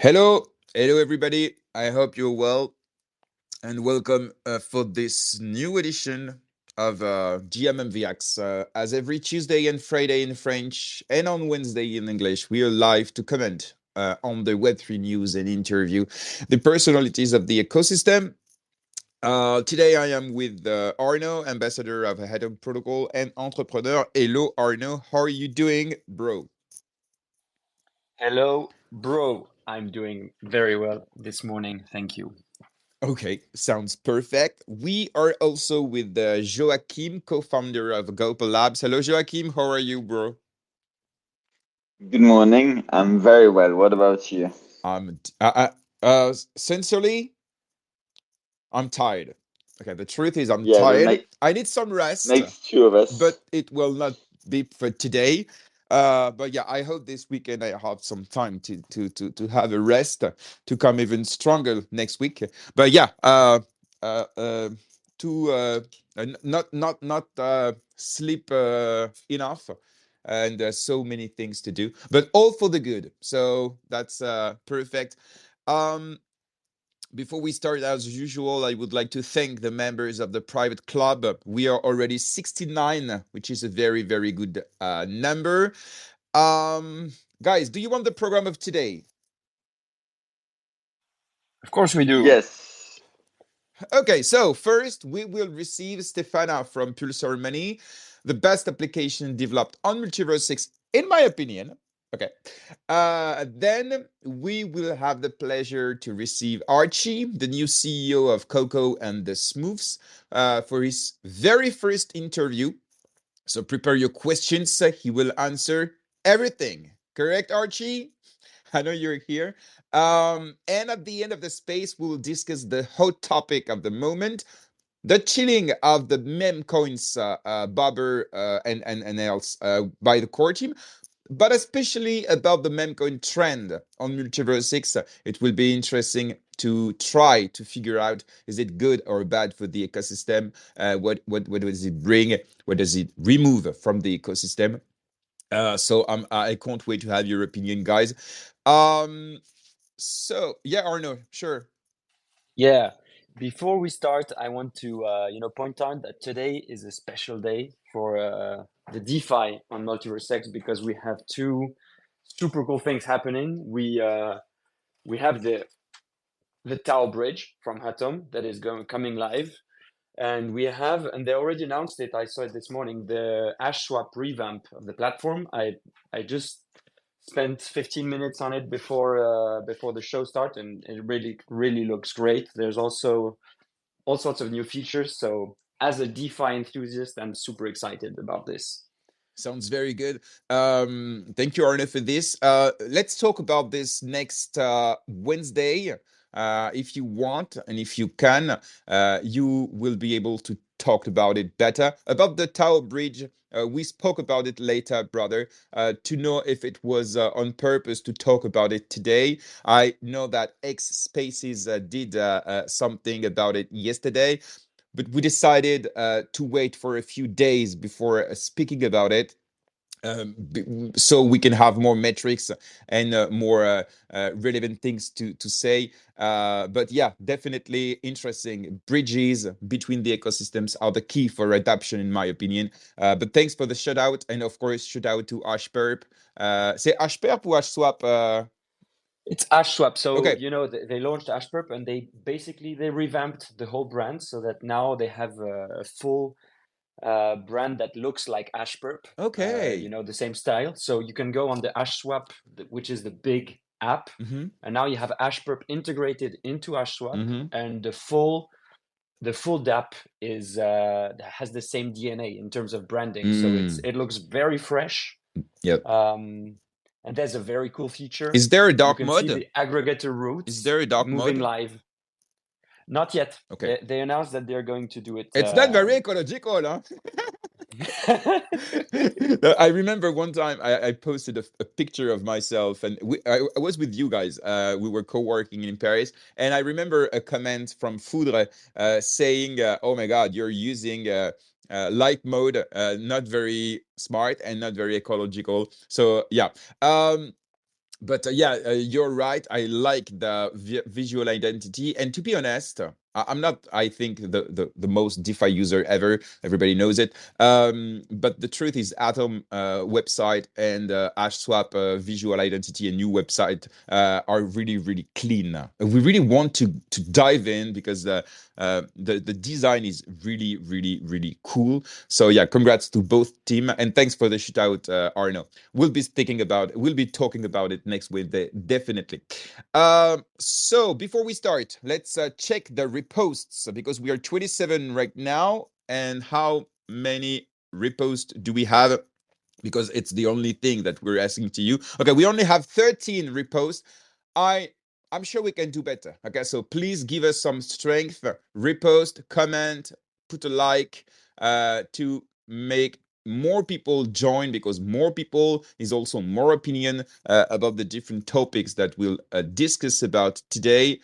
Hello everybody. I hope you're well and welcome for this new edition of GMMVX. As every Tuesday and Friday in French and on Wednesday in English, we are live to comment on the Web3 news and interview the personalities of the ecosystem. Today I am with Arno, ambassador of Atom Protocol and entrepreneur. Hello Arno, how are you doing, bro? Hello, bro. I'm doing very well this morning. Thank you. Okay, sounds perfect. We are also with Joachim, co-founder of Gopal Labs. Hello, Joachim. How are you, bro? Good morning. I'm very well. What about you? Um, sincerely, I'm tired. Okay, the truth is I'm Yeah, that tired. I need some rest, makes two of us. but it will not be for today. But yeah, I hope this weekend I have some time to have a rest to come even stronger next week. But yeah, uh, uh, to not sleep enough, and so many things to do, but all for the good. So that's perfect. Um, Before we start, as usual, I would like to thank the members of the private club. We are already 69, which is a very, very good number. Guys, do you want the program of today? Of course we do. Yes. Okay, so first we will receive Stefana from Pulsar Money, the best application developed on MultiversX, in my opinion. Okay. Then we will have the pleasure to receive Archy, the new CEO of Coco and the Smoofs, for his very first interview. So prepare your questions. He will answer everything. Correct, Archie? I know you're here. And at the end of the space, we will discuss the hot topic of the moment, the chilling of the meme coins, Bobber and else by the core team, but especially about the meme coin trend on MultiversX. It will be interesting to try to figure out, is it good or bad for the ecosystem? What does it bring? What does it remove from the ecosystem? So I can't wait to have your opinion, guys. Um, so yeah, Arno, sure. Yeah. Before we start, I want to point out that today is a special day for the DeFi on MultiversX because we have two super cool things happening. We have the Tau bridge from Atom that is coming live, and they already announced it. I saw it this morning. The Ash Swap revamp of the platform. I just spent 15 minutes on it before the show start, and it really looks great. There's also all sorts of new features. So as a DeFi enthusiast, I'm super excited about this. Sounds very good. Thank you, Arne, for this. Let's talk about this next Wednesday. If you want and if you can, you will be able to talk about it better. About the Tower Bridge, we spoke about it later, brother. To know if it was on purpose to talk about it today. I know that X Spaces did something about it yesterday, but we decided to wait for a few days before speaking about it, so we can have more metrics and more relevant things to say. But yeah, definitely interesting. Bridges between the ecosystems are the key for adoption, in my opinion. But thanks for the shout out, and of course, shout out to Ashperp. C'est Ashperp ou Ashswap? It's AshSwap. So, Okay. they launched AshPerp and they revamped the whole brand so that now they have a full brand that looks like AshPerp, Okay. the same style. So you can go on the AshSwap, which is the big app, Mm-hmm. and now you have AshPerp integrated into AshSwap, Mm-hmm. and the full dApp has the same DNA in terms of branding. So it looks very fresh. Yep. And there's a very cool feature. Is there a You dark can see mode? the aggregator Is roots there a dark moving mode? live. Not yet. Okay. They announced that they're going to do it. It's not very ecological, huh? No, I remember one time I posted a picture of myself, and I was with you guys. We were co-working in Paris, and I remember a comment from Foudre saying, "Oh my God, you're using light mode, not very smart and not very ecological." So yeah. but yeah, you're right. I like the visual identity, and to be honest, I'm not, I think, the most DeFi user ever. Everybody knows it. But the truth is, Atom website and HashSwap visual identity and new website are really clean. We really want to dive in because the design is really cool. So yeah, congrats to both team, and thanks for the shootout, Arno. We'll be talking about it next week, definitely. So before we start, let's check the reposts, because we are 27 right now. And how many reposts do we have? Because it's the only thing that we're asking to you. Okay, we only have 13 reposts. I'm sure we can do better. Okay, so please give us some strength. Repost, comment, put a like to make more people join, because more people is also more opinion about the different topics that we'll discuss about today.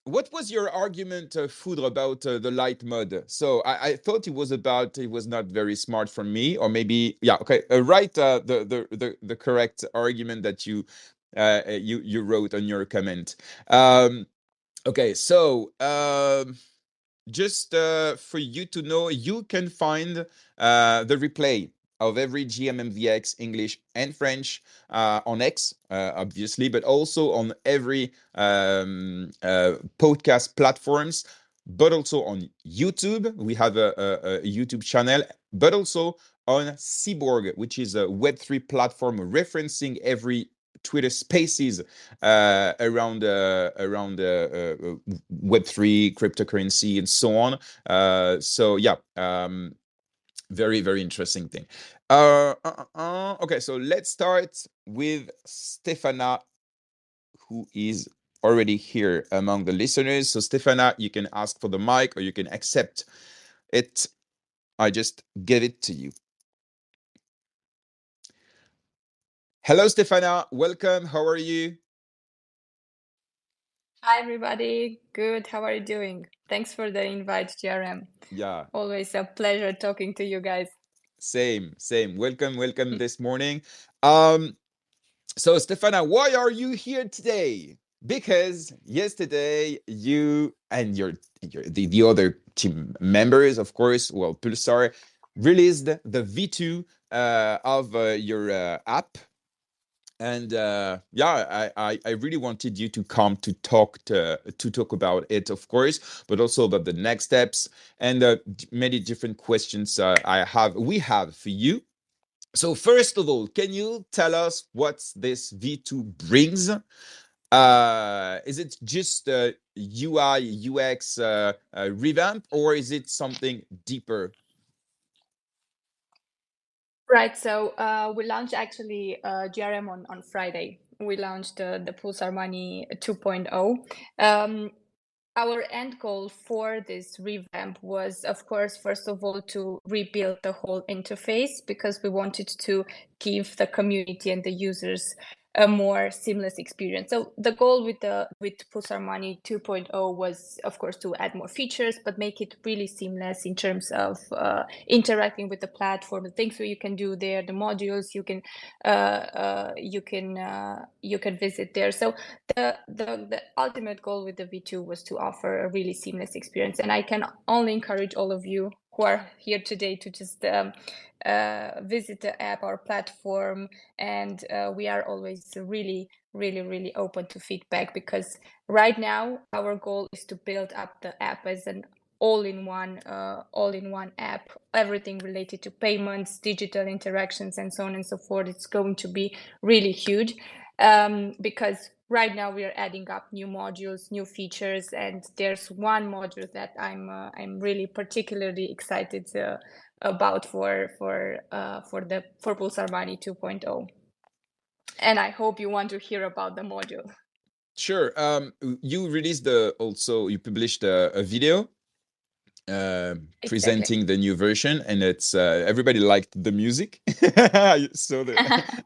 What was your argument, Foudre, about the light mode? So I thought it was not very smart from me, or maybe, yeah, okay. Write the correct argument that you wrote on your comment. Okay, so just for you to know, you can find the replay of every GM English and French on X, obviously, but also on every podcast platforms, but also on YouTube. We have a YouTube channel, but also on Cyborg, which is a Web3 platform referencing every Twitter Spaces around Web3, cryptocurrency, and so on. So yeah, very interesting thing. Okay, so let's start with Stefana, who is already here among the listeners. So Stefana, you can ask for the mic or you can accept it. I just give it to you. Hello, Stefana. Welcome. How are you? Hi, everybody. Good. How are you doing? Thanks for the invite, GRM. Yeah. Always a pleasure talking to you guys. Same. Welcome this morning. So Stefana, why are you here today? Because yesterday you and the other team members, of course, well, Pulsar released the V2 of your app. And yeah, I really wanted you to come to talk about it, of course, but also about the next steps and many different questions we have for you. So first of all, can you tell us what this V2 brings? Is it just a UI UX revamp, or is it something deeper? Right. So we launched actually GRM on Friday. We launched the Pulsar Money 2.0. Our end goal for this revamp was, of course, first of all, to rebuild the whole interface, because we wanted to give the community and the users a more seamless experience. So the goal with Pulsar Money 2.0 was, of course, to add more features, but make it really seamless in terms of interacting with the platform, the things that you can do there, the modules you can visit there. So the ultimate goal with the V2 was to offer a really seamless experience, and I can only encourage all of you who are here today to just visit the app, our platform, and we are always really open to feedback, because right now our goal is to build up the app as an all-in-one app, everything related to payments, digital interactions, and so on and so forth. It's going to be really huge, because right now we are adding up new modules, new features, and there's one module that I'm really particularly excited about for Pulsar Money 2.0, and I hope you want to hear about the module. Sure. You published a video presenting the new version, and it's everybody liked the music. I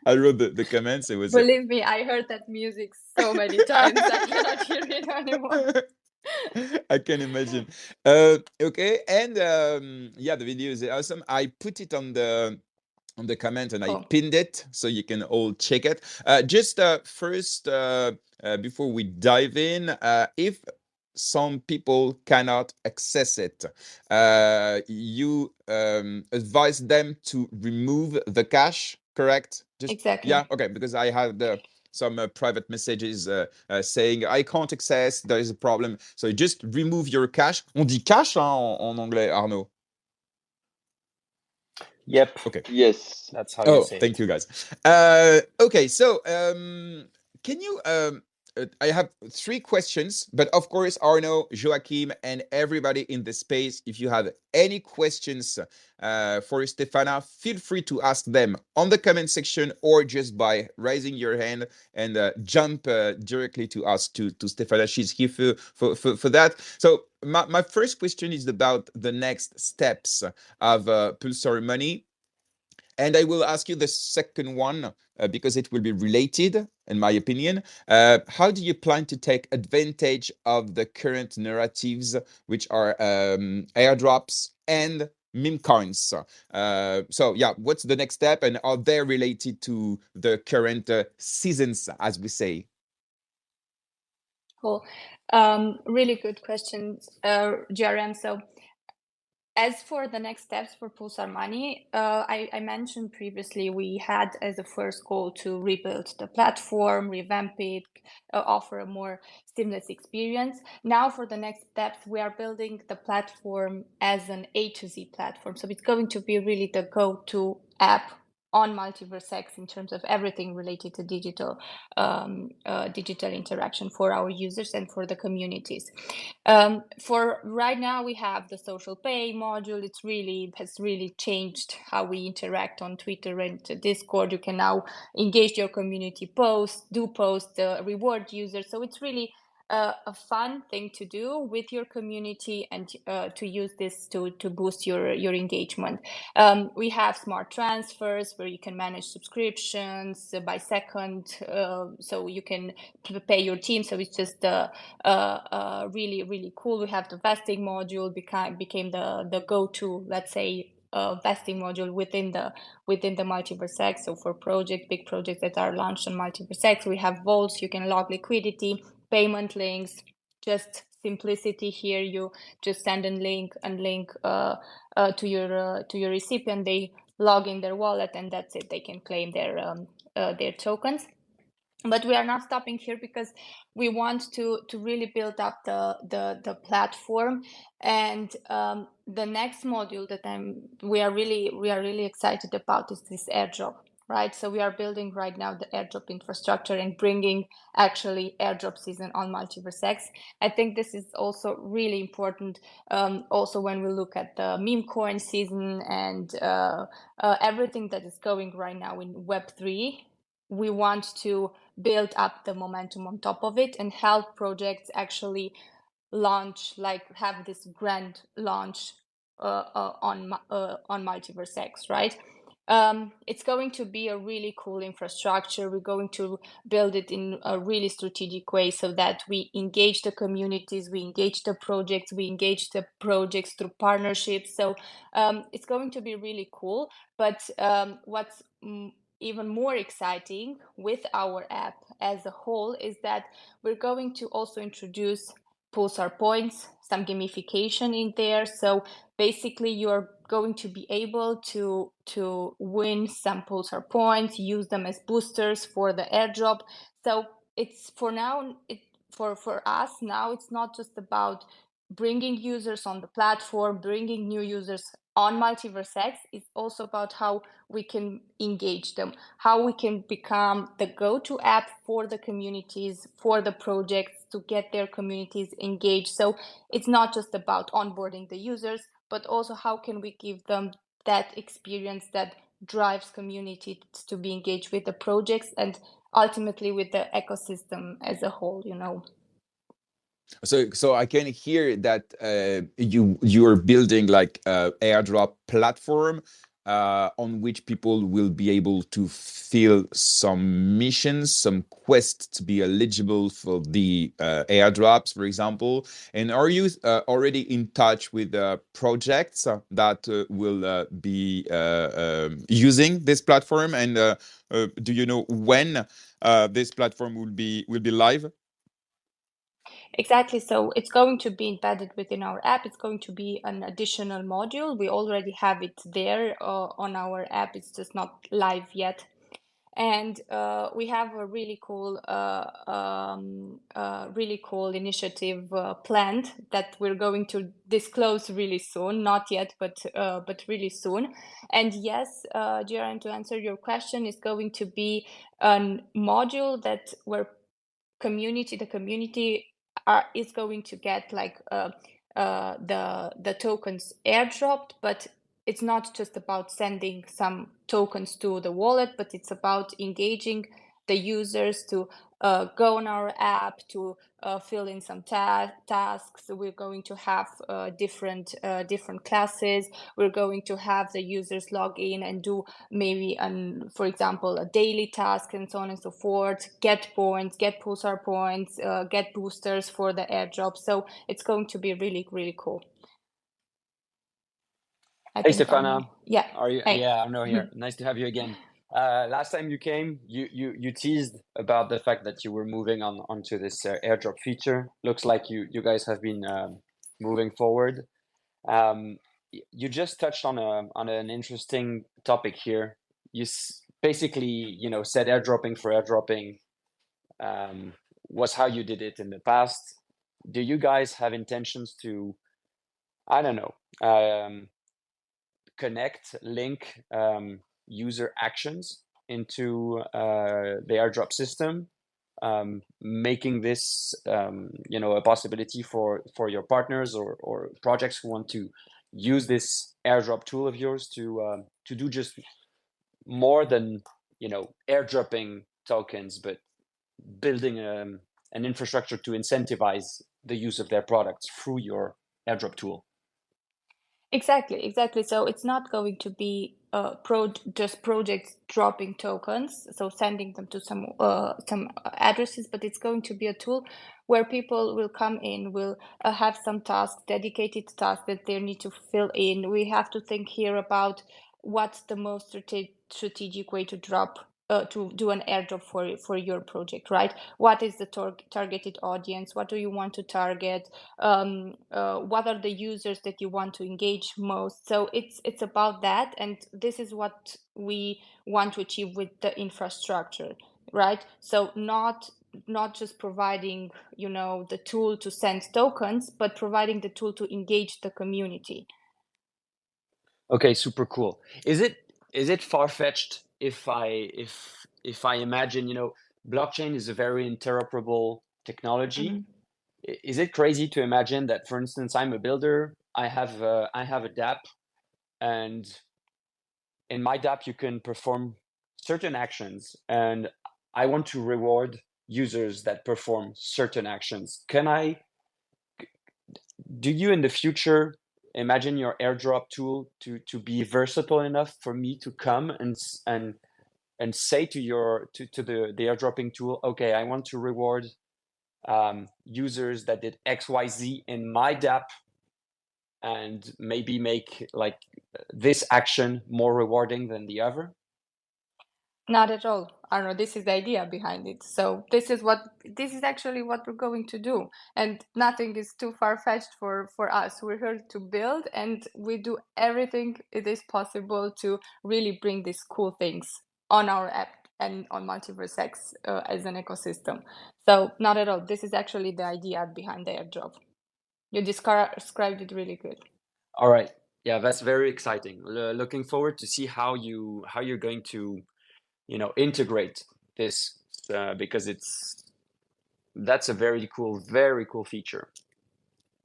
wrote the comments. It was believe me, I heard that music so many times I cannot hear it anymore. I can imagine. Okay, and yeah, the video is awesome. I put it on on the comment, and I Cool. pinned it so you can all check it. Just first, before we dive in, if some people cannot access it, you advise them to remove the cache, correct? Just Exactly. yeah, okay, because I had some private messages saying I can't access, there is a problem. So just remove your cache. On dit cache en anglais, Arnaud. Yep. Okay. Yes. That's how you say Thank it. you, guys. Okay, so can you? I have 3 questions, but of course, Arno, Joachim, and everybody in the space, if you have any questions for Stefana, feel free to ask them on the comment section or just by raising your hand and jump directly to ask to Stefana. She's here for that. So my first question is about the next steps of Pulsar Money. And I will ask you the second one because it will be related, in my opinion. How do you plan to take advantage of the current narratives, which are airdrops and meme coins? So yeah, what's the next step, and are they related to the current seasons, as we say? Cool. Really good questions, GRM. So as for the next steps for Pulsar Money, I mentioned previously we had as a first goal to rebuild the platform, revamp it, offer a more seamless experience. Now for the next steps, we are building the platform as an A to Z platform. So it's going to be really the go-to app on MultiversX in terms of everything related to digital interaction for our users and for the communities. For right now, we have the social pay module. Has really changed how we interact on Twitter and Discord. You can now engage your community posts, reward users. So it's really a fun thing to do with your community and to use this to boost your engagement. We have smart transfers where you can manage subscriptions by second, so you can pay your team. So it's just really cool. We have the vesting module became the go-to, let's say, vesting module within the MultiversX. So for big projects that are launched on MultiversX, we have vaults. You can log liquidity, payment links, just simplicity here. You just send a link to your recipient. They log in their wallet, and that's it. They can claim their tokens. But we are not stopping here because we want to really build up the platform. And the next module that we are really excited about is this airdrop, right? So we are building right now the airdrop infrastructure and bringing actually airdrop season on MultiversX. I think this is also really important. Also, when we look at the meme coin season and everything that is going right now in Web3, we want to build up the momentum on top of it and help projects actually launch, like have this grand launch on MultiversX, right? It's going to be a really cool infrastructure. We're going to build it in a really strategic way so that we engage the communities, we engage the projects through partnerships. So it's going to be really cool. But what's even more exciting with our app as a whole is that we're going to also introduce Pulsar points, some gamification in there. So basically you're going to be able to win some Pulsar points, use them as boosters for the airdrop. So it's for now, for us now, it's not just about bringing users on the platform, bringing new users on MultiversX. It's also about how we can engage them, how we can become the go-to app for the communities, for the projects, to get their communities engaged. So it's not just about onboarding the users, but also how can we give them that experience that drives communities to be engaged with the projects and ultimately with the ecosystem as a whole, you know. So I can hear that you're building like a airdrop platform on which people will be able to fill some missions, some quests to be eligible for the airdrops, for example? And are you already in touch with projects that will be using this platform? And do you know when this platform will be live? Exactly. So it's going to be embedded within our app. It's going to be an additional module. We already have it there on our app. It's just not live yet. And we have a really cool initiative planned that we're going to disclose really soon. Not yet, but really soon. And yes, Jiran, to answer your question, is going to be a module that where the community is going to get like the tokens airdropped, but it's not just about sending some tokens to the wallet, but it's about engaging the users to go on our app, to fill in some tasks. We're going to have different classes. We're going to have the users log in and do maybe, for example, a daily task and so on and so forth, get points, get Pulsar points, get boosters for the airdrop. So it's going to be really, really cool. Hey, Stefana. Yeah. Are you? Hey. Yeah, I'm here. Nice to have you again. Last time you came, you teased about the fact that you were moving onto this airdrop feature. Looks like you guys have been moving forward. You just touched on an interesting topic here. You basically, said airdropping for airdropping was how you did it in the past. Do you guys have intentions to, I don't know, link user actions into the airdrop system, making this a possibility for your partners or projects who want to use this airdrop tool of yours to do just more than airdropping tokens, but building an infrastructure to incentivize the use of their products through your airdrop tool. Exactly. So it's not going to be just projects dropping tokens, so sending them to some addresses, but it's going to be a tool where people will come in, will have some tasks, dedicated tasks that they need to fill in. We have to think here about what's the most strategic way to drop to do an airdrop for your project, right? What is the targeted audience? What do you want to target? What are the users that you want to engage most? So it's about that, and this is what we want to achieve with the infrastructure, right? So not just providing the tool to send tokens, but providing the tool to engage the community. Okay, super cool. Is it far-fetched if I imagine, blockchain is a very interoperable technology. Mm-hmm. Is it crazy to imagine that, for instance, I'm a builder, I have a dApp, and in my dApp you can perform certain actions, and I want to reward users that perform certain actions. Do you in the future imagine your airdrop tool to be versatile enough for me to come and say to the airdropping tool, okay, I want to reward users that did XYZ in my dApp, and maybe make like this action more rewarding than the other? Not at all. I don't know. This is the idea behind it. So this is actually what we're going to do, and nothing is too far-fetched for us. We're here to build, and we do everything it is possible to really bring these cool things on our app and on MultiversX as an ecosystem. So not at all. This is actually the idea behind the airdrop. You described it really good. All right. Yeah, that's very exciting. Looking forward to see how you're going to integrate this, because that's a very cool feature.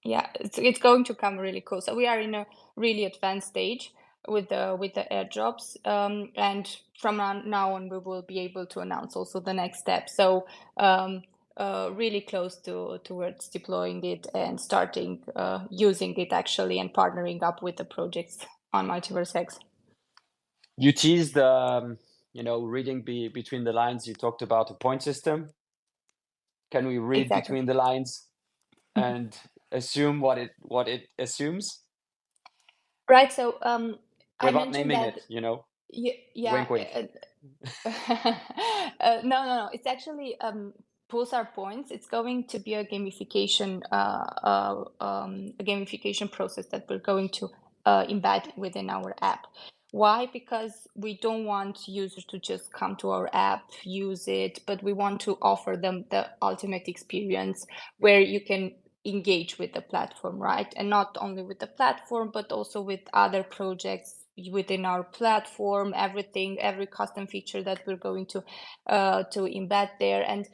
Yeah, it's going to come really cool. So we are in a really advanced stage with the airdrops, and from now on we will be able to announce also the next step. So really close towards deploying it and starting using it actually, and partnering up with the projects on MultiversX. You teased, reading between the lines. You talked about a point system. Can we read Exactly. between the lines and assume what it assumes? Right. So I Without mentioned naming that. it, Yeah. wink, wink. No. It's actually Pulsar points. It's going to be a gamification process that we're going to embed within our app. Why? Because we don't want users to just come to our app, use it, but we want to offer them the ultimate experience where you can engage with the platform, right? And not only with the platform, but also with other projects within our platform, every custom feature that we're going to embed there. And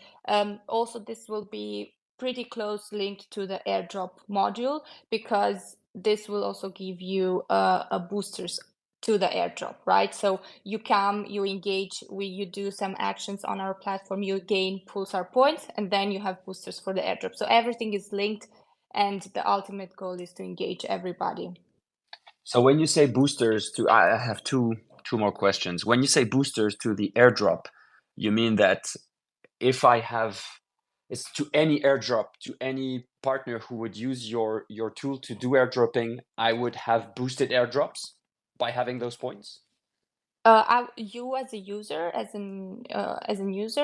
also this will be pretty close linked to the airdrop module, because this will also give you a boosters to the airdrop, right? So you come, you engage, you do some actions on our platform, you gain Pulsar points, and then you have boosters for the airdrop. So everything is linked, and the ultimate goal is to engage everybody. So when you say boosters I have two more questions. When you say boosters to the airdrop, you mean that if it's to any airdrop, to any partner who would use your tool to do airdropping, I would have boosted airdrops by having those points? You as a user,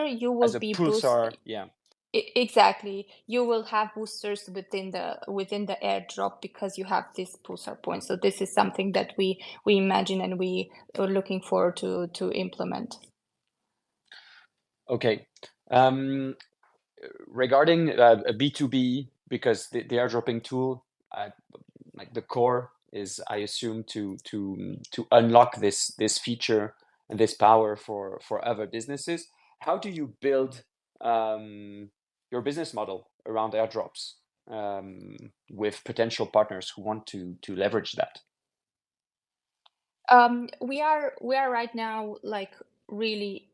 you will As a be Pulsar, yeah. Exactly. You will have boosters within the airdrop because you have this Pulsar points. So this is something that we imagine and we are looking forward to implement. Okay. Regarding a B2B, because the airdropping tool, like the core is, I assume, to unlock this feature and this power for other businesses. How do you build your business model around airdrops with potential partners who want to leverage that? We are right now like really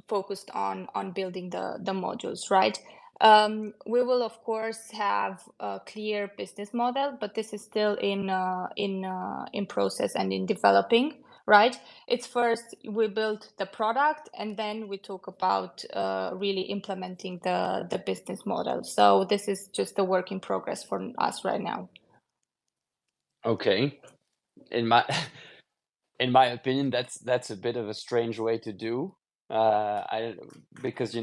focused on building the modules, right? We will of course have a clear business model, but this is still in process and in developing, right? It's first we build the product, and then we talk about really implementing the business model. So this is just a work in progress for us right now. Okay. In my opinion, that's a bit of a strange way to do. Because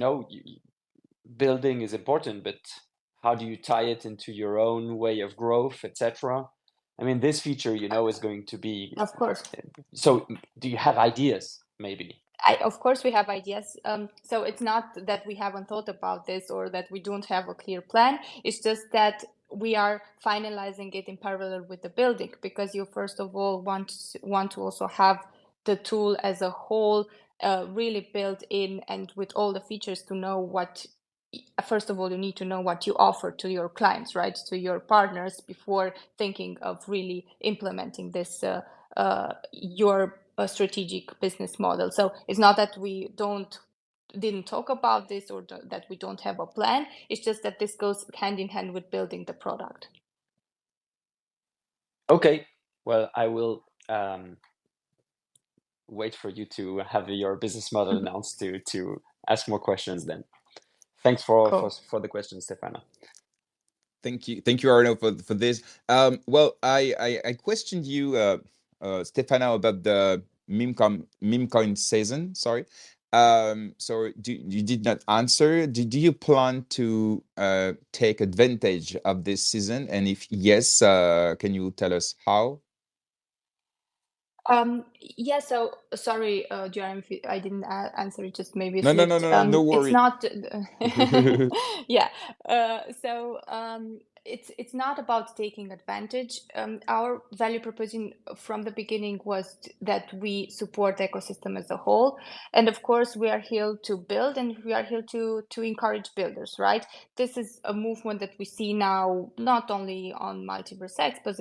building is important, but how do you tie it into your own way of growth, etc.? I mean, this feature, is going to be. Of course. So, do you have ideas, maybe? Of course, we have ideas. So it's not that we haven't thought about this or that we don't have a clear plan. It's just that we are finalizing it in parallel with the building, because you first of all want to also have the tool as a whole really built in and with all the features to know what. First of all, you need to know what you offer to your clients, right, to your partners, before thinking of really implementing this your strategic business model. So it's not that we didn't talk about this or that we don't have a plan. It's just that this goes hand in hand with building the product. Okay, well, I will wait for you to have your business model announced to ask more questions then. Thanks for the question, Stefana. Thank you, Arno, for this. Well, I questioned you, Stefano, about the meme coin season. Sorry. So you did not answer. Do you plan to take advantage of this season? And if yes, can you tell us how? Yeah, so sorry, Jeremy, if I didn't answer it, just maybe No worry. It's not yeah. So it's not about taking advantage. Our value proposition from the beginning was that we support the ecosystem as a whole, and of course we are here to build, and we are here to encourage builders, right? This is a movement that we see now, not only on MultiversX, but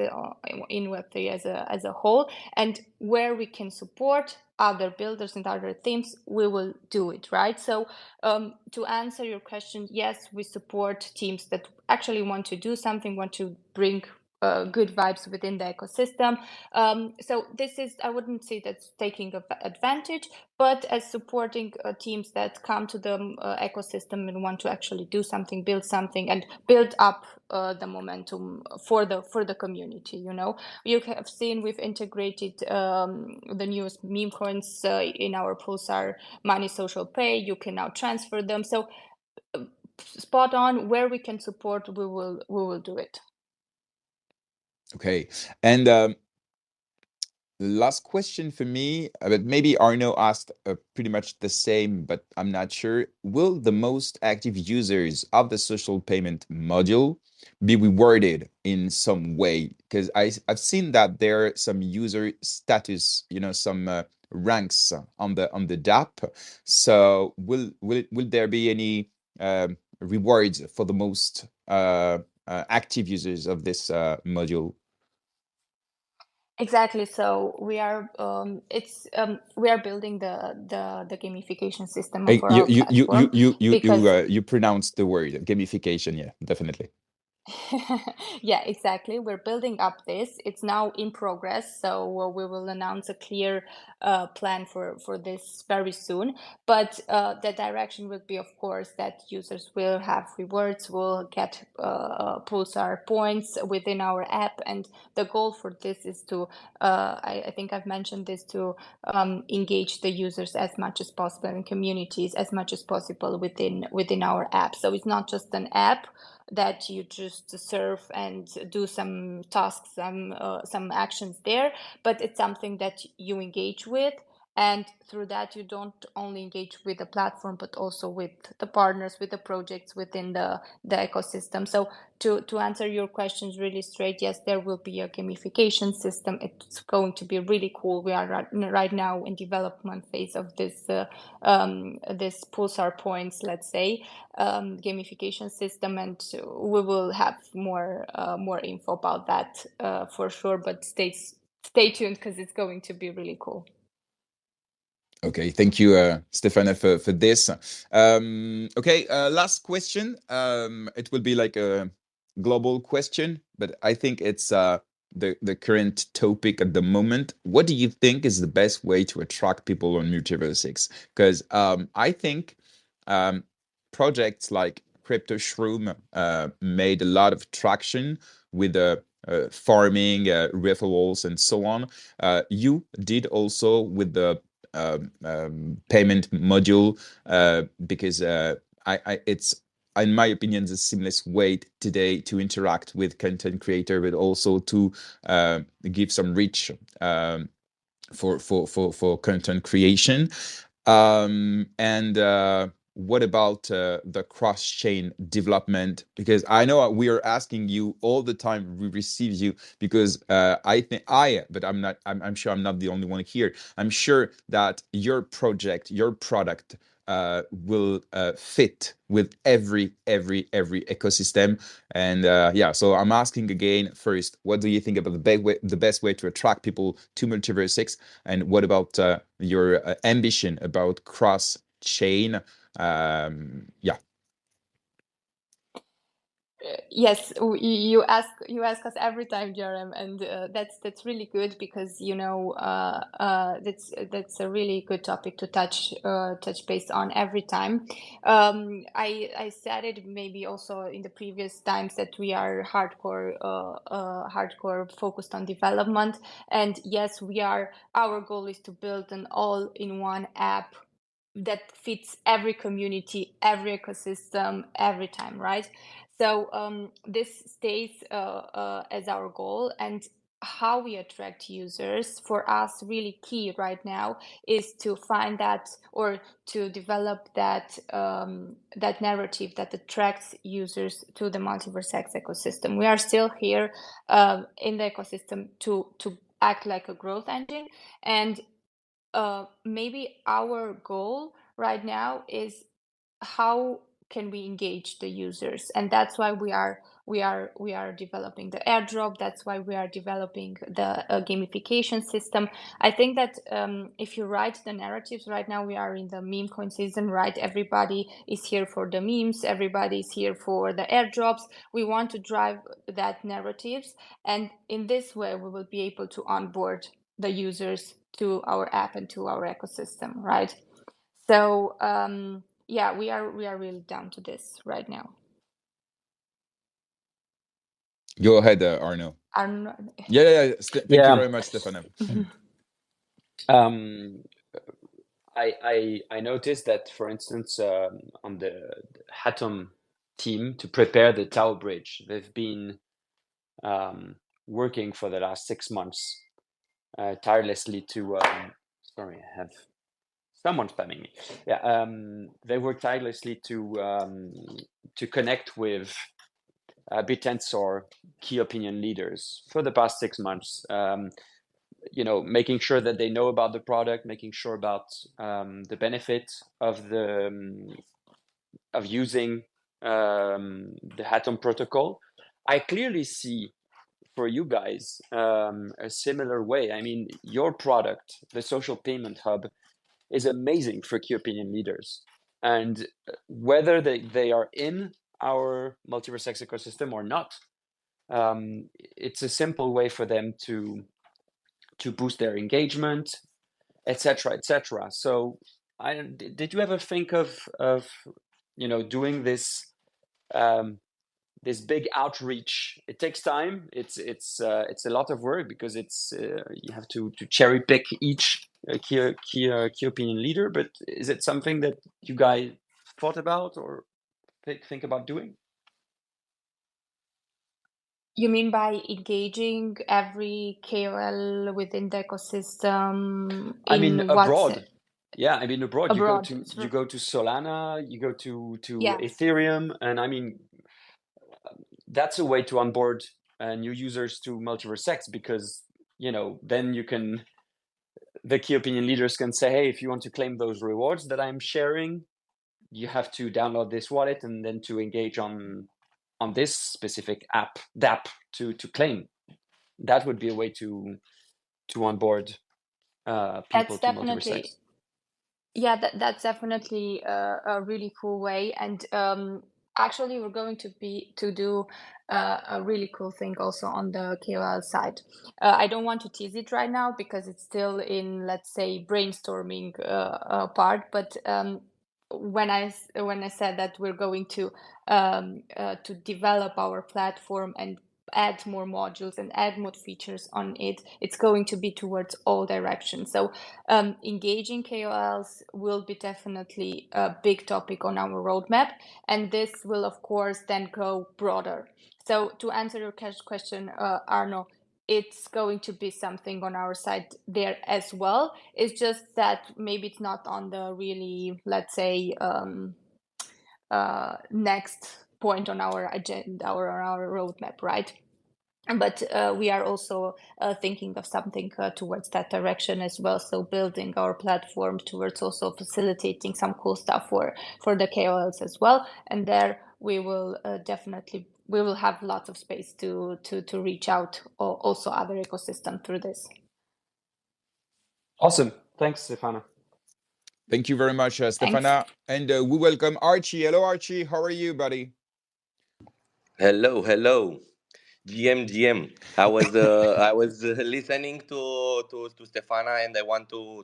in Web3 as a whole. And where we can support other builders and other themes, we will do it, right? So to answer your question, yes, we support teams that actually want to do something, want to bring good vibes within the ecosystem. So this is, I wouldn't say that's taking advantage, but as supporting teams that come to the ecosystem and want to actually do something, build something, and build up the momentum for the community. You know, you have seen we've integrated the newest meme coins in our Pulsar Money social pay. You can now transfer them. So spot on, where we can support, we will do it. Okay, and last question for me, but maybe Arno asked pretty much the same, but I'm not sure. Will the most active users of the social payment module be rewarded in some way? Because I've seen that there are some user status, some ranks on the DApp. So will there be any rewards for the most active users of this module? Exactly. So we are we are building the gamification system for our platform because you pronounced the word gamification. Yeah, definitely. yeah, exactly. We're building up this. It's now in progress, so we will announce a clear plan for this very soon. But the direction will be, of course, that users will have rewards, will get Pulsar points within our app, and the goal for this is to, I think I've mentioned this, to engage the users as much as possible in communities as much as possible within our app. So it's not just an app that you just serve and do some tasks, some actions there, but it's something that you engage with, and through that you don't only engage with the platform but also with the partners, with the projects within the ecosystem. So to answer your questions really straight, yes, there will be a gamification system. It's going to be really cool. We are right now in development phase of this this Pulsar points, let's say, gamification system, and we will have more info about that for sure. But stay tuned because it's going to be really cool. Okay, thank you, Stefana, for this. Okay, last question. It will be like a global question, but I think it's the current topic at the moment. What do you think is the best way to attract people on MultiversX? Because I think projects like Crypto Shroom made a lot of traction with farming, referrals, and so on. You did also with the payment module because it's, in my opinion, the seamless way today to interact with content creator, but also to give some reach for content creation. And what about the cross-chain development? Because I know we are asking you all the time, we receive you, because but I'm sure I'm not the only one here. I'm sure that your project, your product will fit with every ecosystem. And so I'm asking again, first, what do you think about the best way to attract people to MultiversX? And what about your ambition about cross-chain? Yeah. Yes, you ask us every time, Jerem, and that's really good because that's a really good topic to touch base on every time. I said it maybe also in the previous times that we are hardcore focused on development, and yes, we are. Our goal is to build an all-in-one app that fits every community, every ecosystem, every time, right? So this stays as our goal, and how we attract users for us really key right now is to find that, or to develop that that narrative that attracts users to the MultiversX ecosystem. We are still here in the ecosystem to act like a growth engine, and maybe our goal right now is how can we engage the users, and that's why we are we are developing the airdrop. That's why we are developing the gamification system. I think that if you write the narratives right now, we are in the meme coin season, right? Everybody is here for the memes. Everybody is here for the airdrops. We want to drive that narratives, and in this way, we will be able to onboard the users to our app and to our ecosystem, right? So yeah, we are really down to this right now. Go ahead, Arno. Arno. Yeah. Thank you very much, Stefana. I noticed that, for instance, on the Hatom team, to prepare the Tau bridge, they've been working for the last 6 months tirelessly to sorry, I have someone spamming me. Yeah, they work tirelessly to connect with BitTensor key opinion leaders for the past 6 months. Making sure that they know about the product, making sure about the benefit of using the Hatom protocol. I clearly see for you guys a similar way. I mean, your product, the social payment hub, is amazing for key opinion leaders, and whether they are in our MultiversX ecosystem or not, it's a simple way for them to boost their engagement, etc., etc. So, did you ever think of doing this this big outreach? It takes time. It's a lot of work because it's you have to cherry pick each key opinion leader. But is it something that you guys thought about or think about doing? You mean by engaging every KOL within the ecosystem? I mean, in what abroad. Yeah, I mean abroad. abroad? You go to Solana, you go to Yeah. Ethereum, and I mean that's a way to onboard new users to MultiversX, because then you can, the key opinion leaders can say, hey, if you want to claim those rewards that I'm sharing, you have to download this wallet and then to engage on this specific app, DApp, to claim. That would be a way to onboard people That's to definitely MultiversX. Yeah, that's definitely a really cool way. And actually, we're going to do a really cool thing also on the KOL side. I don't want to tease it right now because it's still in, let's say, brainstorming part. But when I said that we're going to develop our platform and add more modules and add more features on it, it's going to be towards all directions. So engaging KOLs will be definitely a big topic on our roadmap, and this will of course then go broader. So to answer your question, Arno, it's going to be something on our side there as well. It's just that maybe it's not on the really, let's say, next point on our agenda or our roadmap, right? But we are also thinking of something towards that direction as well. So building our platform towards also facilitating some cool stuff for the KOLs as well. And there we will definitely have lots of space to reach out also other ecosystem through this. Awesome. Thanks, Stefana. Thank you very much, Stefana. And we welcome Archy. Hello, Archy. How are you, buddy? Hello. GM. I was listening to Stefana, and I want to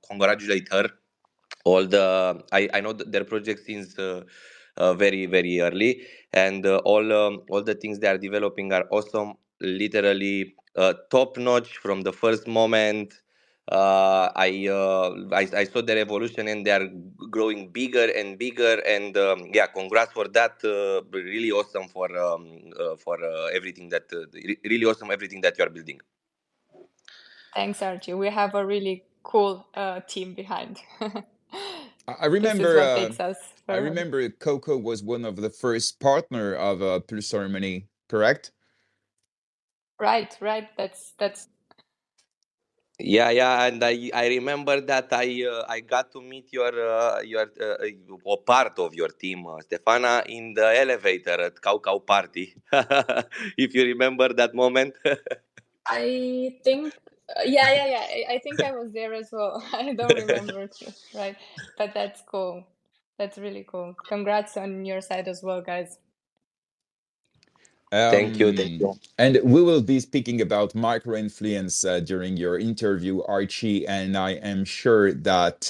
congratulate her. I know that their project is very very early, and all the things they are developing are awesome. Literally top notch from the first moment. I saw their evolution, and they are growing bigger and bigger, and yeah, congrats for that. Really awesome for everything that really awesome everything that you are building. Thanks, Archie. We have a really cool team behind. I remember. This is what makes us I remember Coco was one of the first partner of Pulsar Money, correct? Right. That's Yeah, and I remember that I got to meet or part of your team, Stefana, in the elevator at Cow Cow Party. If you remember that moment. I think, yeah. I think I was there as well. I don't remember, right? But that's cool. That's really cool. Congrats on your side as well, guys. Thank you. And we will be speaking about micro influence during your interview, Archie, and I am sure that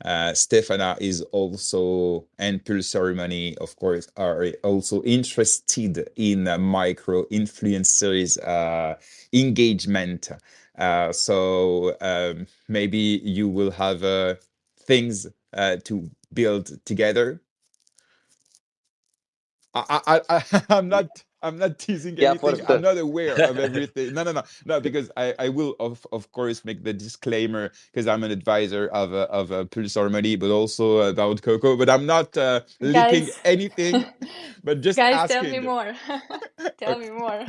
Stefana is also, and Pulsar Money, of course, are also interested in micro influencers engagement. So maybe you will have things to build together. I'm not teasing Yeah, for anything. I'm sure. not aware of everything. No, because I will of course make the disclaimer because I'm an advisor of Pulsar Money, but also about Coco. But I'm not leaking Guys, anything, but just guys, tell me asking. more. Tell Okay. me more.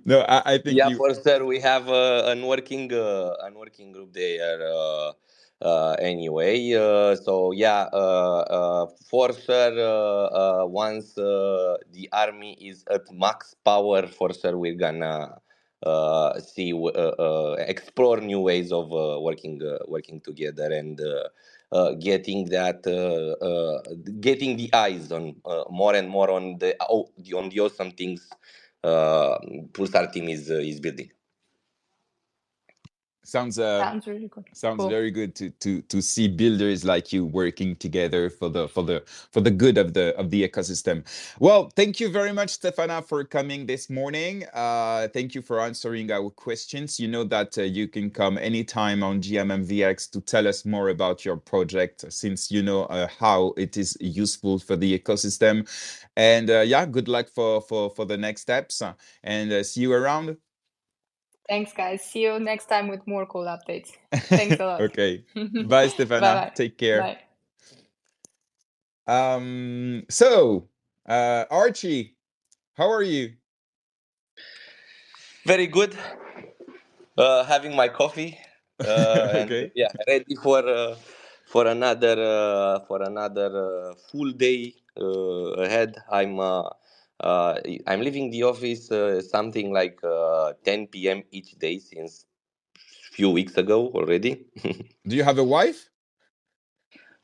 No, I think Yeah, you. for sure. We have an working group there. Anyway, so yeah, for sure. Once the army is at max power, for sure we're gonna explore new ways of working together and getting the eyes on more and more on the awesome things uh, Pulsar team is building. Sounds Sounds really good. sounds Cool. very good to see builders like you working together for the good of the ecosystem. Well, thank you very much, Stefana, for coming this morning. Thank you for answering our questions. You know that you can come anytime on MvX to tell us more about your project, since you know how it is useful for the ecosystem. And yeah, good luck for the next steps, and see you around. Thanks, guys. See you next time with more cool updates. Thanks a lot. Okay. Bye, Stefana. Bye-bye. Take care. Bye. So, Archie, how are you? Very good. Having my coffee and Okay. yeah, ready for another full day ahead. I'm leaving the office something like 10 p.m. each day since few weeks ago already. Do you have a wife?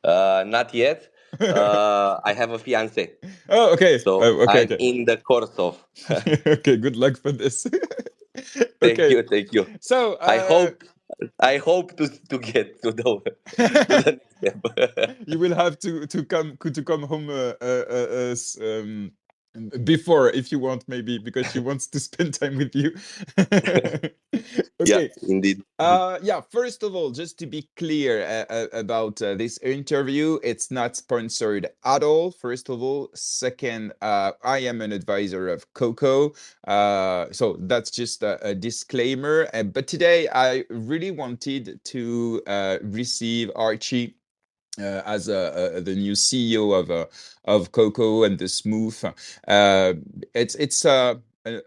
Not yet. I have a fiance, Oh, okay. so Oh, okay, I'm okay. in the course of. Okay, good luck for this. Thank Okay. you, thank you. So, I hope to get to the to the next step. you will have to come home before if you want, maybe because she wants to spend time with you. Yeah, Okay. indeed. Yeah, first of all, just to be clear about this interview, it's not sponsored at all, first of all. Second, I am an advisor of Coco. So that's just a disclaimer. But today, I really wanted to receive Archie as the new CEO of Coco and the Smooth. It's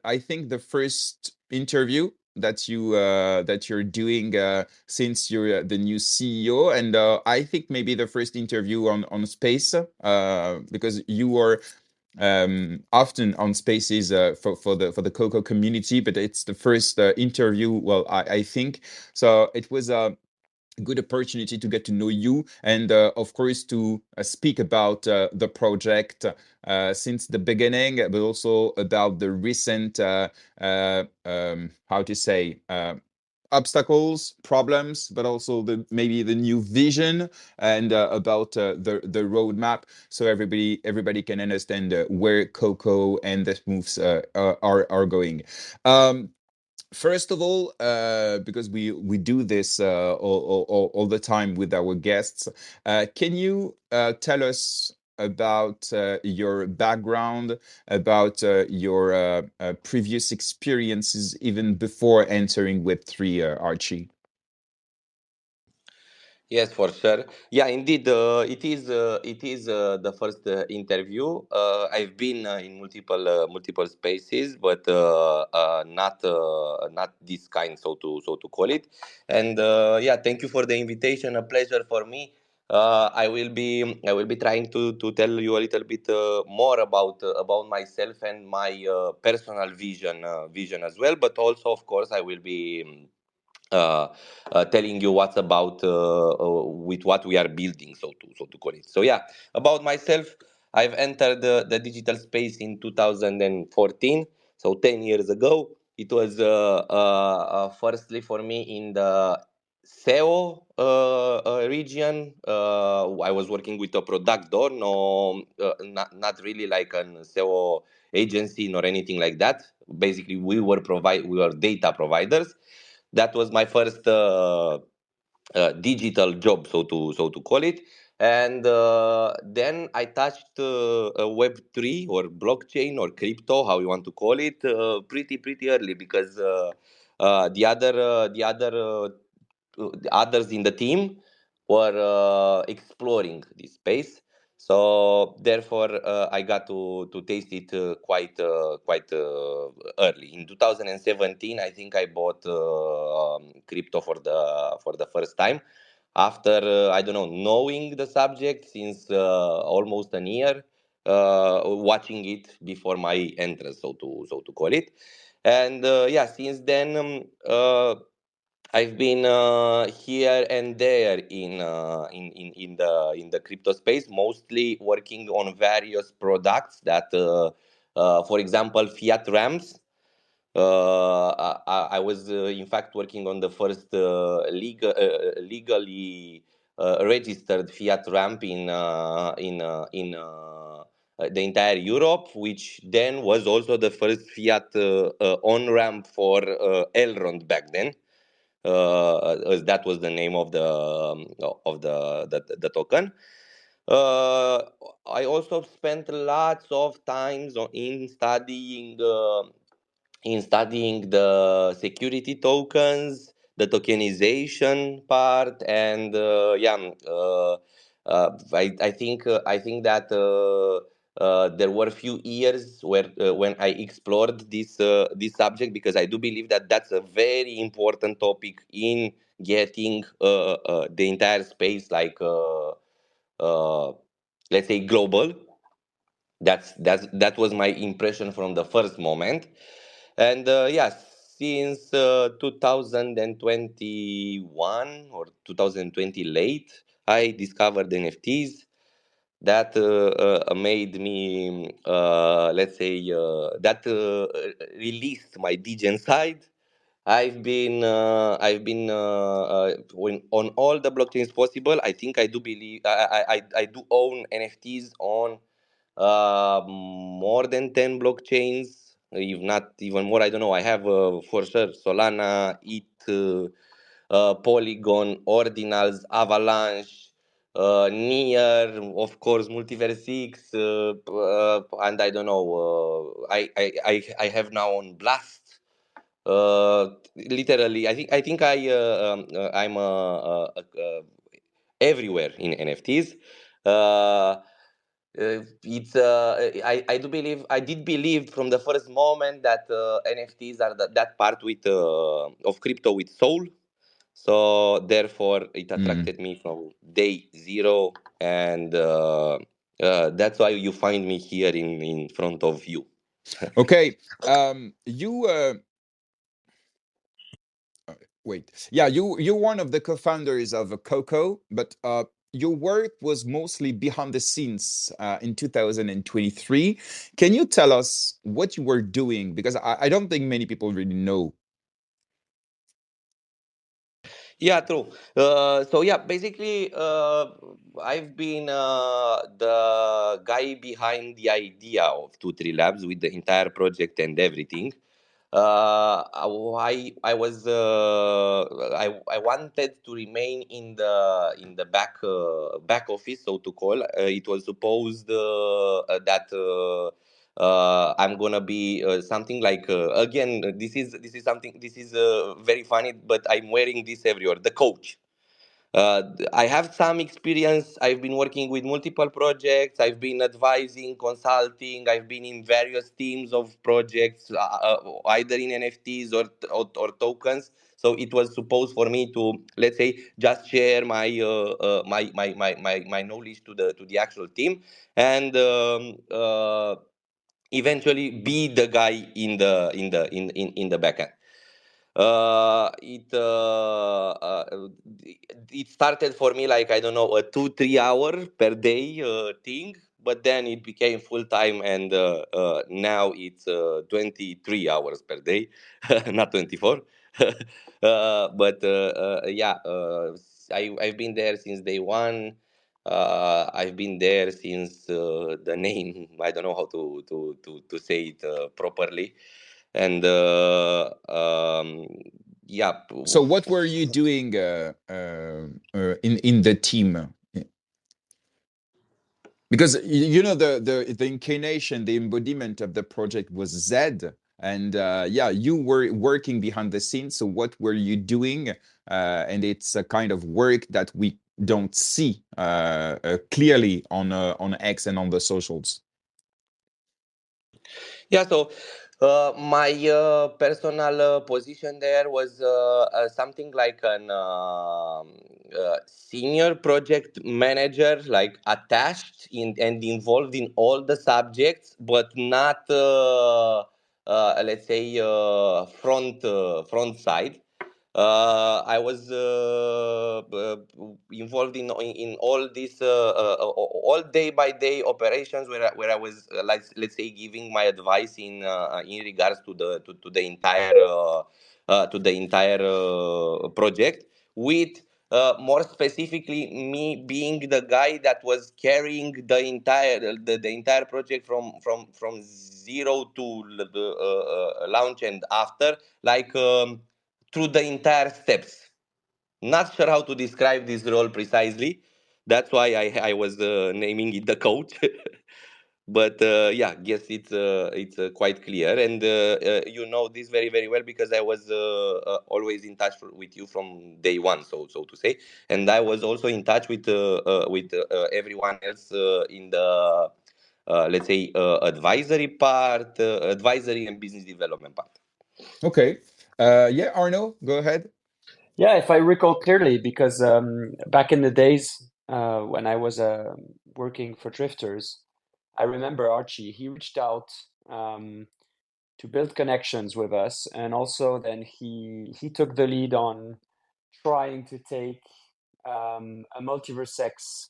I think the first interview that you're doing since you're the new CEO, and I think maybe the first interview on Space because you were often on spaces for the Coco community, but it's the first interview. Well, I think so. It was a good opportunity to get to know you and of course to speak about the project since the beginning, but also about the recent how to say obstacles, problems, but also maybe the new vision and about the roadmap, so everybody can understand where Coco and the moves are going. um, First of all, because we do this all the time with our guests, can you tell us about your background, about your previous experiences, even before entering Web3, Archie? Yes, for sure. Yeah, indeed. It is the first interview. I've been in multiple spaces, but not this kind, so to call it. And yeah, thank you for the invitation. A pleasure for me. I will be trying to tell you a little bit more about myself and my personal vision as well. But also, of course, I will be. Uh, Telling you what's about with what we are building, so to call it. So yeah, about myself, I've entered the digital space in 2014, so 10 years ago. It was firstly for me in the SEO region. I was working with a product door, no, not really like an SEO agency nor anything like that. Basically, we were data providers. That was my first digital job, so to call it. And then I touched Web3 or blockchain or crypto, how you want to call it, pretty early, because the others in the team were exploring this space. So therefore, I got to taste it quite early. In 2017, I think I bought crypto for the first time. After I don't know, knowing the subject since almost a year, watching it before my entrance, so to call it. And yeah, since then, I've been here and there in the crypto space, mostly working on various products that, for example, fiat ramps. I was in fact working on the first legally registered fiat ramp in the entire Europe, which then was also the first fiat on ramp for Elrond back then, as that was the name of the token. Uh, I also spent lots of times in studying the security tokens, the tokenization part, and I think that there were a few years where when I explored this subject, because I do believe that that's a very important topic in getting the entire space, like uh, let's say, global. That was my impression from the first moment. And yeah, since 2021 or 2020 late, I discovered NFTs. That made me, let's say, that released my degen side. On all the blockchains possible. I think I do believe I do own NFTs on more than 10 blockchains, if not even more. I don't know. I have for sure Solana, ETH, Polygon, Ordinals, Avalanche, Near, of course, MultiversX, and I don't know. I have now on Blast. Literally, I think I'm everywhere in NFTs. I did believe from the first moment that NFTs are that part of crypto with soul. So therefore, it attracted me from day zero, and that's why you find me here in front of you. Okay. You wait. Yeah, you're one of the co-founders of Coco, but your work was mostly behind the scenes in 2023. Can you tell us what you were doing? Because I don't think many people really know. Yeah, true. So yeah, basically, I've been the guy behind the idea of 2-3 Labs with the entire project and everything. I was I wanted to remain in the back office, so to call. It was supposed that I'm gonna be something like, again, this is something, this is very funny, but I'm wearing this everywhere, the coach. I have some experience. I've been working with multiple projects. I've been advising, consulting. I've been in various teams of projects, either in NFTs or tokens. So it was supposed for me to, let's say, just share my knowledge to the actual team, and eventually be the guy in the backend. It started for me like, I don't know, a 2-3 hour per day thing, but then it became full time, and now it's 23 hours per day, not 24. But yeah, I've been there since day one. I've been there since the name. I don't know how to say it properly, and yeah. So what were you doing in the team? Because you know the incarnation, the embodiment of the project was Zed, and yeah, you were working behind the scenes. So what were you doing? And it's a kind of work that we don't see clearly on X and on the socials. Yeah, so my personal position there was something like an senior project manager, like attached in and involved in all the subjects, but not, let's say, front side. I was involved in all these all day by day operations where I was like, let's say, giving my advice in regards to the entire project, with more specifically me being the guy that was carrying the entire project from zero to the launch and after, like, through the entire steps. Not sure how to describe this role precisely. That's why I was naming it the coach. But yeah, guess it's quite clear, and you know this very very well, because I was always in touch with you from day one, so to say, and I was also in touch with everyone else in the let's say advisory part, advisory and business development part. Okay, yeah, Arno, go ahead. Yeah, if I recall clearly, because back in the days when I was working for Drifters, I remember Archie. He reached out to build connections with us, and also then he took the lead on trying to take a MultiversX,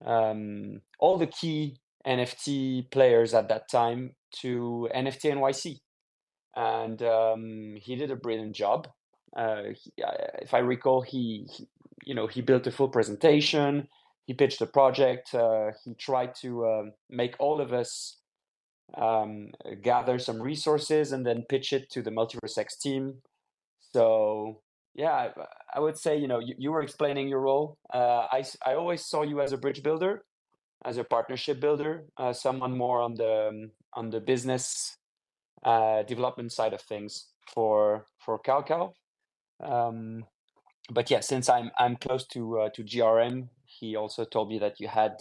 all the key NFT players at that time, to NFT NYC, and he did a brilliant job. If I recall, he built a full presentation. He pitched the project. He tried to make all of us gather some resources and then pitch it to the MultiversX team. So yeah, I would say, you were explaining your role. I always saw you as a bridge builder, as a partnership builder, someone more on the business development side of things for Cao. But yeah, since I'm close to GRM, he also told me that you had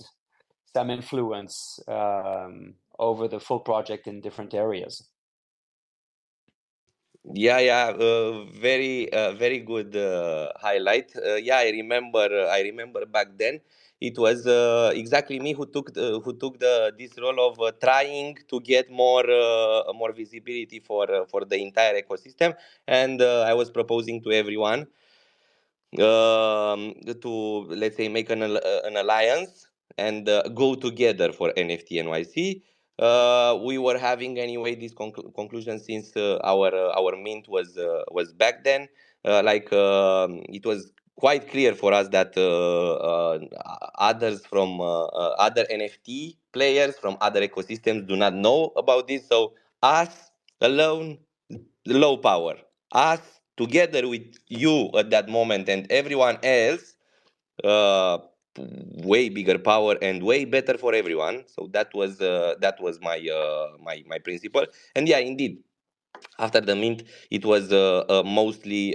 some influence over the full project in different areas. Yeah, very good highlight. Yeah, I remember back then. It was exactly me who took this role of trying to get more visibility for the entire ecosystem, and I was proposing to everyone to, let's say, make an alliance and go together for NFT NYC. We were having anyway this conclusion, since our mint was back then. It was quite clear for us that others from other NFT players from other ecosystems do not know about this. So us alone, low power. Us together with you at that moment and everyone else, uh, way bigger power and way better for everyone. So that was my principle. And yeah, indeed, after the mint, it was mostly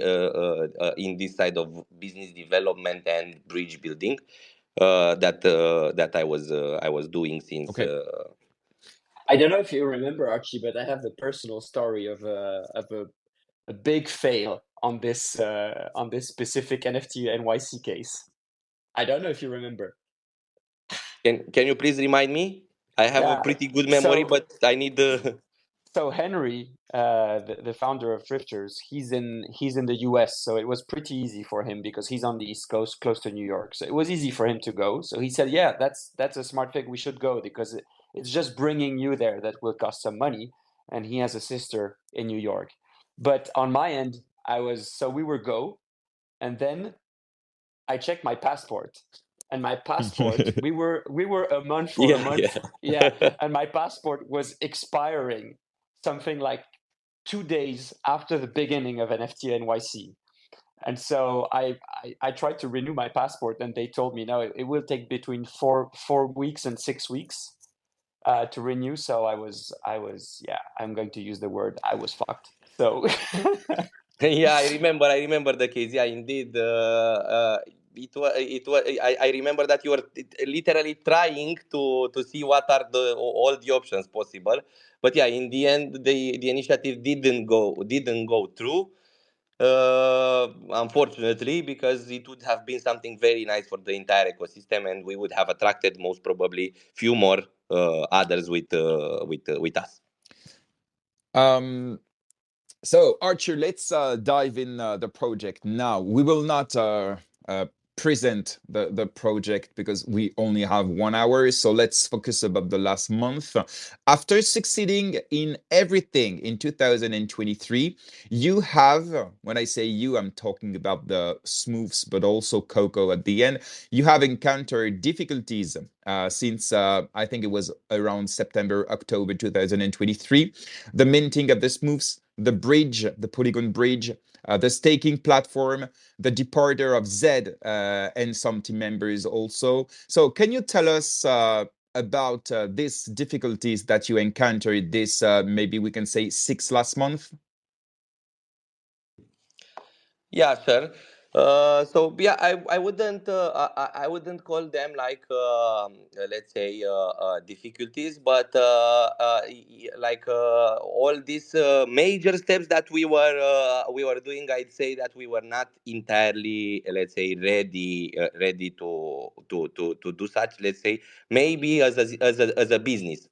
in this side of business development and bridge building that I was doing since. Okay. I don't know if you remember, Archie, but I have the personal story of a big fail on this specific NFT NYC case. I don't know if you remember. Can you please remind me? I have a Yeah. pretty good memory, So but I need the. so Henry, the founder of Drifters, he's in the US, so it was pretty easy for him because he's on the East Coast, close to New York. So it was easy for him to go. So he said, "Yeah, that's a smart thing. We should go because it's just bringing you there that will cost some money." And he has a sister in New York. But on my end, we were go, and then I checked my passport, and my passport we were a month for a Yeah, month, yeah, yeah. and my passport was expiring something like 2 days after the beginning of NFT NYC. And so I tried to renew my passport, and they told me no, it will take between 4 weeks and 6 weeks to renew. So yeah, I'm going to use the word I was fucked. So Yeah, I remember the case. Yeah, indeed. I remember that you were literally trying to see what are all the options possible. But yeah, in the end, the initiative didn't go through. Unfortunately, because it would have been something very nice for the entire ecosystem, and we would have attracted most probably few more others with us. So, Archer, let's dive in the project now. We will not present the project because we only have 1 hour. So let's focus about the last month. After succeeding in everything in 2023, you have, when I say you, I'm talking about the Smoofs, but also Coco at the end. You have encountered difficulties since I think it was around September, October 2023. The minting of the Smoofs, the bridge, the Polygon bridge, the staking platform, the departure of Zed and some team members also. So can you tell us about these difficulties that you encountered this, maybe we can say 6 last month? Yeah, sure. So yeah, I wouldn't call them like let's say difficulties, but like all these major steps that we were doing, I'd say that we were not entirely, let's say, ready to do such. Let's say maybe as a business.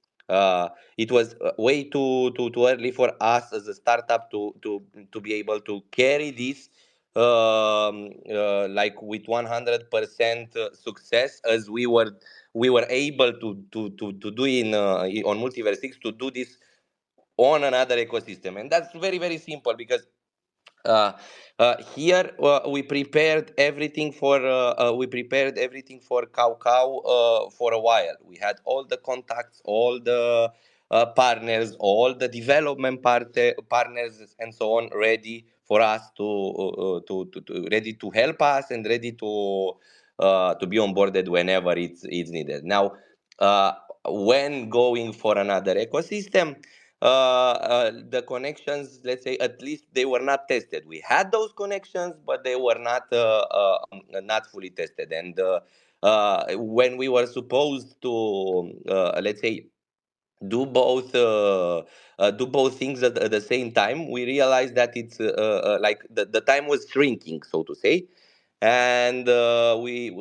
It was way too early for us as a startup to be able to carry this like with 100% success as we were able to do on MultiversX, to do this on another ecosystem. And that's very very simple because uh, here we prepared everything for Cow for a while. We had all the contacts, all the partners, all the development partners, and so on, ready for us to ready to help us and ready to be onboarded whenever it's needed. Now, uh, when going for another ecosystem, the connections, let's say, at least they were not tested. We had those connections, but they were not fully tested. And when we were supposed to, let's say, do both things at the same time, we realized that it's like the time was shrinking, so to say. And we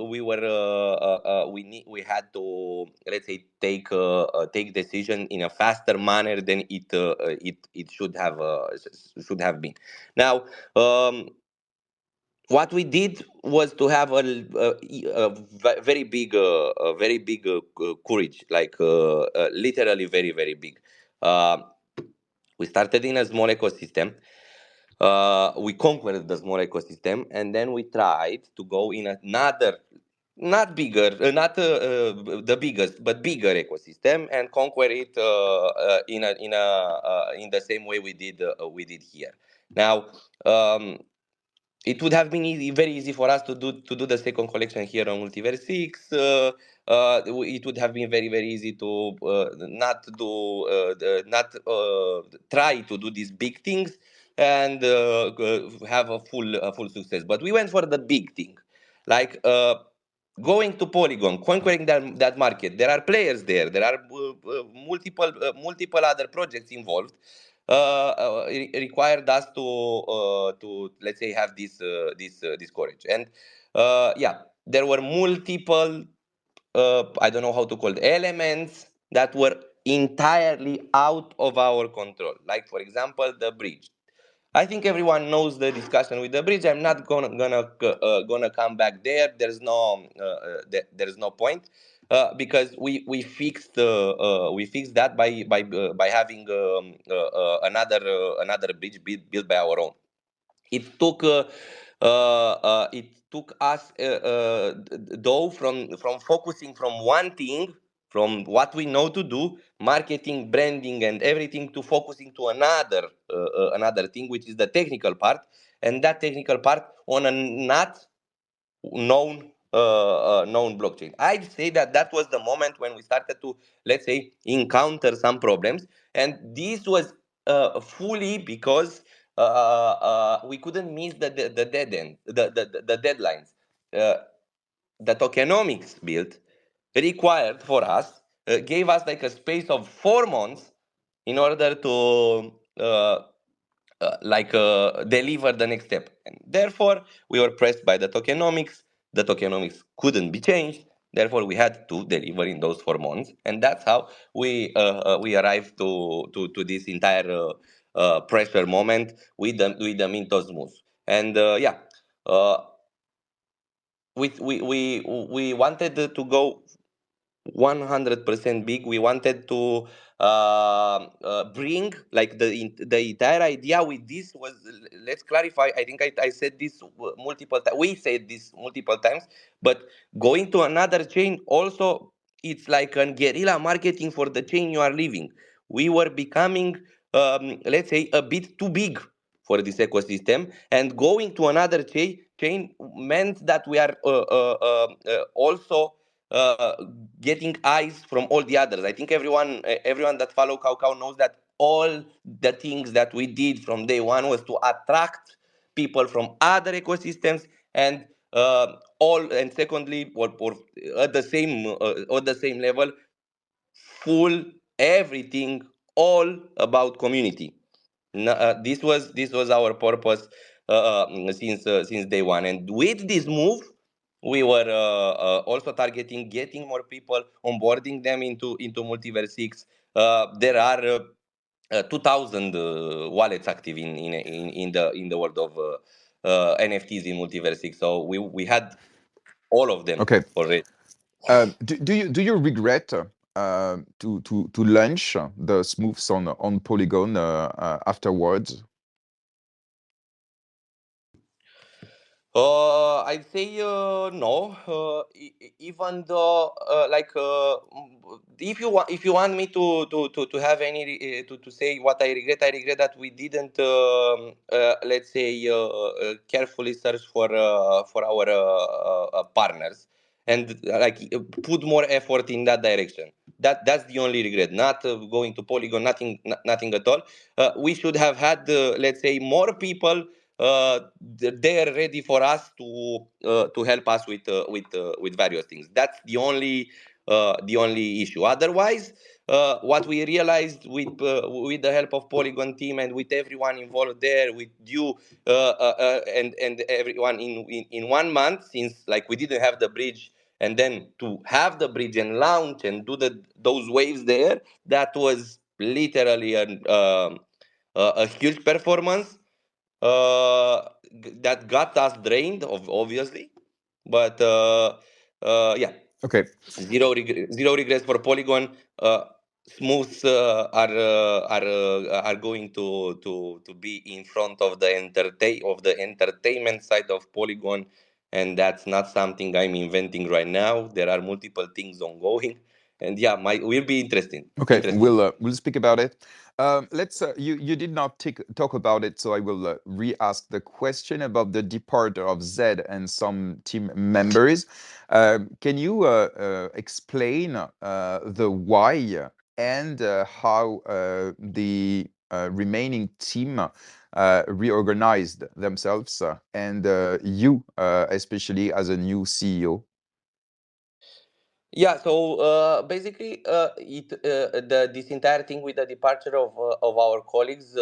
had to, let's say, take decision in a faster manner than it should have been. Now, what we did was to have a very big courage, like literally very very big. uh, we started in a small ecosystem. We conquered the small ecosystem, and then we tried to go in another, not bigger, not the biggest, but bigger ecosystem, and conquer it in the same way we did here. Now, it would have been very easy for us to do the second collection here on MultiversX. It would have been very easy to not try to do these big things and have a full success. But we went for the big thing, like going to Polygon, conquering that market. There are players there. There are multiple other projects involved. Required us to let's say have this courage. And yeah, there were multiple I don't know how to call it, elements that were entirely out of our control. Like for example, the bridge. I think everyone knows the discussion with the bridge. I'm not gonna come back there. There's no point because we fixed that by having another bridge built by our own. It took us though from focusing from one thing, from what we know to do, marketing, branding, and everything, to focusing to another thing, which is the technical part, and that technical part on a not known blockchain. I'd say that was the moment when we started to, let's say, encounter some problems, and this was fully because we couldn't miss the dead end, the deadlines. Uh, the tokenomics build required for us gave us like a space of 4 months in order to deliver the next step. And therefore, we were pressed by the tokenomics. The tokenomics couldn't be changed. Therefore, we had to deliver in those 4 months, and that's how we arrived to this entire pressure moment with the Mintos Smoofs. And yeah, uh, we wanted to go 100% big. We wanted to bring like the entire idea with this was, let's clarify, I think I said this multiple times, we said this multiple times, but going to another chain also, it's like a guerrilla marketing for the chain you are leaving. We were becoming let's say a bit too big for this ecosystem, and going to another chain meant that we are also uh, getting eyes from all the others. I think everyone that follow Cow knows that all the things that we did from day one was to attract people from other ecosystems, and all, and secondly, or at the same level, full everything all about community. This was our purpose since day one, and with this move, we were also targeting getting more people, onboarding them into MultiversX. There are 2,000 wallets active in the world of NFTs in MultiversX. So we had all of them Okay. already. Do you regret to launch the Smoofs on Polygon afterwards? I'd say no. Even though, if you want me to have any to say what I regret that we didn't let's say carefully search for our partners, and put more effort in that direction. That's the only regret. Not going to Polygon. Nothing at all. We should have had let's say more people they are ready for us to help us with various things. That's the only issue. Otherwise, what we realized with the help of Polygon team and with everyone involved there, with you and everyone in 1 month, since like we didn't have the bridge, and then to have the bridge and launch and do those waves there, that was literally a huge performance that got us drained, obviously, but yeah, Okay. zero regrets for Polygon. Smooths are going to be in front of the entertainment side of Polygon, and that's not something I'm inventing right now. There are multiple things ongoing, yeah, will be interesting. Okay, Interesting. we'll speak about it. Let's you did not talk about it, so I will re-ask the question about the departure of Zed and some team members. Can you explain the why and how the remaining team reorganized themselves and you especially as a new CEO? Yeah, so basically, this entire thing with the departure of our colleagues,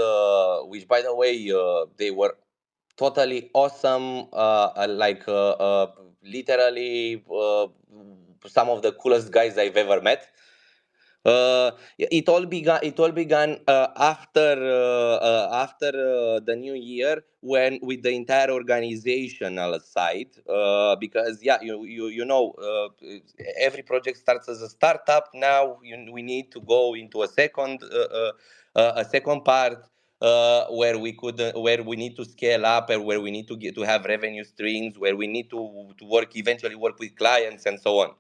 which by the way, they were totally awesome, literally some of the coolest guys I've ever met. It all began after the new year, when with the entire organizational side, because yeah, you know, every project starts as a startup. Now we need to go into a second part, where we need to scale up, and where we need to get to have revenue streams, where we need to eventually work with clients and so on.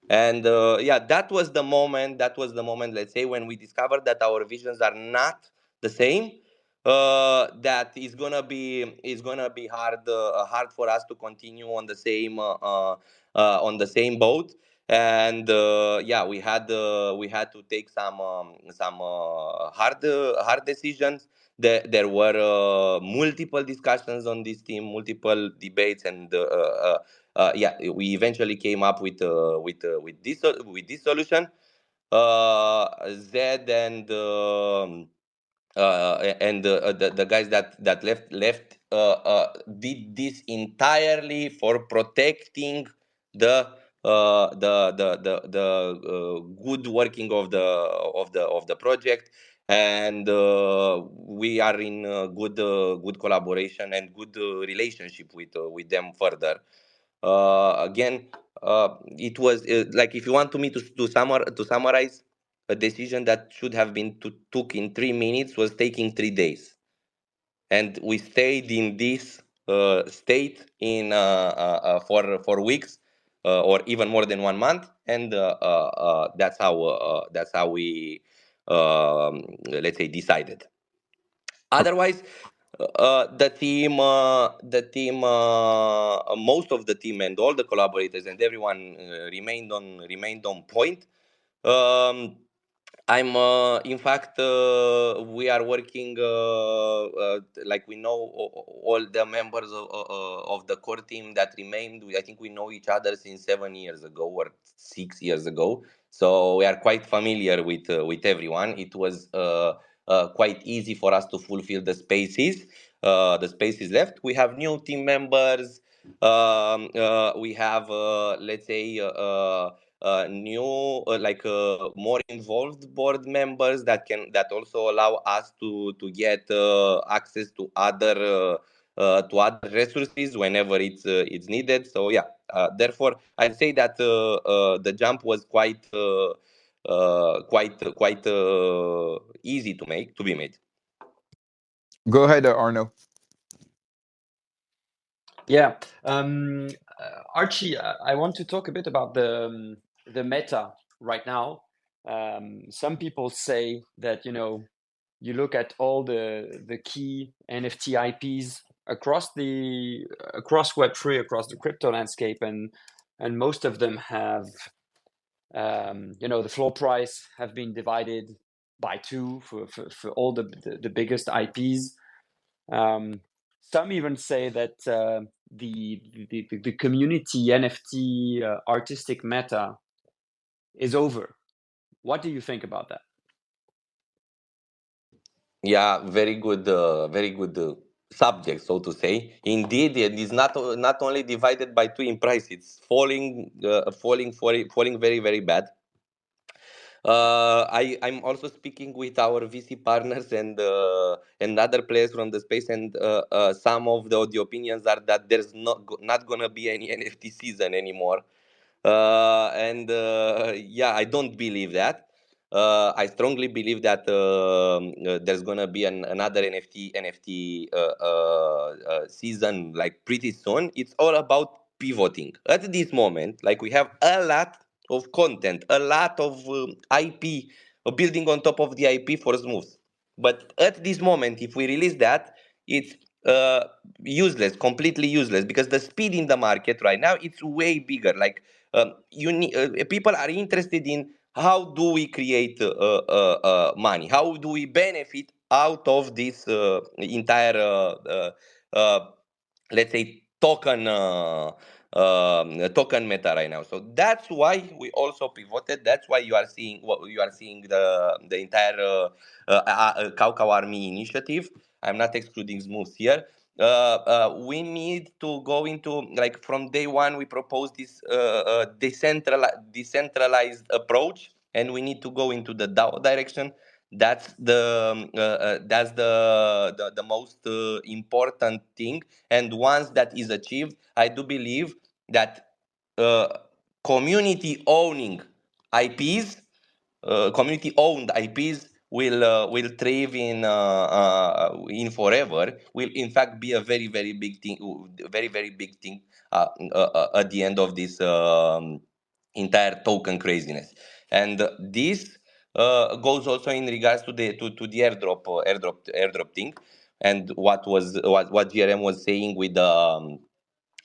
And yeah, that was the moment, let's say, when we discovered that our visions are not the same. That is gonna be hard for us to continue on the same boat. And yeah, we had to take some hard decisions. There were multiple discussions on this team, multiple debates, and yeah, we eventually came up with this solution. Zed and the guys that left did this entirely for protecting the good working of the project. And we are in good collaboration and good relationship with them further. Again, it was like, if you want me to summarize, a decision that should have been took in 3 minutes was taking 3 days, and we stayed in this state for weeks, or even more than 1 month. And that's how we, let's say, decided. Otherwise, most of the team and all the collaborators and everyone remained on point. Um, in fact, we are working, like, we know all the members of the core team that remained. I think we know each other since 7 years ago or 6 years ago. So we are quite familiar with everyone. It was quite easy for us to fulfill the spaces left. We have new team members. We have, let's say, new, more involved board members that also allow us to get access to other resources whenever it's needed. So yeah, therefore I'd say that the jump was quite easy to be made. Go ahead, Arno. Yeah, Archie, I want to talk a bit about the meta right now. Some people say that, you look at all the key NFT IPs across Web3, across the crypto landscape, and most of them have, the floor price have been divided by 2 for all the biggest IPs. Some even say that the community NFT artistic meta is over. What do you think about that? Yeah, very good, subject, so to say. Indeed, it is not only divided by 2 in price; it's falling very, very bad. I'm also speaking with our VC partners and other players from the space, and some of the opinions are that there's not gonna be any NFT season anymore. And yeah, I don't believe that. I strongly believe that there's gonna be another NFT season, like, pretty soon. It's all about pivoting. At this moment, like, we have a lot of content, a lot of IP, building on top of the IP for Smoofs. But at this moment, if we release that, it's useless, completely useless, because the speed in the market right now, it's way bigger. Like you need, people are interested in how do we create money, how do we benefit out of this entire let's say token meta right now. So that's why we also pivoted. That's why you are seeing what you are seeing, the entire Caucau Army initiative. I'm not excluding Smoofs here. We need to go into, like, from day one we propose this decentralized approach, and we need to go into the DAO direction. That's the most important thing. And once that is achieved, I do believe that uh, community owning IPs, community owned IPs will thrive in forever. Will in fact be a very big thing, very big thing at the end of this entire token craziness. And this goes also in regards to the airdrop thing, and what GRM was saying with the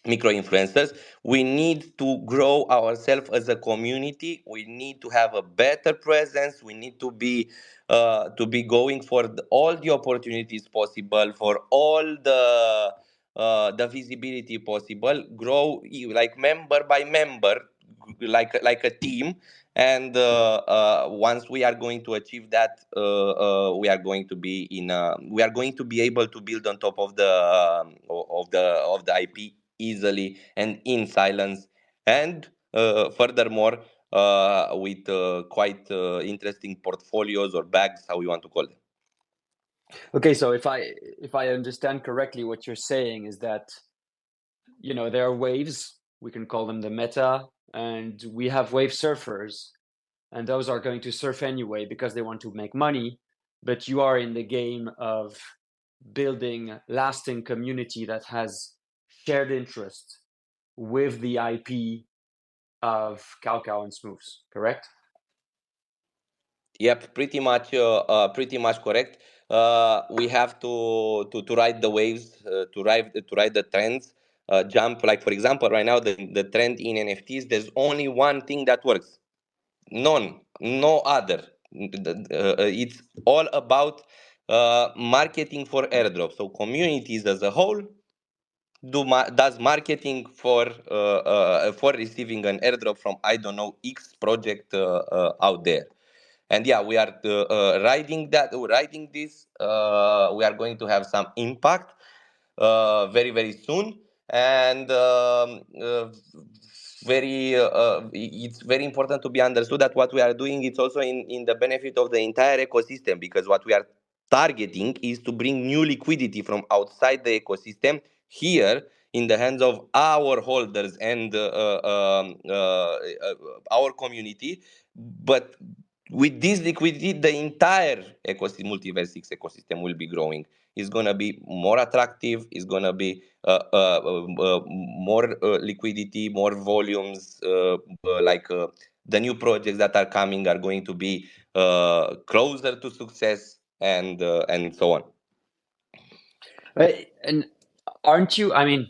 micro influencers. We need to grow ourselves as a community. We need to have a better presence. We need to be going for all the opportunities possible, for all the visibility possible. Grow like member by member, like a team. And once we are going to achieve that, we are going to be we are going to be able to build on top of the IP easily and in silence, and furthermore with quite interesting portfolios or bags, how you want to call them. Okay, so if I understand correctly, what you're saying is that, you know, there are waves, we can call them the meta, and we have wave surfers, and those are going to surf anyway because they want to make money, but you are in the game of building lasting community that has shared interest with the IP of Caucau and Smoofs, correct? Yep, pretty much correct. We have to ride the waves, to ride the trends, jump. Like for example, right now the trend in NFTs, there's only one thing that works. None, no other. It's all about marketing for airdrop. So communities as a whole does marketing for receiving an airdrop from, I don't know, X project out there. And yeah, we are riding this. We are going to have some impact very soon. And it's very important to be understood that what we are doing, it's also in the benefit of the entire ecosystem, because what we are targeting is to bring new liquidity from outside the ecosystem here in the hands of our holders and our community. But with this liquidity, the entire ecosystem, MultiversX ecosystem, will be growing. It's gonna be more attractive. It's gonna be more liquidity, more volumes. The new projects that are coming are going to be closer to success, and so on. Right. And aren't you, I mean,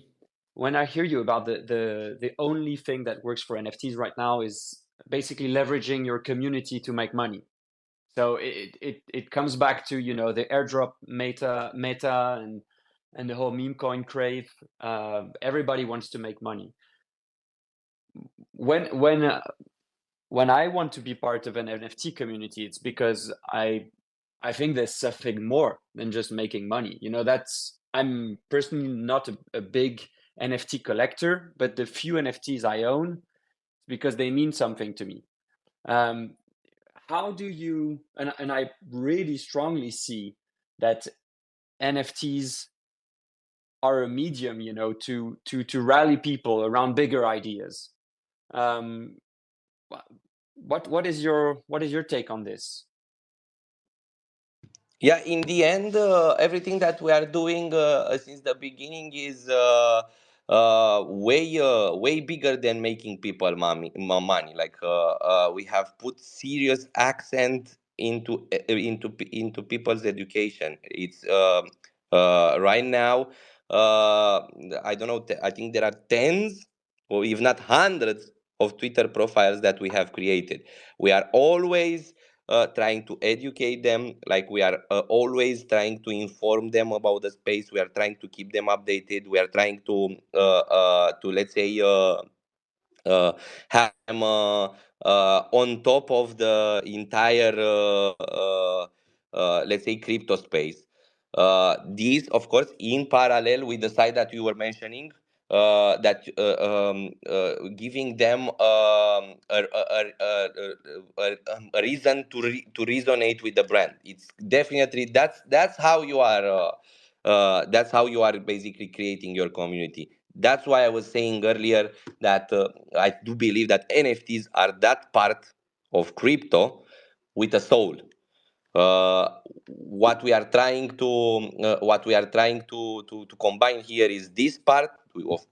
when I hear you about the only thing that works for NFTs right now is basically leveraging your community to make money. So it comes back to, you know, the airdrop meta and the whole meme coin crave. Everybody wants to make money. When I want to be part of an NFT community, it's because I think there's something more than just making money. You know, I'm personally not a big NFT collector, but the few NFTs I own, because they mean something to me. How do you, and I really strongly see that NFTs are a medium, you know, to rally people around bigger ideas. What is your take on this? Yeah, in the end, everything that we are doing since the beginning is way bigger than making people money. Like we have put serious accent into people's education. It's right now. I don't know. I think there are tens, or if not hundreds, of Twitter profiles that we have created. We are always trying to educate them, like we are always trying to inform them about the space. We are trying to keep them updated. We are trying to let's say have them on top of the entire let's say crypto space. These, of course, in parallel with the side that you were mentioning, that giving them a reason to resonate with the brand. It's definitely that's how you are. That's how you are basically creating your community. That's why I was saying earlier that I do believe that NFTs are that part of crypto with a soul. What we are trying to combine here is this part of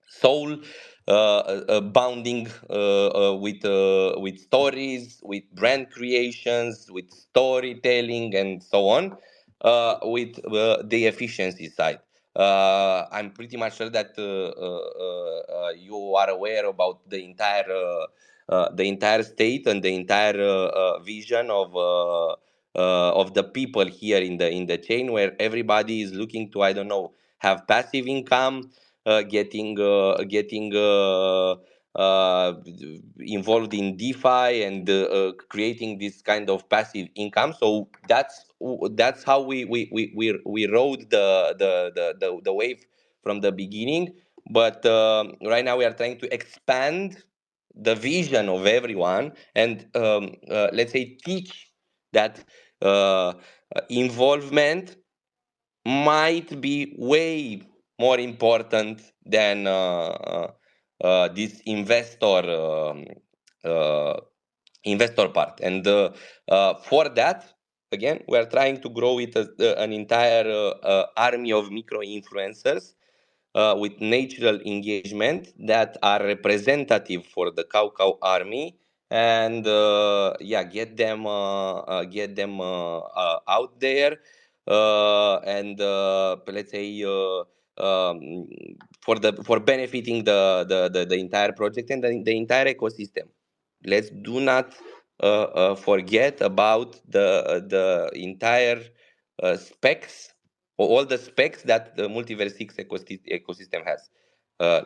soul bounding with stories, with brand creations, with storytelling, and so on, with the efficiency side. I'm pretty much sure that you are aware about the entire state and the entire vision of the people here in the chain, where everybody is looking to, I don't know, have passive income, getting uh, involved in DeFi and creating this kind of passive income. So that's how we rode the wave from the beginning. But right now we are trying to expand the vision of everyone, and let's say teach that involvement might be way more important than this uh, investor part. And for that, again, we are trying to grow with an entire army of micro influencers with natural engagement that are representative for the Cow army, and yeah, get them out there, and let's say for benefiting the entire project and the entire ecosystem. Let's do not forget about the entire specs, all the specs that the MultiversX ecosystem has. Uh,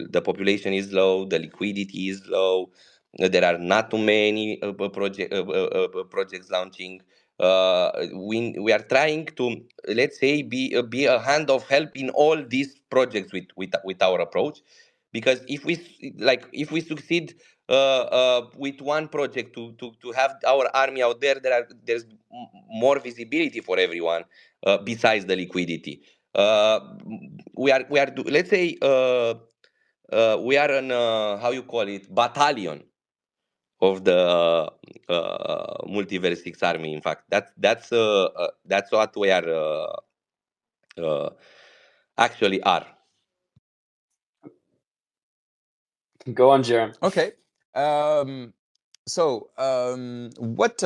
the population is low, the liquidity is low, there are not too many projects launching. We are trying to, let's say, be a hand of help in all these projects with our approach, because if we succeed with one project to have our army out there, there's more visibility for everyone, besides the liquidity. Let's say we are an how you call it, battalion of the MultiversX army. In fact, that's what we are actually are. Go on, Jerem. Okay. So, what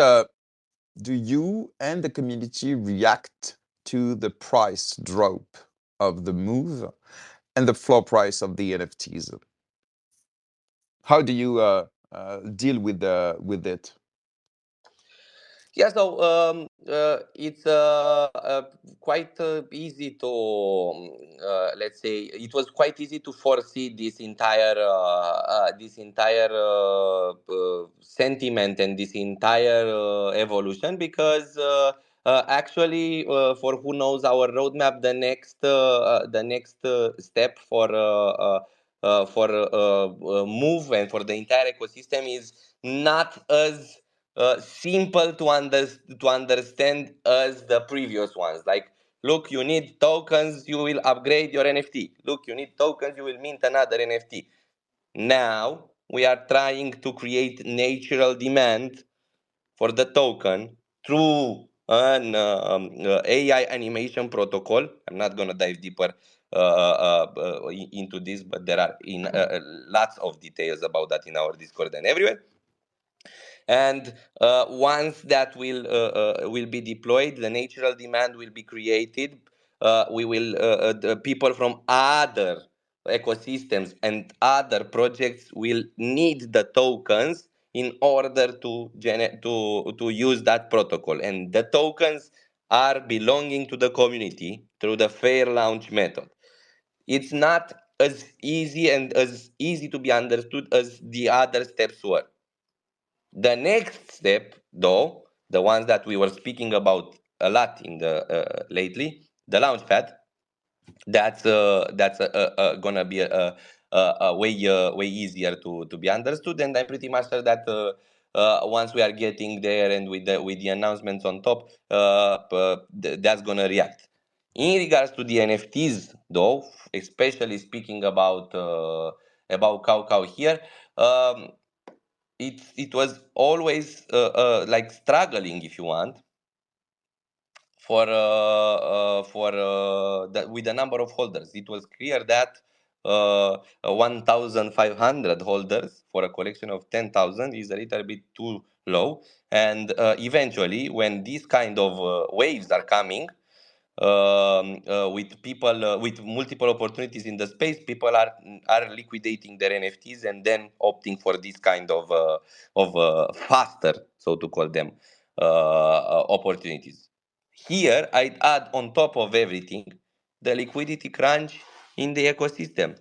do you and the community react to the price drop of the move and the floor price of the NFTs? How do you deal with it? Yeah, so it's quite easy to, let's say, it was quite easy to foresee this entire sentiment and this entire evolution, because actually, for who knows our roadmap, the next step for move and for the entire ecosystem is not as simple to understand as the previous ones. Like, look, you need tokens, you will upgrade your NFT. Look, you need tokens, you will mint another NFT. Now we are trying to create natural demand for the token through an AI animation protocol. I'm not gonna dive deeper into this, but there are lots of details about that in our Discord and everywhere. And once that will be deployed, the natural demand will be created. We will the people from other ecosystems and other projects will need the tokens in order to use that protocol, and the tokens are belonging to the community through the fair launch method. It's not as easy to be understood as the other steps were. The next step, though, the ones that we were speaking about a lot in the lately, the launchpad, that's gonna be a way easier to be understood, and I'm pretty much sure that once we are getting there and with the announcements on top, that's gonna react. In regards to the NFTs, though, especially speaking about Cow here, um, it was always like struggling, if you want, with the number of holders. It was clear that 1,500 holders for a collection of 10,000 is a little bit too low. And eventually, when these kind of waves are coming, with people with multiple opportunities in the space, people are liquidating their NFTs and then opting for this kind of faster, so to call them, opportunities. Here, I'd add on top of everything the liquidity crunch in the ecosystem.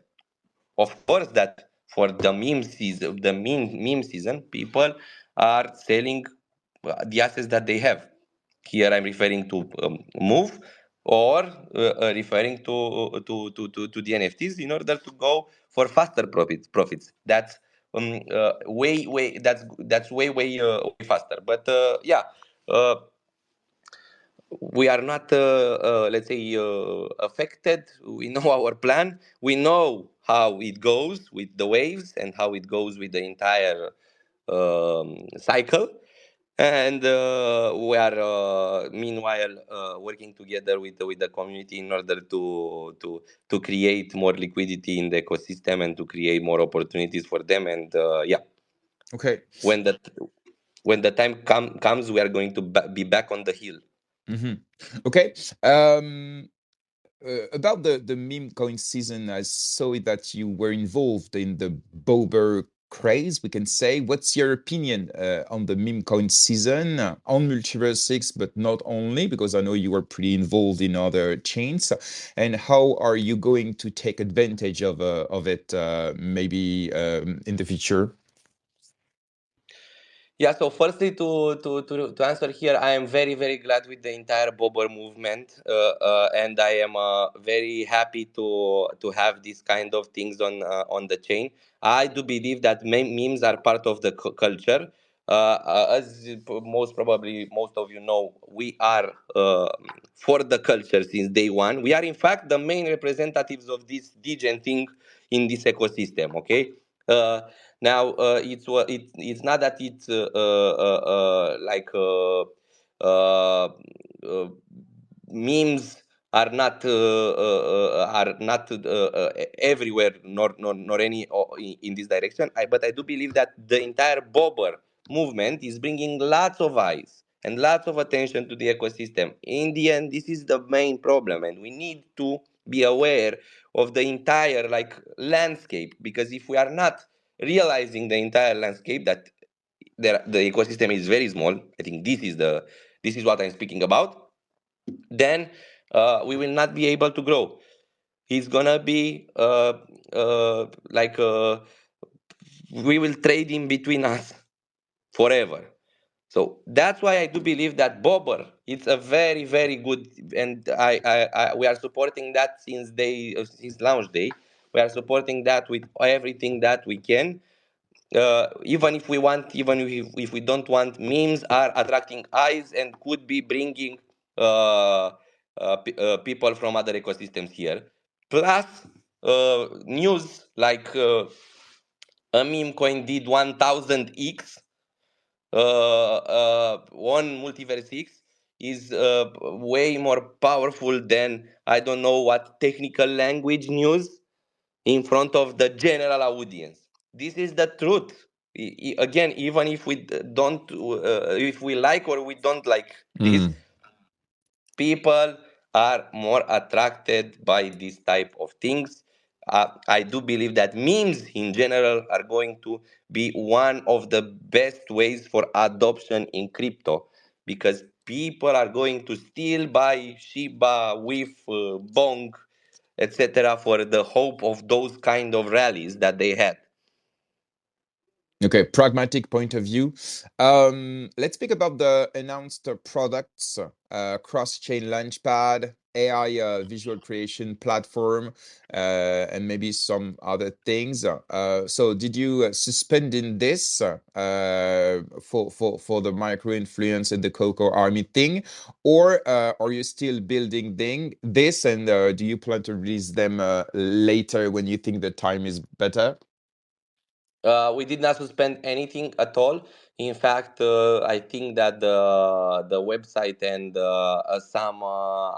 Of course, that for the meme season, people are selling the assets that they have. Here, I'm referring to Move, or referring to the NFTs in order to go for faster profits. That's way faster. But yeah. Uh, we are not let's say affected. We know our plan, we know how it goes with the waves and how it goes with the entire cycle, and we are meanwhile working together with the community in order to create more liquidity in the ecosystem and to create more opportunities for them. And yeah, Okay. when the time comes, we are going to be back on the hill. Okay. About the meme coin season, I saw that you were involved in the Bober craze, we can say. What's your opinion on the meme coin season on MultiversX, but not only, because I know you were pretty involved in other chains. And how are you going to take advantage of it maybe in the future? Yeah, so firstly, to answer here, I am very, very glad with the entire Bobber movement, and I am very happy to have these kind of things on the chain. I do believe that memes are part of the culture. As most probably most of you know, we are for the culture since day one. We are in fact the main representatives of this degen thing in this ecosystem. Okay. Now it's not that it's like memes are not everywhere, nor any in this direction. But I do believe that the entire Bobber movement is bringing lots of eyes and lots of attention to the ecosystem. In the end, this is the main problem, and we need to be aware of the entire like landscape, because if we are not realizing the entire landscape, that the ecosystem is very small. I think this is what I'm speaking about. Then we will not be able to grow. It's gonna be like we will trade in between us forever. So that's why I do believe that Bobber, it's a very, very good, and we are supporting that since launch day. We are supporting that with everything that we can. Even if we don't want, memes are attracting eyes and could be bringing people from other ecosystems here. Plus, news like a meme coin did 1000x on MultiversX is way more powerful than I don't know what technical language news in front of the general audience. This is the truth. Again, even if we don't, if we like or we don't like this, people are more attracted by this type of things. I do believe that memes in general are going to be one of the best ways for adoption in crypto, because people are going to still buy Shiba, WIF, Bong, etc., for the hope of those kind of rallies that they had. Okay, pragmatic point of view. Let's speak about the announced products, cross-chain launchpad, AI visual creation platform, and maybe some other things. So did you suspend in this for the micro influence and the Coco Army thing, or are you still building this, and do you plan to release them later when you think the time is better? We did not suspend anything at all. In fact, I think that the website and some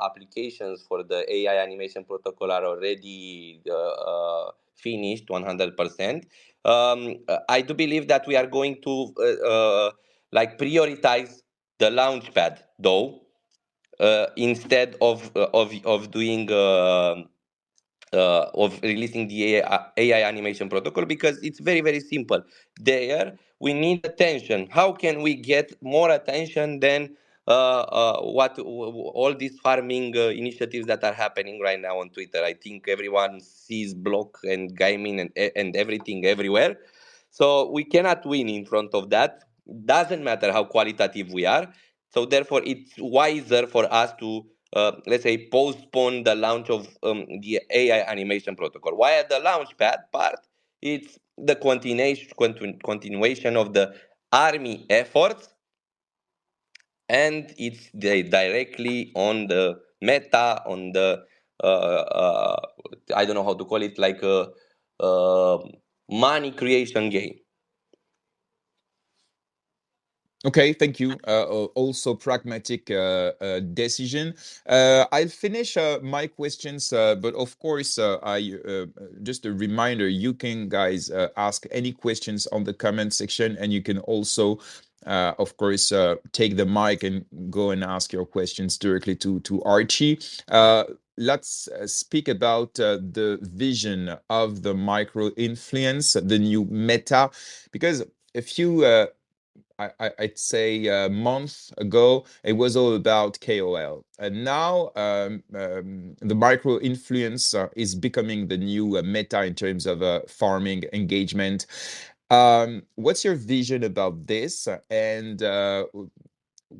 applications for the AI animation protocol are already finished 100%. I do believe that we are going to like prioritize the launchpad though, instead of doing. Of releasing the AI animation protocol, because it's very very simple. There we need attention. How can we get more attention than all these farming initiatives that are happening right now on Twitter? I think everyone sees block and gaming and everything everywhere. So we cannot win in front of that. Doesn't matter how qualitative we are. So therefore, it's wiser for us to let's say postpone the launch of the AI animation protocol. While at the launchpad part, it's the continuation of the army efforts, and it's directly on the meta, on the I don't know how to call it, like a money creation game. Okay, thank you. Also pragmatic decision. I'll finish my questions, but of course, I just a reminder, you can guys ask any questions on the comment section, and you can also, of course, take the mic and go and ask your questions directly to Archie. Let's speak about the vision of the micro influence, the new meta, because a few I'd say a month ago, it was all about KOL. And now the micro influencer is becoming the new meta in terms of farming engagement. What's your vision about this? And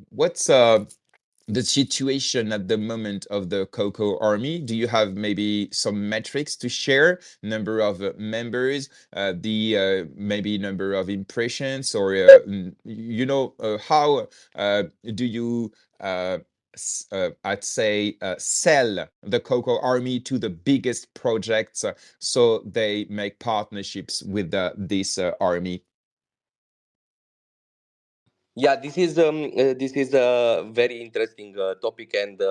what's the situation at the moment of the Coco Army? Do you have maybe some metrics to share? Number of members, the maybe number of impressions, or how do you I'd say sell the Coco Army to the biggest projects so they make partnerships with this army? Yeah, this is a very interesting topic, and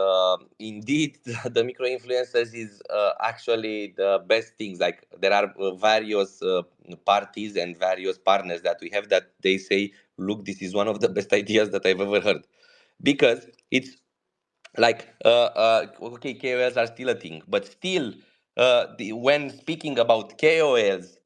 indeed, the micro influencers is actually the best things. Like there are various parties and various partners that we have that they say, "Look, this is one of the best ideas that I've ever heard," because it's like okay, KOLs are still a thing, but still, when speaking about KOLs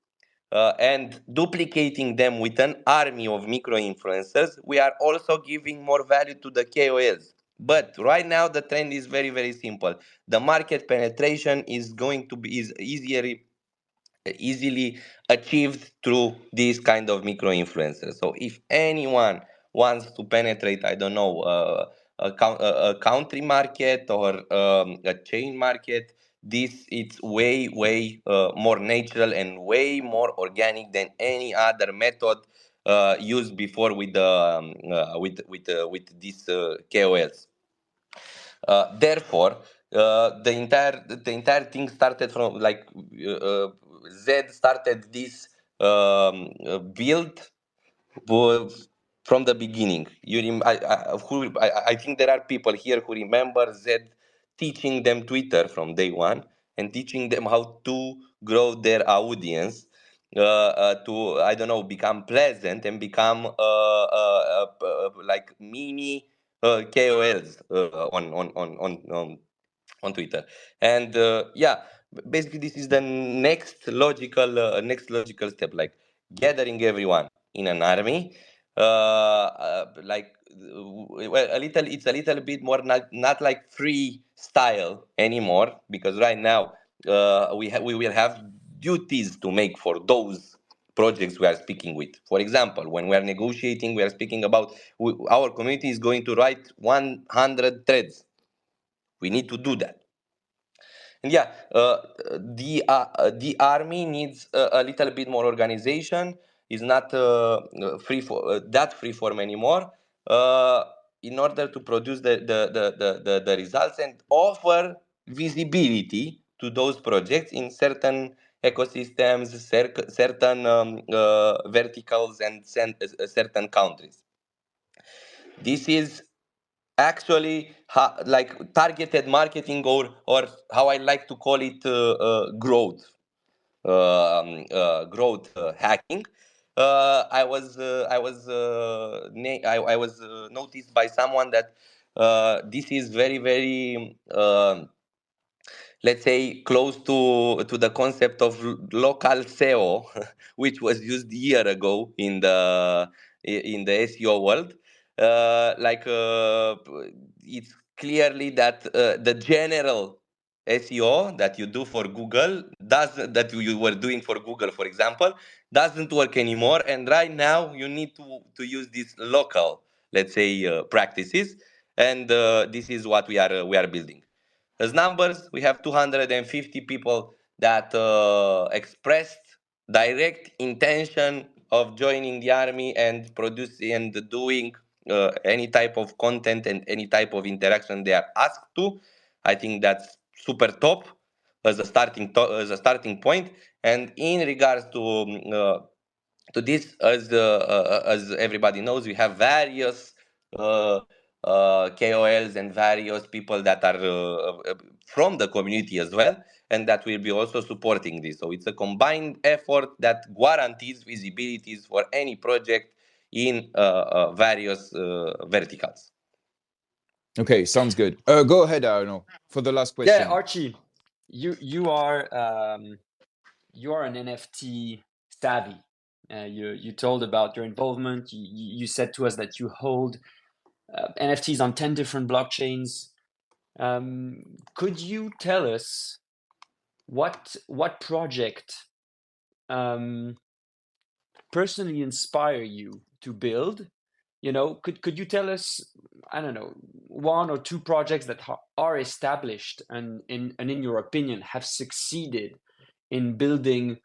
and duplicating them with an army of micro influencers, we are also giving more value to the KOLs. But right now, the trend is very, very simple. The market penetration is going to be is easily achieved through these kind of micro influencers. So if anyone wants to penetrate, I don't know, a country market or a chain market, this it's way more natural and way more organic than any other method used before with the with these KOLs. Therefore, the entire thing started from like Zed started this build from the beginning. I think there are people here who remember Zed teaching them Twitter from day one and teaching them how to grow their audience to, I don't know, become pleasant and become like mini KOLs on Twitter. And basically this is the next logical step, like gathering everyone in an army. Well, it's a little bit more not like freestyle anymore, because right now we will have duties to make for those projects we are speaking with. For example, when we are negotiating, we are speaking about our community is going to write 100 threads. We need to do that. And the army needs a little bit more organization. Is not free for that free form anymore. In order to produce the results and offer visibility to those projects in certain ecosystems, certain verticals, and certain countries. This is actually like targeted marketing, or how I like to call it, growth hacking. I was noticed by someone that this is very, very let's say close to the concept of local SEO, which was used a year ago in the SEO world. It's clearly that the general SEO that you do for Google that you were doing for Google, for example, doesn't work anymore. And right now you need to use these local, let's say, practices, and this is what we are building. As numbers, we have 250 people that expressed direct intention of joining the army and producing and doing any type of content and any type of interaction they are asked to. I think that's super top as a starting point. And in regards to this, as everybody knows, we have various uh, KOLs and various people that are from the community as well, and that will be also supporting this. So it's a combined effort that guarantees visibilities for any project in various verticals. Okay, sounds good. Go ahead, Arno, for the last question. Yeah, Archie, you are an NFT savvy. You told about your involvement. You said to us that you hold NFTs on 10 different blockchains. Could you tell us what project personally inspire you to build? Could you tell us, I don't know, one or two projects that are established and in your opinion have succeeded in building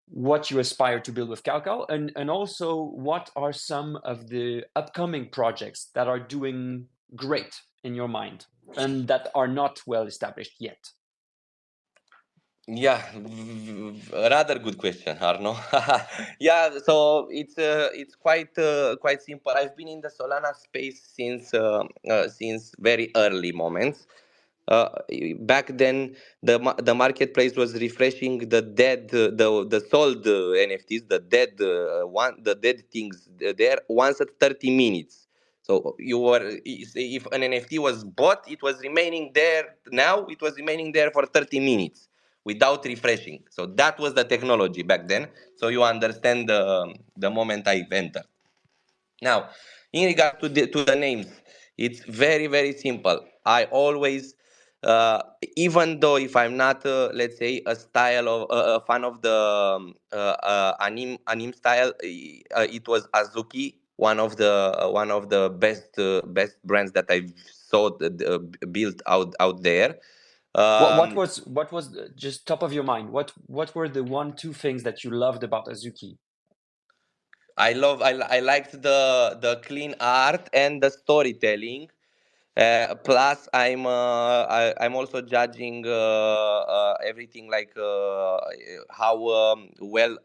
what you aspire to build with Calcal, and also what are some of the upcoming projects that are doing great in your mind and that are not well established yet? Yeah, rather good question, Arno. Yeah, so it's quite simple. I've been in the Solana space since very early moments. Uh, Back then, the marketplace was refreshing the dead, the sold NFTs, the dead things there once at 30 minutes. So if an NFT was bought, it was remaining there. Now it was remaining there for 30 minutes without refreshing. So that was the technology back then. So you understand the moment I entered. Now, in regard to the names, it's very, very simple. I always, even though if I'm not, let's say, a fan of the anime style, it was Azuki, one of the best brands that I've saw built out there. What Um, was just top of your mind? What were the 1-2 things that you loved about Azuki? I liked the clean art and the storytelling. Plus, I'm also judging everything, like how well,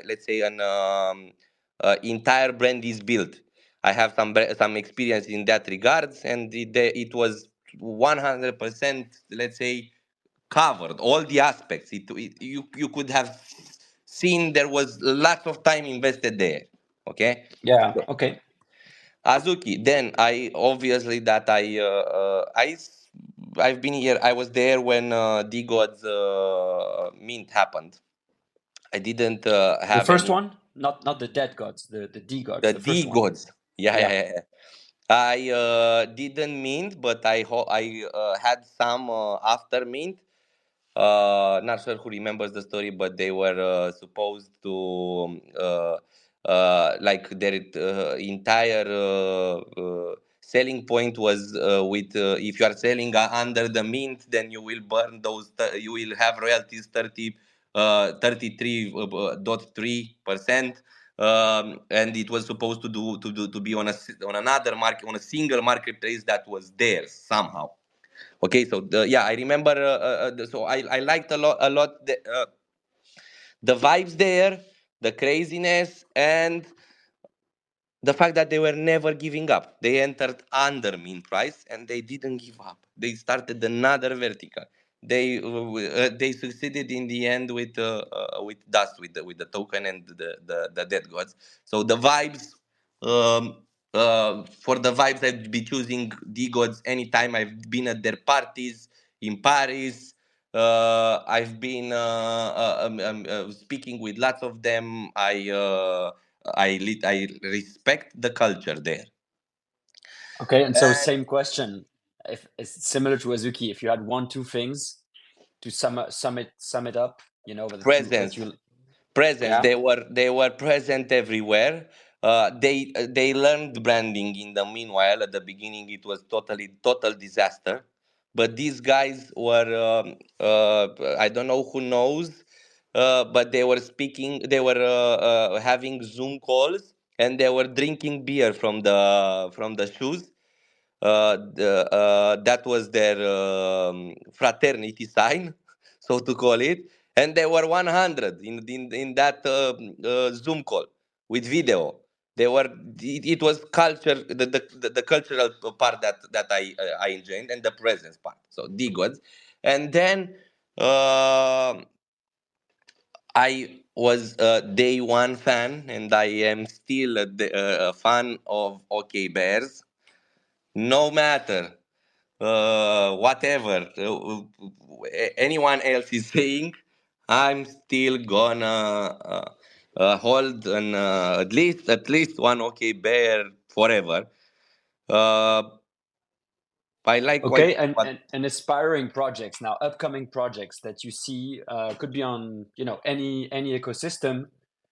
let's say, an entire brand is built. I have some experience in that regards, and it was 100%, let's say, covered all the aspects. You could have seen there was lots of time invested there. Okay. Yeah. Okay. Azuki. Then I obviously that I've been here. I was there when D God's mint happened. I didn't The have first any one, not the dead gods, the D gods, the the first D one. Gods. Yeah, yeah, Yeah. yeah, yeah. I didn't mint, but I had some after mint. Not sure who remembers the story, but they were supposed to like their entire selling point was with if you are selling under the mint, then you will burn those. You will have royalties 33.3%. And it was supposed to be on another market, on a single marketplace that was there somehow. Okay, so yeah, I remember. So I liked a lot the vibes there, the craziness, and the fact that they were never giving up. They entered under mean price and they didn't give up. They started another vertical. They succeeded in the end with dust, with the token and the dead gods. So the vibes, for the vibes, I'd be choosing D gods anytime I've been at their parties in Paris. I've been speaking with lots of them. I respect the culture there. Okay. And so And same question. If it's similar to Azuki, if you had one, two things to sum it up, that presence, you. presence. Yeah. They were present everywhere. They learned branding in the meanwhile. At the beginning, it was total disaster. But these guys were I don't know who knows, but they were speaking. They were having Zoom calls and they were drinking beer from the shoes. That was their fraternity sign, so to call it. And they were 100 in that Zoom call with video. It was culture, the cultural part that I enjoyed, and the presence part. So the gods. And then I was a day one fan, and I am still a fan of OK Bears. No matter whatever anyone else is saying, I'm still gonna hold at least one OK Bear forever. Uh, I like Okay. what And aspiring projects now, upcoming projects that you see could be on any ecosystem.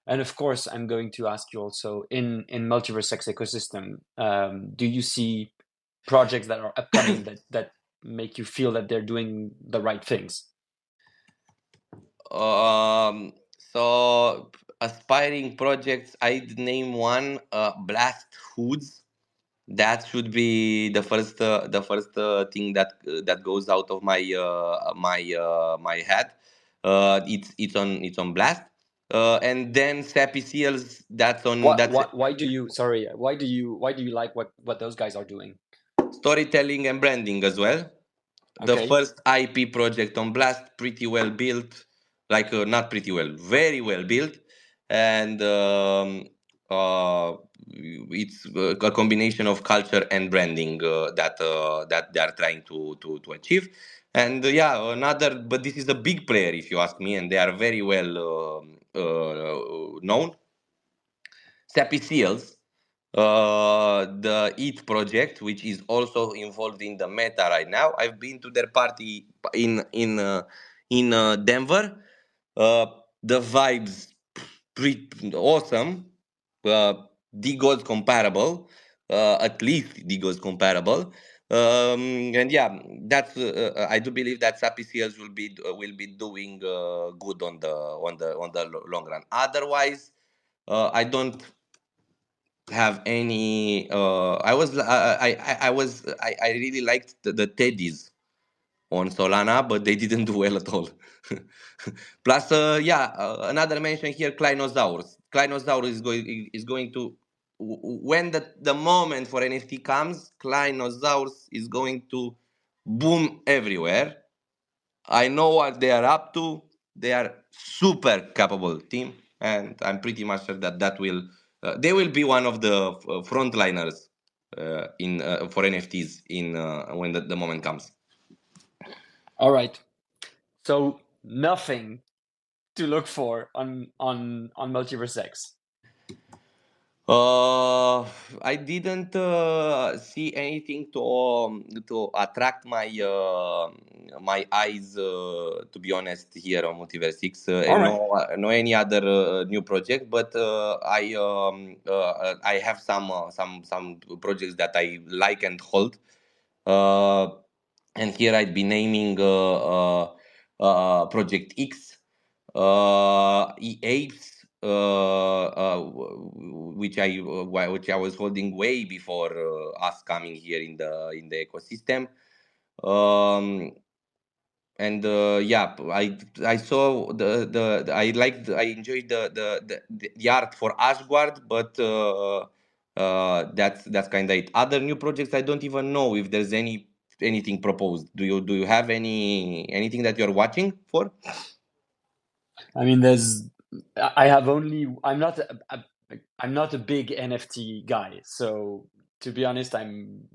And of course, I'm going to ask you also in MultiversX ecosystem, do you see projects that are upcoming that make you feel that they're doing the right things? So aspiring projects. I'd name one, Blast Hoods. That should be the first thing that goes out of my head. It's on Blast, and then Sappy Seals. That's on that's Why do you like what those guys are doing? storytelling and branding as well. The Okay. first IP project on Blast, pretty well built, like not pretty well, very well built, and uh, it's a combination of culture and branding that they are trying to achieve. And yeah, another, but this is a big player if you ask me, and they are very well known. Sappy Seals, the EAT project, which is also involved in the meta right now. I've been to their party in Denver. Uh, the vibes pretty awesome. Uh, Digo's comparable, at least Digo's comparable. And yeah, that's I do believe that Sappy Seals will be doing good on the long run. Otherwise, I don't have any I really liked the teddies on Solana, but they didn't do well at all. Plus, yeah, another mention here, Clinosaurus. Clinosaurus is going to when the moment for NFT comes, Kleinosaurus is going to boom everywhere. I know what they are up to. They are super capable team, and I'm pretty much sure that will they will be one of the frontliners in for NFTs in when the moment comes. All right. So nothing to look for on MultiversX. I didn't see anything to attract my eyes. To be honest, here on MultiversX, All and right. no any other new project. But I have some projects that I like and hold. Uh, and here I'd be naming Project X, E-Apes, which I was holding way before us coming here in the ecosystem. And yeah, I saw I enjoyed the art for Ashguard, but that's kind of it. Other new projects, I don't even know if there's anything proposed. Do you have anything that you're watching for? I mean, I'm not a big NFT guy, so to be honest, I'm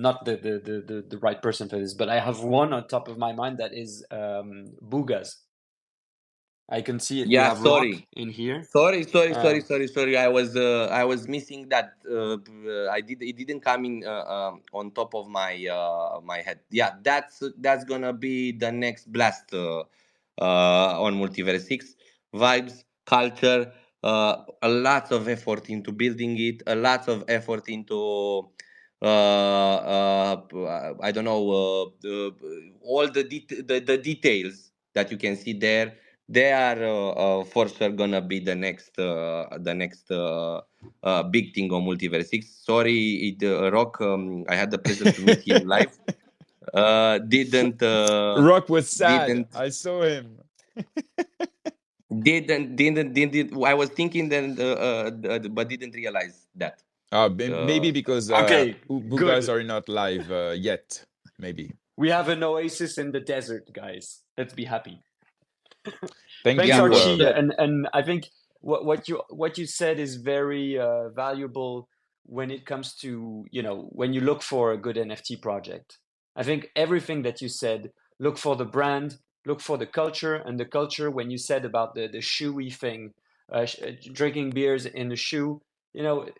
not the right person for this, but I have one on top of my mind that is Boogas. I can see it. We Yeah, have Rock sorry. in here. Sorry. I was missing that. It didn't come in on top of my head. Yeah, that's gonna be the next blast on MultiversX. Vibes, culture, a lot of effort into building it, a lot of effort into I don't know all the details that you can see there. They are for sure gonna be the next big thing on MultiversX. Sorry, Rock. I had the pleasure to meet him live. Didn't Rock was sad. didn't I saw him. didn't. I was thinking that, but didn't realize that. Maybe because Okay, Bugas good. are not live yet. Maybe. We have an oasis in the desert, guys. Let's be happy. Thank Thanks, Yeah, you. for Archie. sure. And I think what you said is very valuable when it comes to, when you look for a good NFT project. I think everything that you said, look for the brand, look for the culture, and the culture when you said about the shoey thing, drinking beers in the shoe,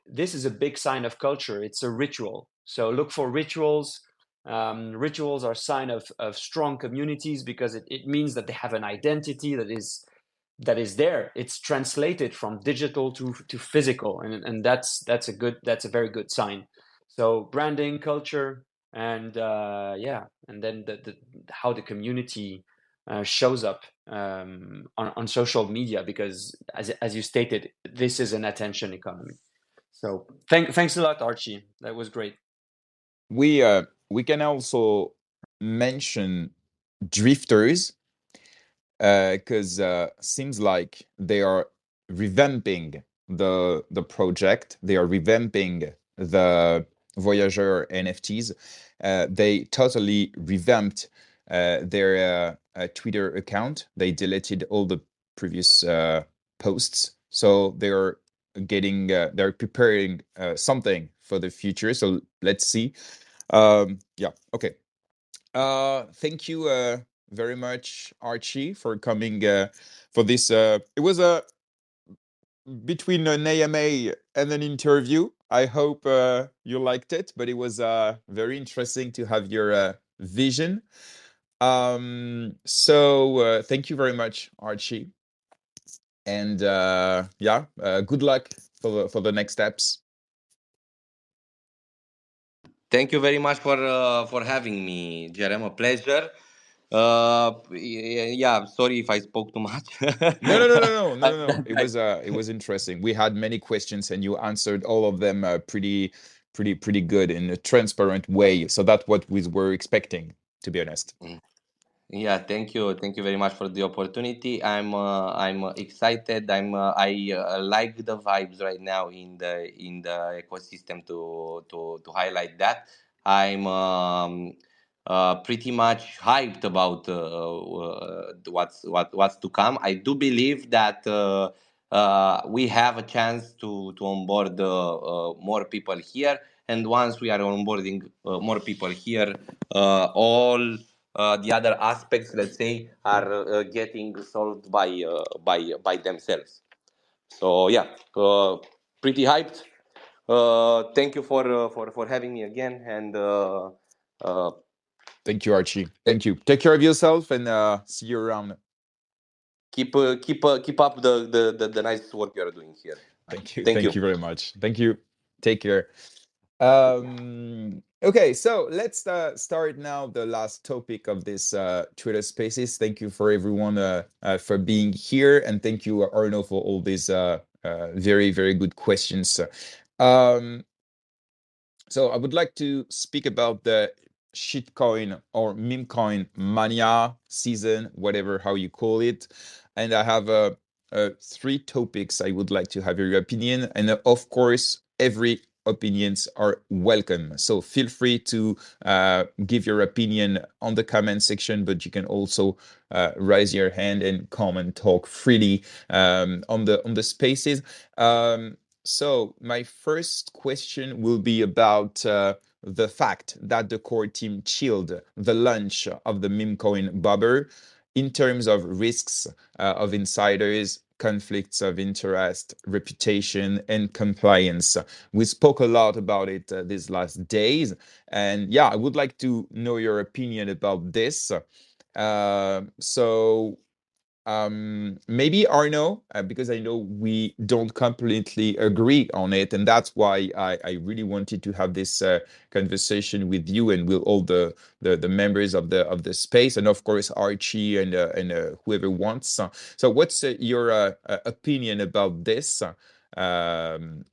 this is a big sign of culture. It's a ritual. So look for rituals. Rituals are sign of strong communities because it means that they have an identity that is there. It's translated from digital to physical, and that's a very good sign. So branding, culture, and and then how the community shows up on social media, because as you stated, this is an attention economy. So thanks a lot, Archie. That was great. We can also mention drifters because seems like they are revamping the project. They are revamping the Voyager NFTs. They totally revamped their Twitter account. They deleted all the previous posts, so they're preparing something for the future. So let's see. Yeah, okay. Thank you very much, Archie, for coming for this. It was between an AMA and an interview. I hope you liked it, but it was very interesting to have your vision. So thank you very much, Archie, and good luck for the next steps. Thank you very much for having me, Jeremy. A pleasure. Yeah, sorry if I spoke too much. No. It was interesting. We had many questions, and you answered all of them pretty good in a transparent way. So that's what we were expecting, to be honest. Yeah, thank you very much for the opportunity. I'm excited. I like the vibes right now in the ecosystem to highlight that. I'm pretty much hyped about what's to come. I do believe that we have a chance to onboard more people here, and once we are onboarding more people here, all the other aspects, let's say, are getting solved by themselves. So yeah, pretty hyped. Thank you for having me again, and uh, Thank you, Archie. Thank you. Take care of yourself, and see you around. keep up the nice work you are doing here. Thank you. Thank Thank you. you very much. Thank you. Take care. Okay, so let's start now the last topic of this Twitter Spaces. Thank you for everyone for being here, and thank you, Arno, for all these very, very good questions. So I would like to speak about the shitcoin or meme coin mania season, whatever how you call it. And I have three topics I would like to have your opinion. And of course, every opinions are welcome. So feel free to give your opinion on the comment section, but you can also raise your hand and come and talk freely on the spaces. So my first question will be about the fact that the core team chilled the launch of the meme coin bubble in terms of risks of insiders, conflicts of interest, reputation, and compliance. We spoke a lot about it these last days, and yeah, I would like to know your opinion about this. So maybe Arno, because I know we don't completely agree on it, and that's why I really wanted to have this conversation with you and with all the members of the space, and of course Archie and whoever wants. So, what's your opinion about this? Um,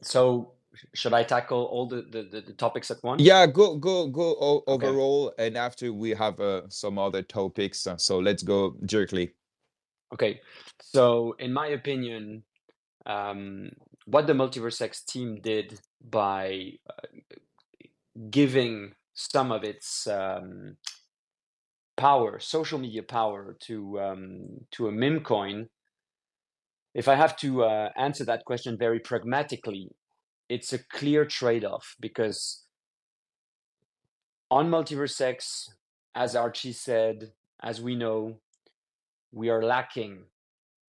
So should I tackle all the topics at once? yeah, go Okay. overall, and after we have some other topics. So let's go jerkly. Okay. So in my opinion, what the MultiversX team did by giving some of its power, social media power, to a meme coin. If I have to answer that question very pragmatically, it's a clear trade-off, because on MultiversX, as Archie said, as we know, we are lacking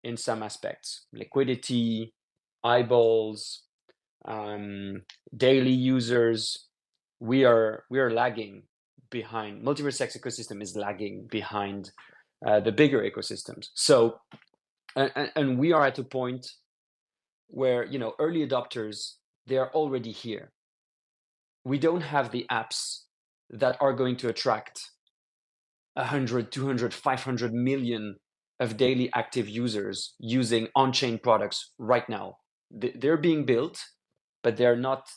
in some aspects: liquidity, eyeballs, daily users. We are lagging behind. MultiversX ecosystem is lagging behind the bigger ecosystems. So, and we are at a point where, you know, early adopters, they are already here. We don't have the apps that are going to attract 100, 200, 500 million of daily active users using on-chain products right now. They're being built, but they're not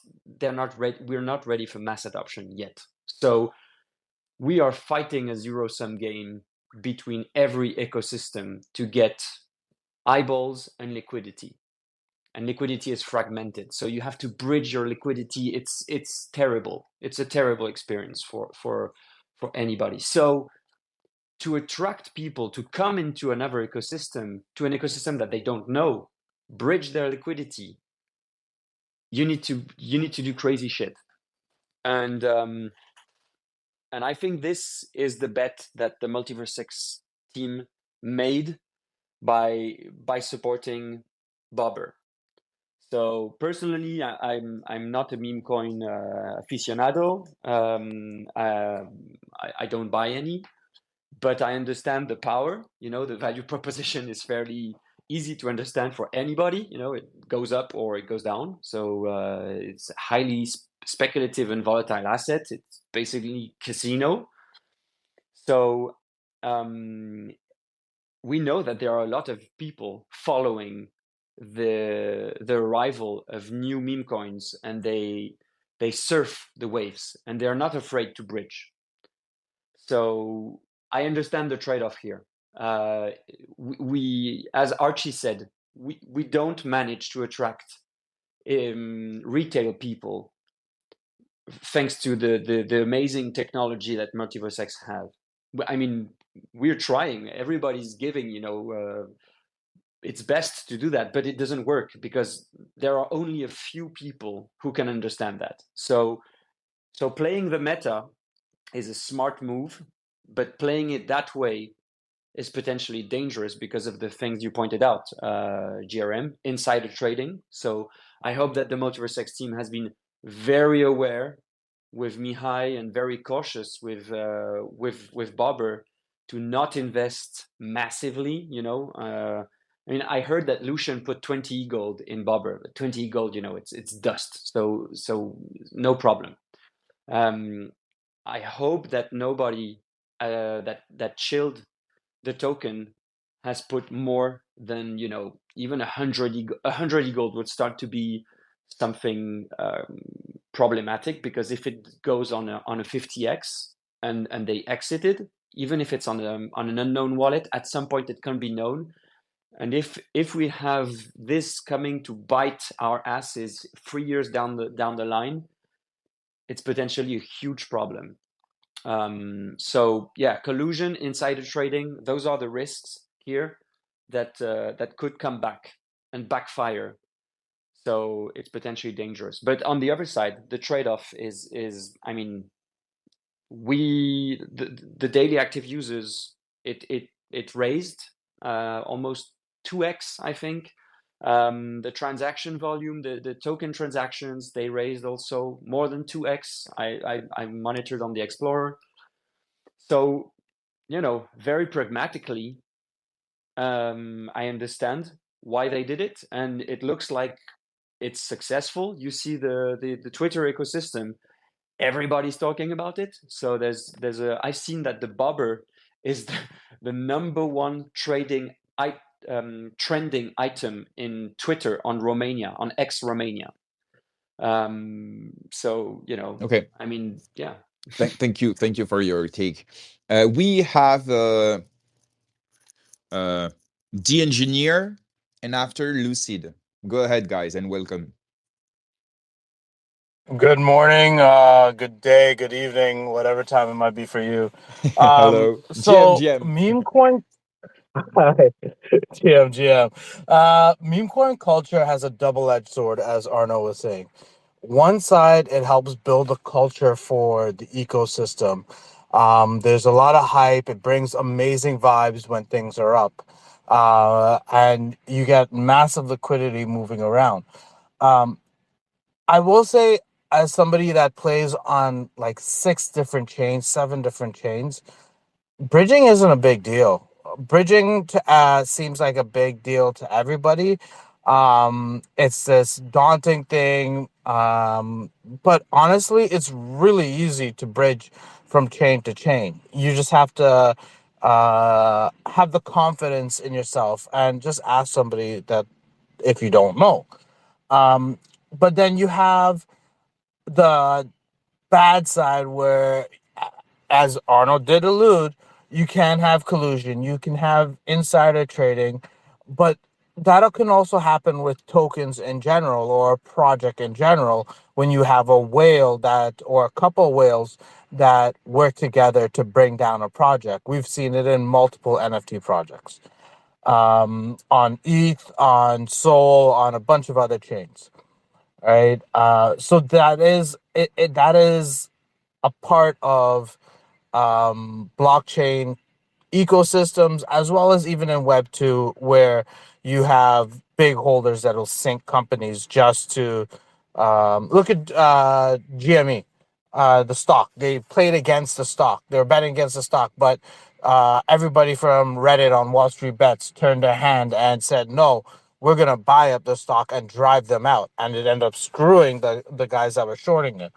ready. We're not ready for mass adoption yet. So we are fighting a zero-sum game between every ecosystem to get eyeballs and liquidity. And liquidity is fragmented, so you have to bridge your liquidity. It's terrible. It's a terrible experience for anybody. So to attract people to come into another ecosystem, to an ecosystem that they don't know, bridge their liquidity, you need to do crazy shit. And I think this is the bet that the MultiversX team made by supporting Bobber. So personally, I'm not a meme coin aficionado. I don't buy any, but I understand the power. You know, the value proposition is fairly easy to understand for anybody. You know, it goes up or it goes down. So it's a highly speculative and volatile asset. It's basically casino. So we know that there are a lot of people following the arrival of new meme coins, and they they surf the waves and they're not afraid to bridge. So I understand the trade-off here. We, as Archie said, we don't manage to attract retail people thanks to the amazing technology that MultiversX have. I mean, we're trying. Everybody's giving, its best to do that, but it doesn't work because there are only a few people who can understand that. So playing the meta is a smart move, but playing it that way is potentially dangerous because of the things you pointed out, GRM, insider trading. So I hope that the MultiversX team has been very aware with Mihai and very cautious with Bobber to not invest massively. I mean, I heard that Lucian put 20 gold in Bobber. 20 gold, it's dust. So no problem. I hope that nobody that chilled the token has put more than even 100 gold would start to be something problematic, because if it goes on a 50x and they exited, even if it's on an unknown wallet, at some point it can be known. And if we have this coming to bite our asses 3 years down the line, it's potentially a huge problem. So yeah, collusion, insider trading, those are the risks here that could come back and backfire. So it's potentially dangerous. But on the other side, the trade-off is I mean, the daily active users, it raised almost 2x, I think. The transaction volume, the token transactions, they raised also more than 2x. I monitored on the Explorer. So, very pragmatically, I understand why they did it, and it looks like it's successful. You see the Twitter ecosystem, everybody's talking about it. So I've seen that the Bobber is the number one trending item in Twitter on Romania, on X Romania. So Okay. I mean, yeah. Thank you for your take. We have the engineer, and after Lucid. Go ahead, guys, and welcome. Good morning, good day, good evening, whatever time it might be for you. Hello, So GM. meme coin, GM. Meme coin culture has a double-edged sword, as Arno was saying. One side, it helps build a culture for the ecosystem. There's a lot of hype. It brings amazing vibes when things are up, and you get massive liquidity moving around. I will say, as somebody that plays on like 6 different chains, 7 different chains, bridging isn't a big deal. Bridging seems like a big deal to everybody. It's this daunting thing. But honestly, it's really easy to bridge from chain to chain. You just have to have the confidence in yourself and just ask somebody that if you don't know. But then you have the bad side where, as Arnold did allude, you can have collusion, you can have insider trading, but that can also happen with tokens in general or a project in general when you have a whale or a couple whales that work together to bring down a project. We've seen it in multiple NFT projects, on ETH, on Sol, on a bunch of other chains. Right. So that is that is a part of blockchain ecosystems, as well as even in Web 2, where you have big holders that'll sink companies just to look at GME, the stock. They played against the stock. They were betting against the stock, but everybody from Reddit on Wall Street Bets turned their hand and said, no, we're going to buy up the stock and drive them out. And it ended up screwing the guys that were shorting it.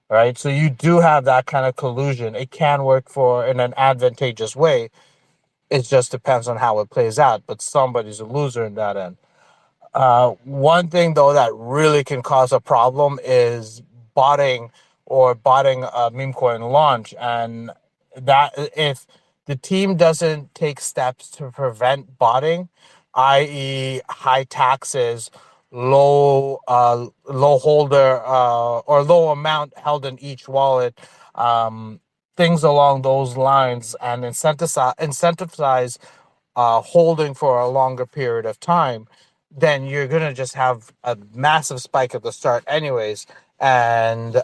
Right. So you do have that kind of collusion. It can work in an advantageous way. It just depends on how it plays out. But somebody's a loser in that end. One thing, though, that really can cause a problem is botting a meme coin launch, and that if the team doesn't take steps to prevent botting, i.e., high taxes, low holder or low amount held in each wallet, things along those lines, and incentivize holding for a longer period of time, then you're gonna just have a massive spike at the start, anyways, and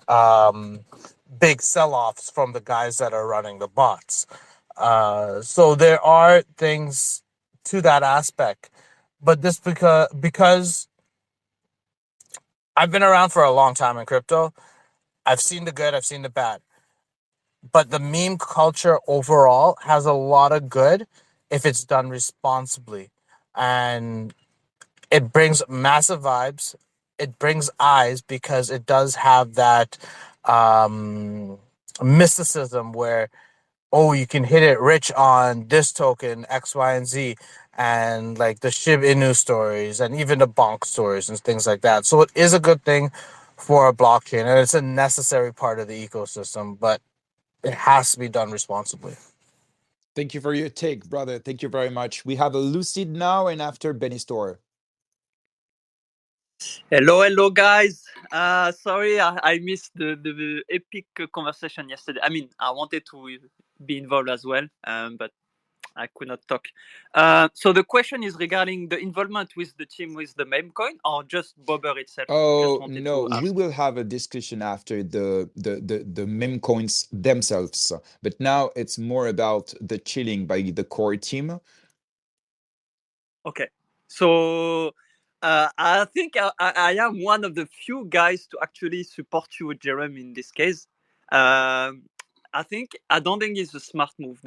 big sell-offs from the guys that are running the bots. So there are things to that aspect, but this because I've been around for a long time in crypto, I've seen the good, I've seen the bad, but the meme culture overall has a lot of good if it's done responsibly, and it brings massive vibes. It brings eyes because it does have that mysticism where, oh, you can hit it rich on this token X, Y, and Z, and like the Shiba Inu stories and even the bonk stories and things like that. So it is a good thing for a blockchain, and it's a necessary part of the ecosystem, but it has to be done responsibly. Thank you for your take, brother. Thank you very much. We have a Lucid now, and after Benny Store. Hello, guys. Sorry, I missed the epic conversation yesterday. I mean, I wanted to be involved as well, but I could not talk. So the question is regarding the involvement with the team with the meme coin, or just Bobber itself? Oh no, we will have a discussion after the meme coins themselves. But now it's more about the chilling by the core team. Okay, so I think I am one of the few guys to actually support you, Jerome, in this case. I don't think it's a smart move.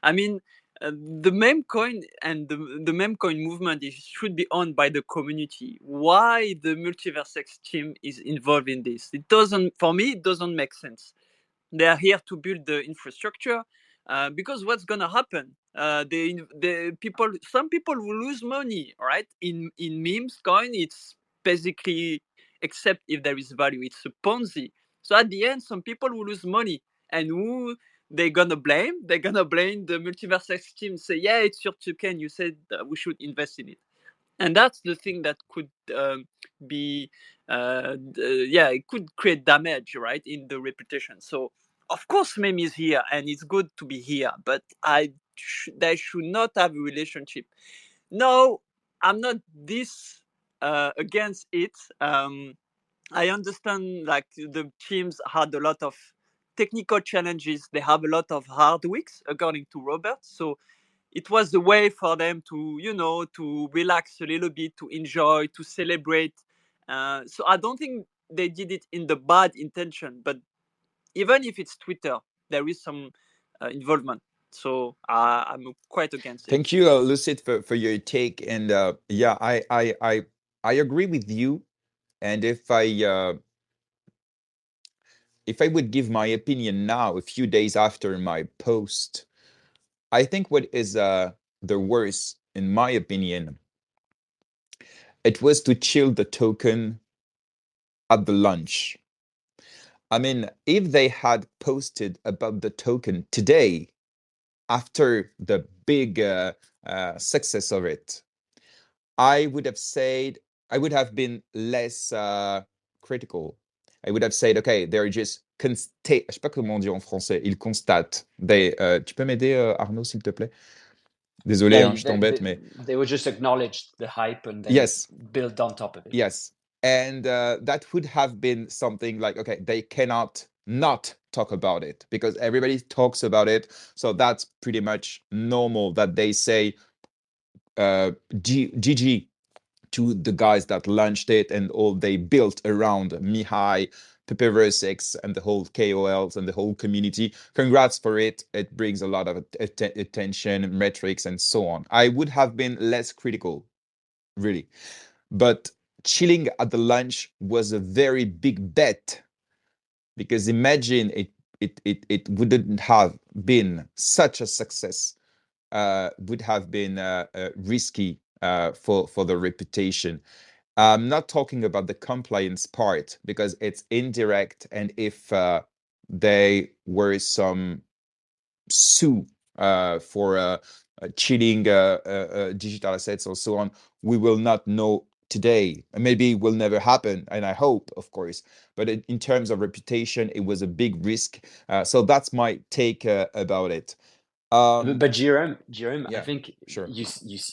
I mean, the meme coin and the meme coin movement should be owned by the community. Why the MultiversX team is involved in this? For me, it doesn't make sense. They are here to build the infrastructure, because what's gonna happen? Some people will lose money, right? In memes coin, it's basically, except if there is value, it's a Ponzi. So at the end, some people will lose money, and who they're gonna blame? They're gonna blame the MultiversX team. Say, yeah, it's your token. You said we should invest in it, and that's the thing that could be it could create damage, right, in the reputation. So of course meme is here and it's good to be here, but they should not have a relationship. No, I'm not this against it. I understand, like, the teams had a lot of technical challenges, they have a lot of hard weeks, according to Robert. So it was the way for them to relax a little bit, to enjoy, to celebrate. So I don't think they did it in the bad intention, but even if it's Twitter, there is some involvement. So I'm quite against it. Thank you, Lucid, for your take. And yeah, I agree with you. And if I would give my opinion now, a few days after my post, I think what is the worst, in my opinion, it was to chill the token at the launch. I mean, if they had posted about the token today, after the big success of it, I would have been less critical. I would have said, okay, they're just je sais pas comment on dit en français, ils constatent. Tu peux m'aider, Arnaud, s'il te plaît? Désolé, je t'embête, mais they would just acknowledge the hype and then yes, build on top of it. Yes. And that would have been something like, okay, they cannot not talk about it because everybody talks about it. So that's pretty much normal that they say GG to the guys that launched it and all they built around Mihai, MultiversX, and the whole KOLs and the whole community. Congrats for it. It brings a lot of attention, metrics, and so on. I would have been less critical, really. But chilling at the lunch was a very big bet, because imagine it wouldn't have been such a success, would have been risky for the reputation. I'm not talking about the compliance part because it's indirect, and if there were some sue for cheating digital assets or so on, we will not know today. Maybe it will never happen, and I hope, of course. But in terms of reputation, it was a big risk. So that's my take about it. But Jerome, I Yeah, think sure.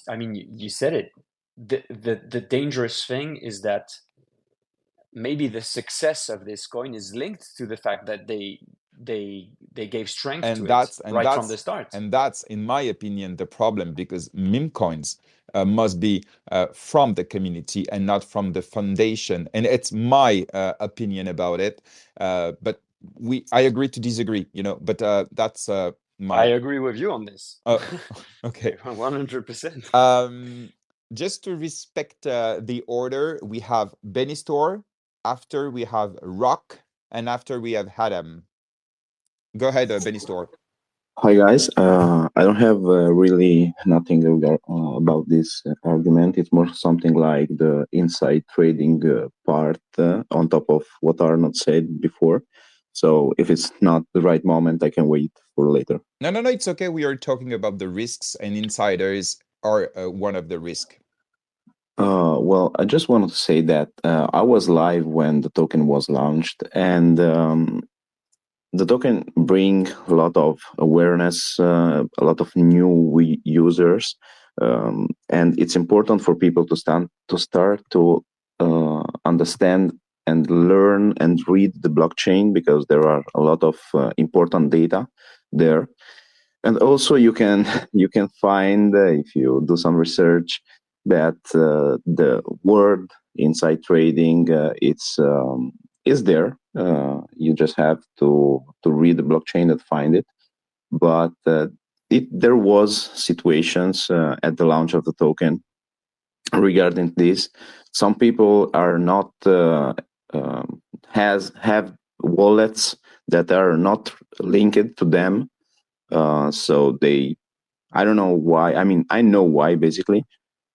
I mean, you said it. The dangerous thing is that maybe the success of this coin is linked to the fact that they gave strength to it right from the start. And that's, in my opinion, the problem, because meme coins must be from the community and not from the foundation. And it's my opinion about it. But I agree to disagree, but that's I my. agree with you on this. Okay. 100%. Just to respect the order, we have Benny Store, after we have Rock, and after we have Hadam. Go ahead, Benny Store. Hi guys, I don't have really nothing about this argument. It's more something like the inside trading part on top of what Arnold said before. So if it's not the right moment, I can wait for later. No, it's okay. We are talking about the risks, and insiders are one of the risks. Well, I just wanted to say that I was live when the token was launched, and the token bring a lot of awareness, a lot of new users, and it's important for people to start to understand and learn and read the blockchain, because there are a lot of important data there. And also you can find, if you do some research, that the word inside trading is there. You just have to read the blockchain and find it. But there was situations at the launch of the token regarding this. Some people are not have wallets that are not linked to them. So I don't know why. I mean, I know why basically.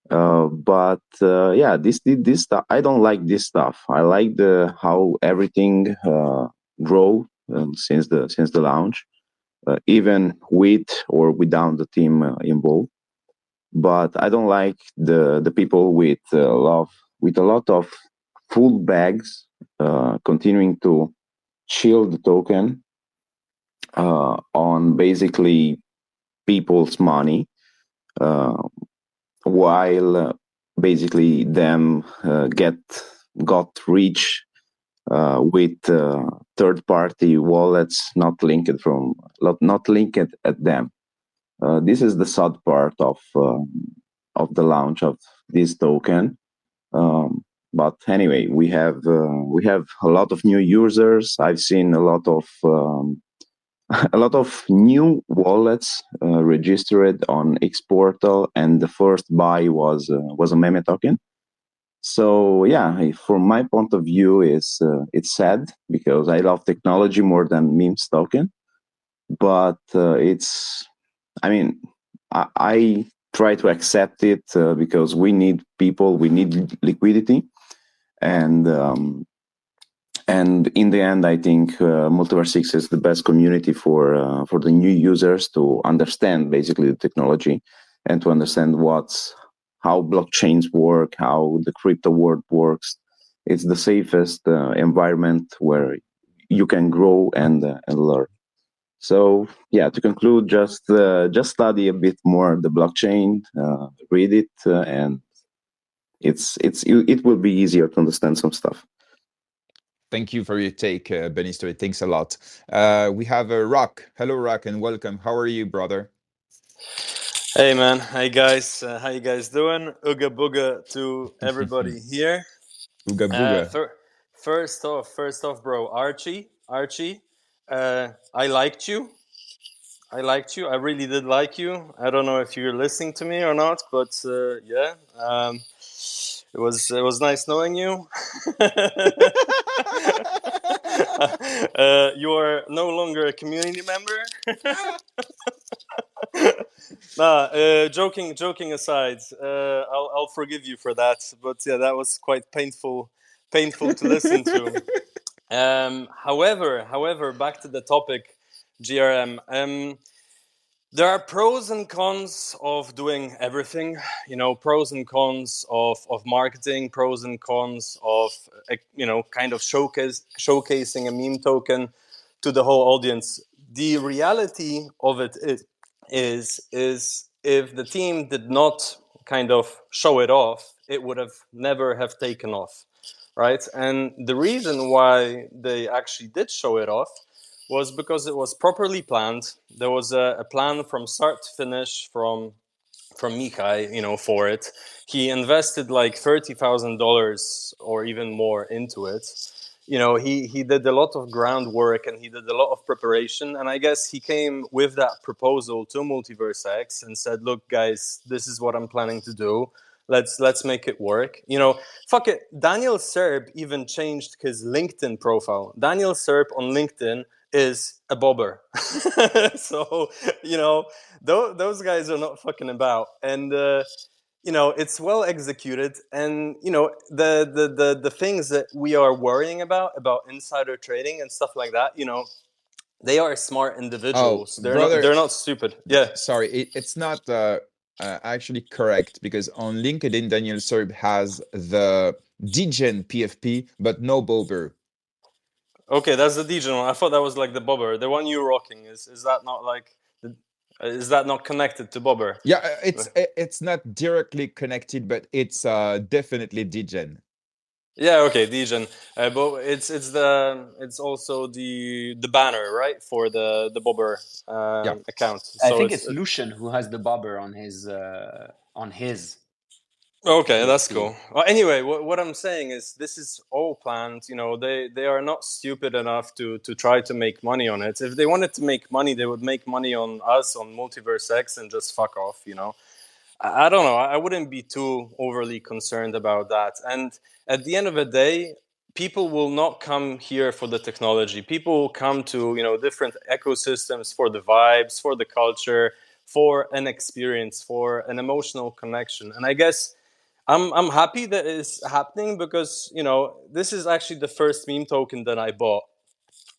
But yeah, this stuff, I don't like this stuff. I like how everything grow since the launch, even with or without the team involved. But I don't like the people with a lot of full bags continuing to shield the token on basically people's money, while basically them got rich with third-party wallets not linked at them. This is the sad part of the launch of this token. But anyway, we have a lot of new users. I've seen a lot of new wallets registered on X Portal, and the first buy was a meme token. So yeah, from my point of view, it's sad because I love technology more than memes token. But I try to accept it because we need people, we need liquidity, and in the end, I think MultiversX is the best community for the new users to understand basically the technology and to understand how blockchains work, how the crypto world works. It's the safest environment where you can grow and learn. So yeah, to conclude, just study a bit more the blockchain, read it, and it will be easier to understand some stuff. Thank you for your take, Benny Story. Thanks a lot. We have Rock. Hello, Rock, and welcome. How are you, brother? Hey, man. Hey, guys. How you guys doing? Ooga booga to everybody here. Ooga booga. First off, bro, Archy. I liked you. I really did like you. I don't know if you're listening to me or not, but yeah. It was nice knowing you. You are no longer a community member. Joking aside, I'll forgive you for that. But yeah, that was quite painful to listen to. However, back to the topic, GRM. There are pros and cons of doing everything, pros and cons of marketing, pros and cons of, kind of showcasing a meme token to the whole audience. The reality of it is if the team did not kind of show it off, it would have never have taken off, right? And the reason why they actually did show it off was because it was properly planned. There was a plan from start to finish from Mikai, for it. He invested like $30,000 or even more into it. He did a lot of groundwork and he did a lot of preparation. And I guess he came with that proposal to MultiversX and said, "Look, guys, this is what I'm planning to do. Let's make it work." Fuck it. Daniel Serb even changed his LinkedIn profile. Daniel Serb on LinkedIn is a bobber. So, those guys are not fucking about. And, it's well executed. And, the things that we are worrying about insider trading and stuff like that, they are smart individuals. They're not stupid. Yeah. Sorry, it's not actually correct, because on LinkedIn, Daniel Serb has the Degen PFP, but no bobber. Okay, that's the Degen one. I thought that was like the bobber. The one you're rocking, is that not like... is that not connected to bobber? Yeah, it's not directly connected, but it's definitely Degen. Yeah, okay, Degen. But it's also the banner, right, for the bobber account. So I think it's Lucian who has the bobber on his Okay, PFP. that's cool. Well, anyway, what I'm saying is this is all planned. They are not stupid enough to try to make money on it. If they wanted to make money, they would make money on us, on MultiversX, and just fuck off, I don't know. I wouldn't be too overly concerned about that. And at the end of the day, people will not come here for the technology. People will come to, different ecosystems for the vibes, for the culture, for an experience, for an emotional connection. And I guess I'm happy that it's happening because, this is actually the first meme token that I bought.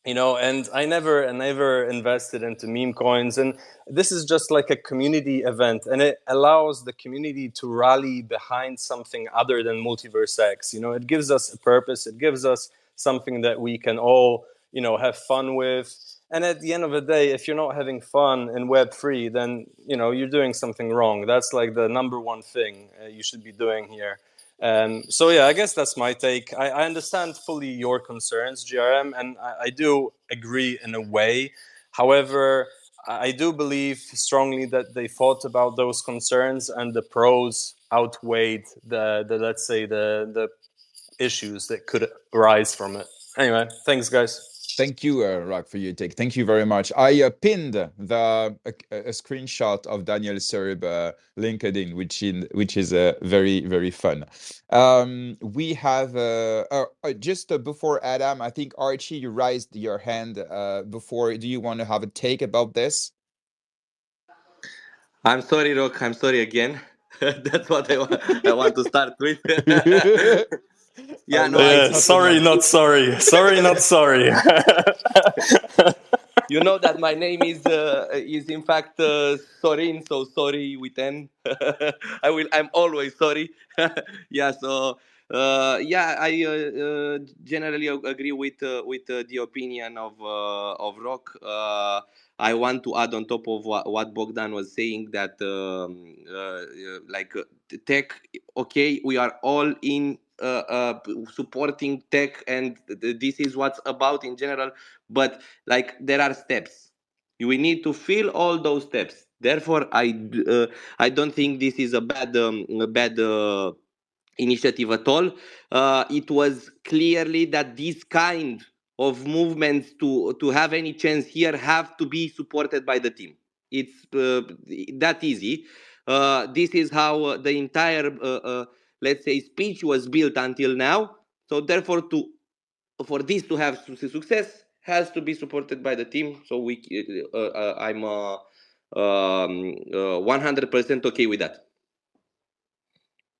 And I never invested into meme coins, and this is just like a community event, and it allows the community to rally behind something other than MultiversX. It gives us a purpose, it gives us something that we can all, have fun with. And at the end of the day, if you're not having fun in Web3, then, you're doing something wrong. That's like the number one thing you should be doing here. So yeah, I guess that's my take. I understand fully your concerns, GRM, and I do agree in a way. However, I do believe strongly that they thought about those concerns and the pros outweighed the let's say the issues that could arise from it. Anyway, thanks guys. Thank you, Rock, for your take. Thank you very much. I pinned a screenshot of Daniel Serb LinkedIn, which is very, very fun. We have just before Adam, I think Archie, you raised your hand before. Do you want to have a take about this? I'm sorry, Rock. I'm sorry again. That's what I want to start with. Yeah, no, sorry, not sorry. Sorry, not sorry. You know that my name is in fact Sorin, so sorry with N. I'm always sorry. Yeah, so yeah, I generally agree with the opinion of Rock. I want to add on top of what Bogdan was saying that tech. Okay, we are all in supporting tech, and this is what's about in general. But like there are steps, we need to fill all those steps. Therefore, I don't think this is a bad initiative at all. It was clearly that this kind of movements to have any chance here have to be supported by the team. It's that easy. This is how the entire let's say speech was built until now. So therefore, for this to have success has to be supported by the team. So 100% okay with that.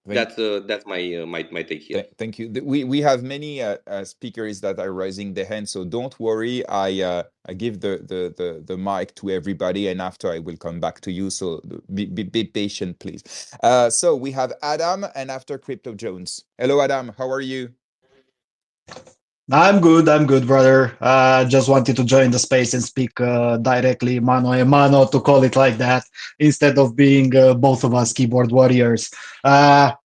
Thank, That's my take here. thank you. We have many speakers that are raising their hand, so don't worry. I give the mic to everybody, and after I will come back to you. So be patient, please. So we have Adam, and after Crypto Jones. Hello, Adam. How are you? I'm good, brother. Just wanted to join the space and speak directly, mano a mano, to call it like that, instead of being both of us keyboard warriors.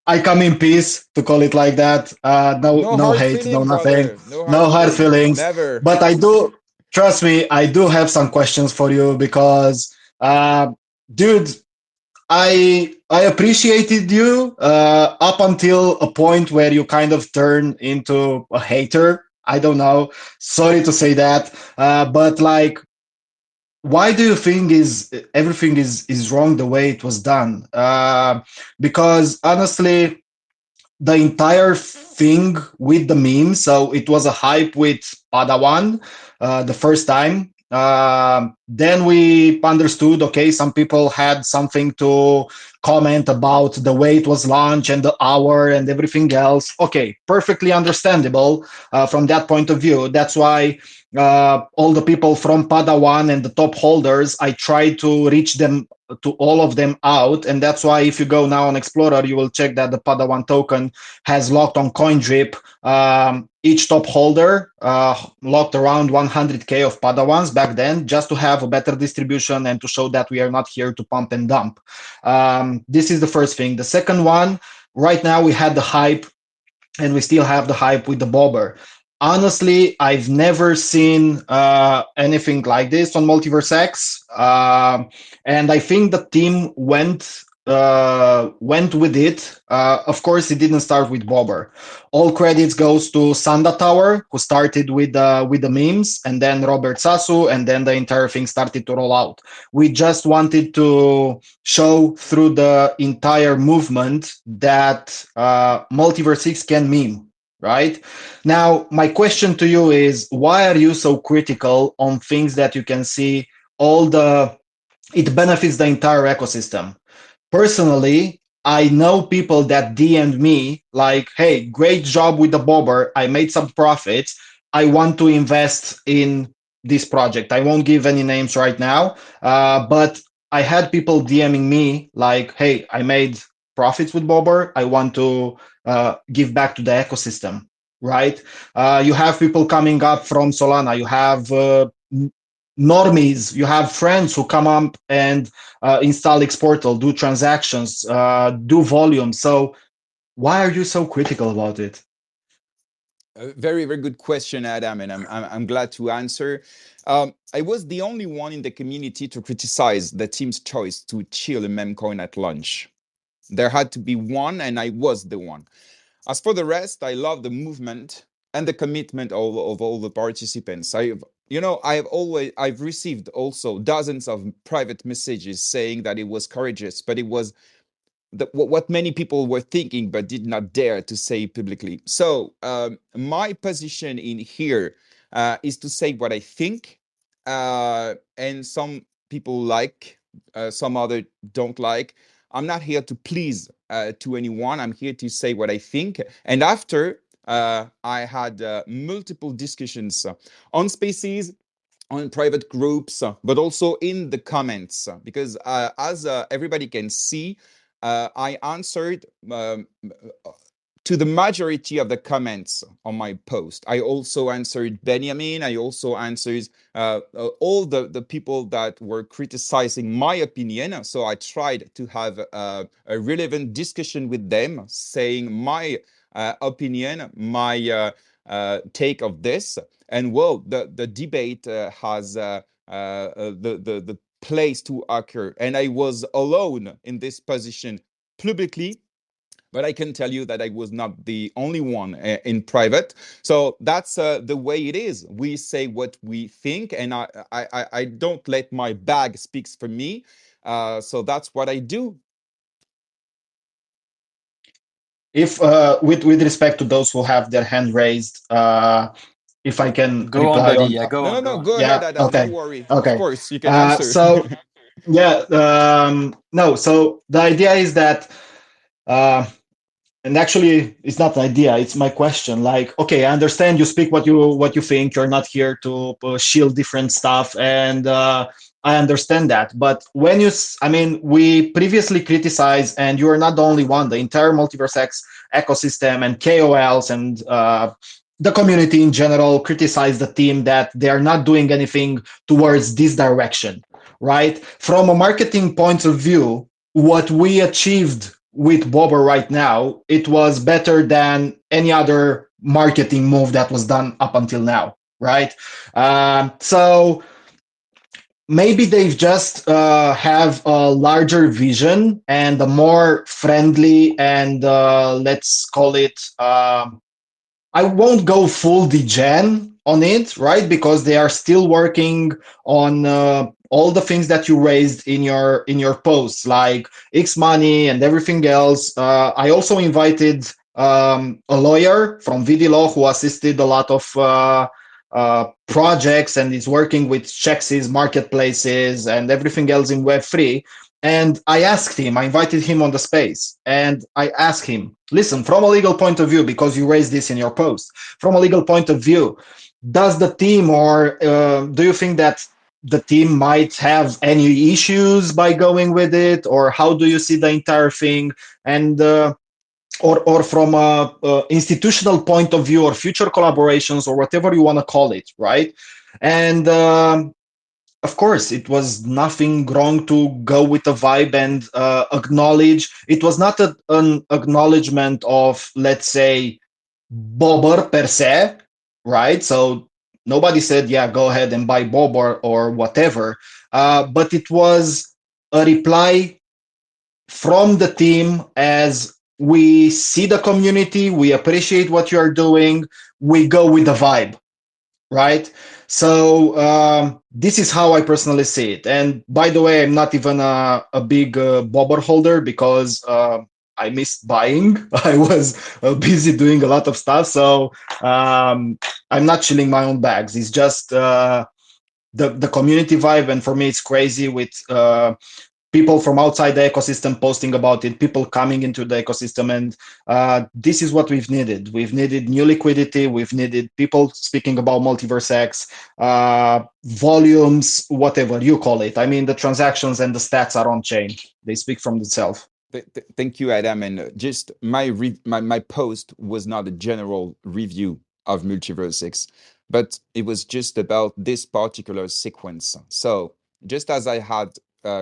I come in peace, to call it like that. No No hard hate, no feeling, nothing, brother. No hard no hard feeling. feelings. Never. But I do, trust me, I do have some questions for you because, dude, I appreciated you up until a point where you kind of turn into a hater. I don't know. Sorry to say that, but like, why do you think is everything is wrong the way it was done? Because honestly, the entire thing with the meme. So it was a hype with Padawan the first time. Then we understood, okay, some people had something to comment about the way it was launched and the hour and everything else. Okay, perfectly understandable from that point of view. That's why all the people from Padawan and the top holders, I tried to reach them to all of them out, and that's why if you go now on Explorer, you will check that the Padawan token has locked on CoinDrip. Each top holder locked around 100k of Padawans back then, just to have a better distribution and to show that we are not here to pump and dump. This is the first thing. The second one, right now we had the hype, and we still have the hype with the bobber. Honestly, I've never seen anything like this on MultiversX, and I think the team went with it. Of course, it didn't start with bobber. All credits goes to Sanda Tower, who started with the memes, and then Robert Sasu, and then the entire thing started to roll out. We just wanted to show through the entire movement that MultiversX can meme, right? Now, my question to you is, why are you so critical on things that you can see it benefits the entire ecosystem? Personally, I know people that DM'd me like, hey, great job with the bobber. I made some profits. I want to invest in this project. I won't give any names right now, but I had people DMing me like, hey, I made profits with bobber. I want to give back to the ecosystem, right? You have people coming up from Solana. You have normies. You have friends who come up and install Xportal, do transactions, do volume. So why are you so critical about it? Very, very good question, Adam, and I'm glad to answer. I was the only one in the community to criticize the team's choice to chill a meme coin at launch. There had to be one, and I was the one. As for the rest, I love the movement and the commitment of all the participants. I've received also dozens of private messages saying that it was courageous, but it was what many people were thinking but did not dare to say publicly. So my position in here is to say what I think, and some people like, some other don't like. I'm not here to please to anyone. I'm here to say what I think. And after I had multiple discussions on Spaces, on private groups, but also in the comments, because as everybody can see, I answered to the majority of the comments on my post. I also answered Benjamin. I also answered all the people that were criticizing my opinion. So I tried to have a relevant discussion with them, saying my opinion, my take of this. And well, the debate has the place to occur. And I was alone in this position publicly, but I can tell you that I was not the only one in private. So that's the way it is. We say what we think, and I don't let my bag speaks for me. So that's what I do. If with respect to those who have their hand raised, if I can Go on, reply buddy. on. Yeah, go No, on, no, go no. on. Go ahead, Yeah, Adam. No okay, worry. Of okay. course, you can answer. So Yeah. No. So the idea is that, and actually, it's not an idea. It's my question. Like, okay, I understand you speak what you think. You're not here to shield different stuff, and I understand that. But when I mean, we previously criticized, and you are not the only one. The entire MultiversX ecosystem and KOLs and the community in general criticize the team that they are not doing anything towards this direction, right? From a marketing point of view, what we achieved with Bobber right now, it was better than any other marketing move that was done up until now, right? So maybe they've just have a larger vision and a more friendly and let's call it I won't go full degen on it, right? Because they are still working on all the things that you raised in your posts, like X money and everything else. I also invited a lawyer from VD Law who assisted a lot of projects and is working with Chexes, marketplaces, and everything else in Web3. And I asked him, I invited him on the space, and I asked him, listen, from a legal point of view, because you raised this in your post, from a legal point of view, does the team or do you think that the team might have any issues by going with it, or how do you see the entire thing? And or from a institutional point of view or future collaborations or whatever you want to call it, right? And of course, it was nothing wrong to go with a vibe and acknowledge. It was not an acknowledgement of, let's say, Bobber per se, right? So nobody said, yeah, go ahead and buy Bobber or whatever. But it was a reply from the team as we see the community, we appreciate what you are doing, we go with the vibe, right? So this is how I personally see it. And by the way, I'm not even a big bobber holder because I missed buying. I was busy doing a lot of stuff. So I'm not chilling my own bags. It's just the community vibe. And for me, it's crazy with people from outside the ecosystem posting about it, people coming into the ecosystem. And this is what we've needed. We've needed new liquidity. We've needed people speaking about MultiversX, volumes, whatever you call it. I mean, the transactions and the stats are on chain. They speak from themselves. Thank you, Adam. And just my post was not a general review of MultiversX, but it was just about this particular sequence. So just as I had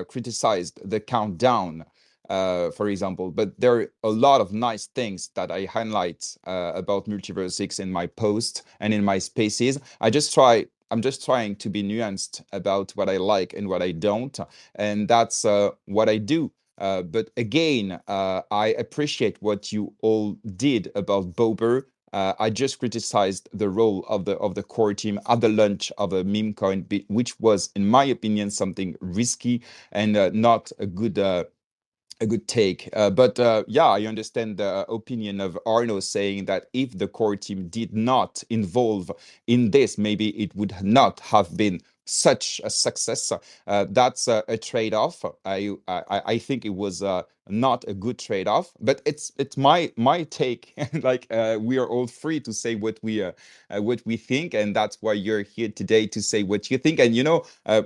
criticized the countdown, for example, but there are a lot of nice things that I highlight about MultiversX in my post and in my spaces. I'm just trying to be nuanced about what I like and what I don't, and that's what I do. But again, I appreciate what you all did about Bober. I just criticized the role of the core team at the launch of a meme coin, which was, in my opinion, something risky and not a good take. But yeah, I understand the opinion of Arno saying that if the core team did not involve in this, maybe it would not have been such a success. That's a trade-off. I think it was not a good trade-off, but it's my take. Like we are all free to say what we think, and that's why you're here today to say what you think. And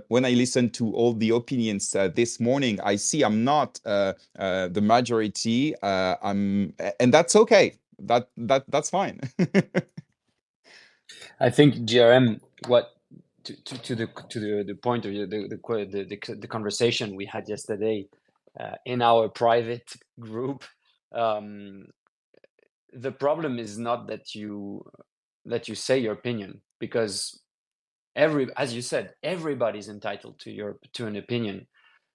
when I listen to all the opinions this morning, I see I'm not the majority. And that's okay. That's fine. I think GRM, what to the point of the conversation we had yesterday in our private group. The problem is not that you say your opinion, because as you said, everybody's entitled to an opinion,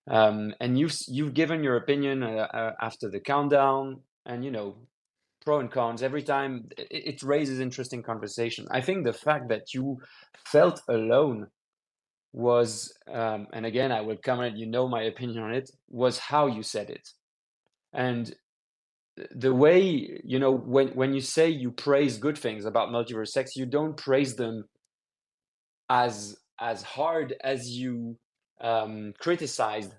and you've given your opinion after the countdown, and pro and cons every time. It raises interesting conversation. I think the fact that you felt alone was, and again I will comment, my opinion on it, was how you said it. And the way, when you say you praise good things about MultiversX, you don't praise them as hard as you criticized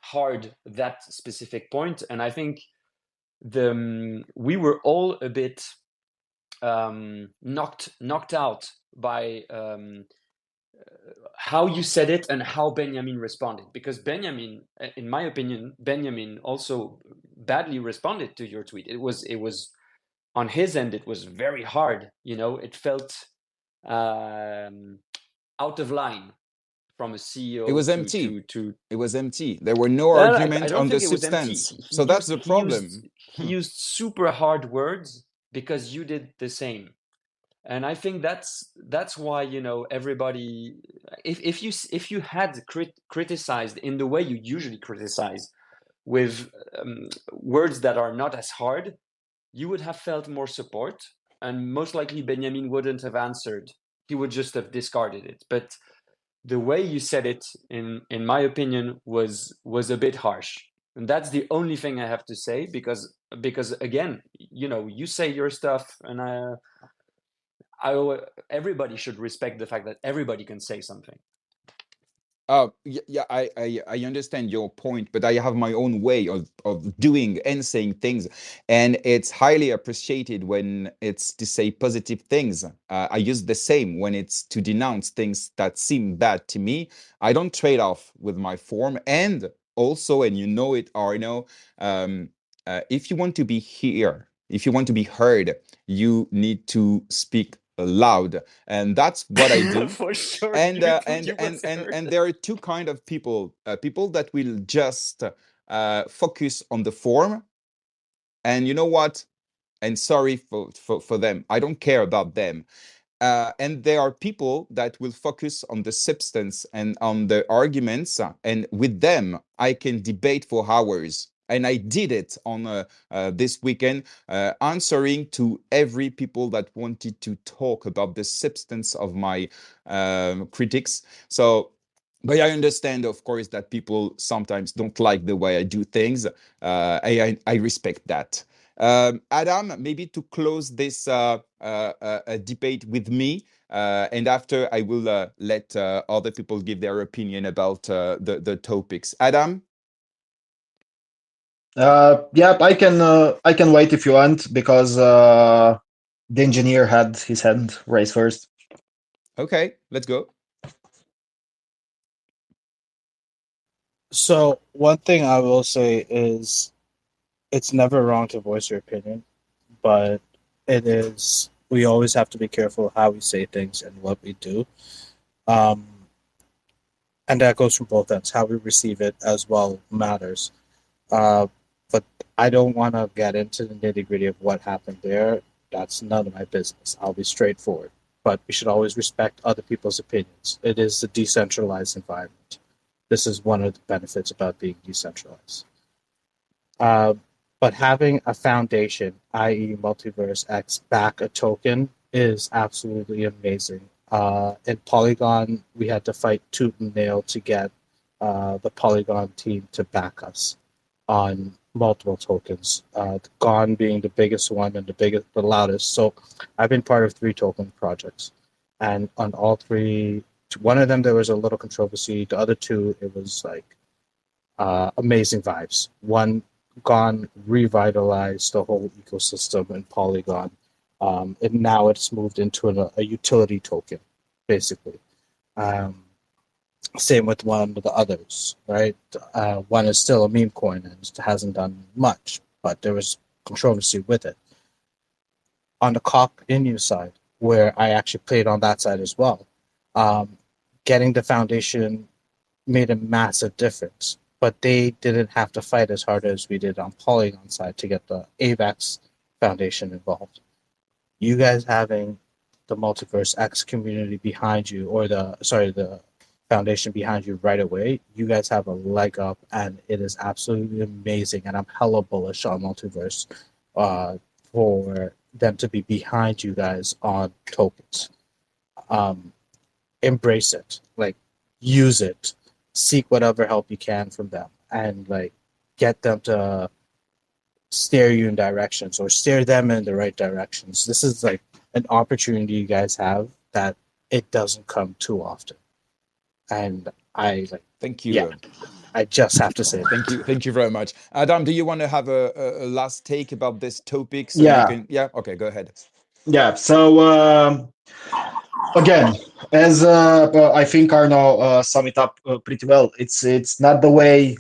hard that specific point, and I think we were all a bit knocked out by how you said it and how Benjamin responded, because Benjamin, in my opinion, Benjamin also badly responded to your tweet. It was on his end, it was very hard. It felt out of line from a CEO. It was empty. It was empty. There were no I arguments don't on the think it was empty. substance. So that's the problem. He used super hard words because you did the same. And I think that's why everybody, if you had criticized in the way you usually criticize, with words that are not as hard, you would have felt more support, and most likely Benjamin wouldn't have answered. He would just have discarded it. But the way you said it, in my opinion, was a bit harsh. And that's the only thing I have to say, because again, you say your stuff, and everybody should respect the fact that everybody can say something. Yeah, I understand your point, but I have my own way of doing and saying things, and it's highly appreciated when it's to say positive things. I use the same when it's to denounce things that seem bad to me. I don't trade off with my form, and also, and you know it, Arno, if you want to be here, if you want to be heard, you need to speak loud, and that's what I do. For sure. And there are two kind of people: people that will just focus on the form, and you know what? And sorry for them, I don't care about them. And there are people that will focus on the substance and on the arguments, and with them I can debate for hours. And I did it on this weekend, answering to every people that wanted to talk about the substance of my critics. So, but I understand, of course, that people sometimes don't like the way I do things. I respect that. Adam, maybe to close this debate with me, and after I will let other people give their opinion about the topics. Adam? Yeah, I can wait if you want, because the engineer had his hand raised first. Okay, let's go. So one thing I will say is it's never wrong to voice your opinion, but we always have to be careful how we say things and what we do. And that goes from both ends. How we receive it as well matters. But I don't want to get into the nitty-gritty of what happened there. That's none of my business. I'll be straightforward. But we should always respect other people's opinions. It is a decentralized environment. This is one of the benefits about being decentralized. But having a foundation, i.e. MultiversX, back a token is absolutely amazing. In Polygon, we had to fight tooth and nail to get the Polygon team to back us on multiple tokens, Gone being the biggest one and the loudest. So I've been part of 3 token projects, and on all 3, one of them there was a little controversy. The other 2, it was like amazing vibes. One, Gone revitalized the whole ecosystem in Polygon, and now it's moved into a utility token, basically. Same with one of the others, right? One is still a meme coin and it hasn't done much, but there was controversy with it. On the COP Inu side, where I actually played on that side as well, getting the foundation made a massive difference, but they didn't have to fight as hard as we did on Polygon side to get the MvX foundation involved. You guys having the MultiversX community behind you, or the foundation behind you right away, you guys have a leg up, and it is absolutely amazing. And I'm hella bullish on Multiverse for them to be behind you guys on tokens. Embrace it, use it, seek whatever help you can from them, and get them to steer you in directions, or steer them in the right directions. This is an opportunity you guys have that it doesn't come too often. And I like, Thank you. yeah, I just have to say that. Thank you very much. Adam, do you want to have a last take about this topic so you Yeah, can? Yeah, okay, go ahead. yeah. So again, as I think Arno sum it up pretty well. It's not the way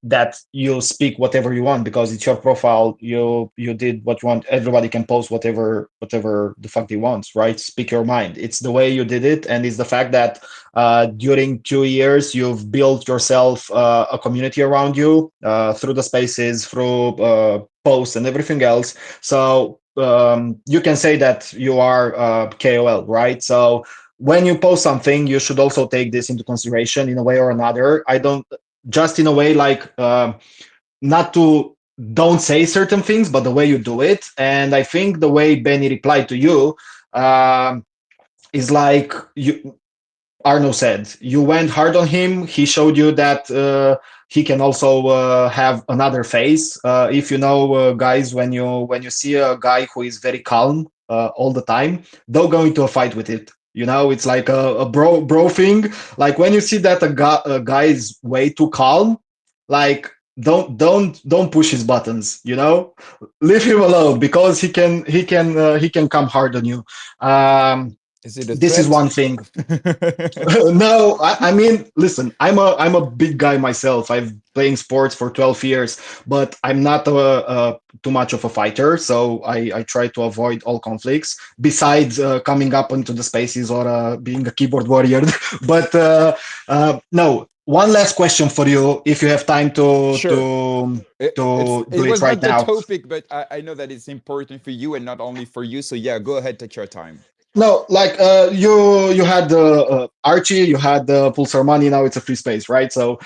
that you speak whatever you want because it's your profile. You did what you want. Everybody can post whatever the fuck they want, right? Speak your mind. It's the way you did it, and it's the fact that during 2 years you've built yourself a community around you through the spaces, through posts and everything else. So you can say that you are KOL, right? So when you post something, you should also take this into consideration in a way or another. I don't just in a way like not to don't say certain things, but the way you do it. And I think the way Benny replied to you is like you Arno said, you went hard on him. He showed you that he can also have another face. If you know, guys, when you see a guy who is very calm all the time, don't go into a fight with it. You know, it's like a bro thing. Like when you see that a guy is way too calm, like don't push his buttons. You know, leave him alone because he can come hard on you. Is it a This is threat? one thing. No, I mean, listen, I'm a big guy myself. I've playing sports for 12 years, but I'm not too much of a fighter, so I try to avoid all conflicts. Besides coming up into the spaces or being a keyboard warrior, but no. One last question for you, if you have time to Sure. to to It do it was right not the now. topic, but I know that it's important for you and not only for you. So yeah, go ahead, take your time. No, like you had Archie, you had Pulsar Money. Now it's a free space, right? So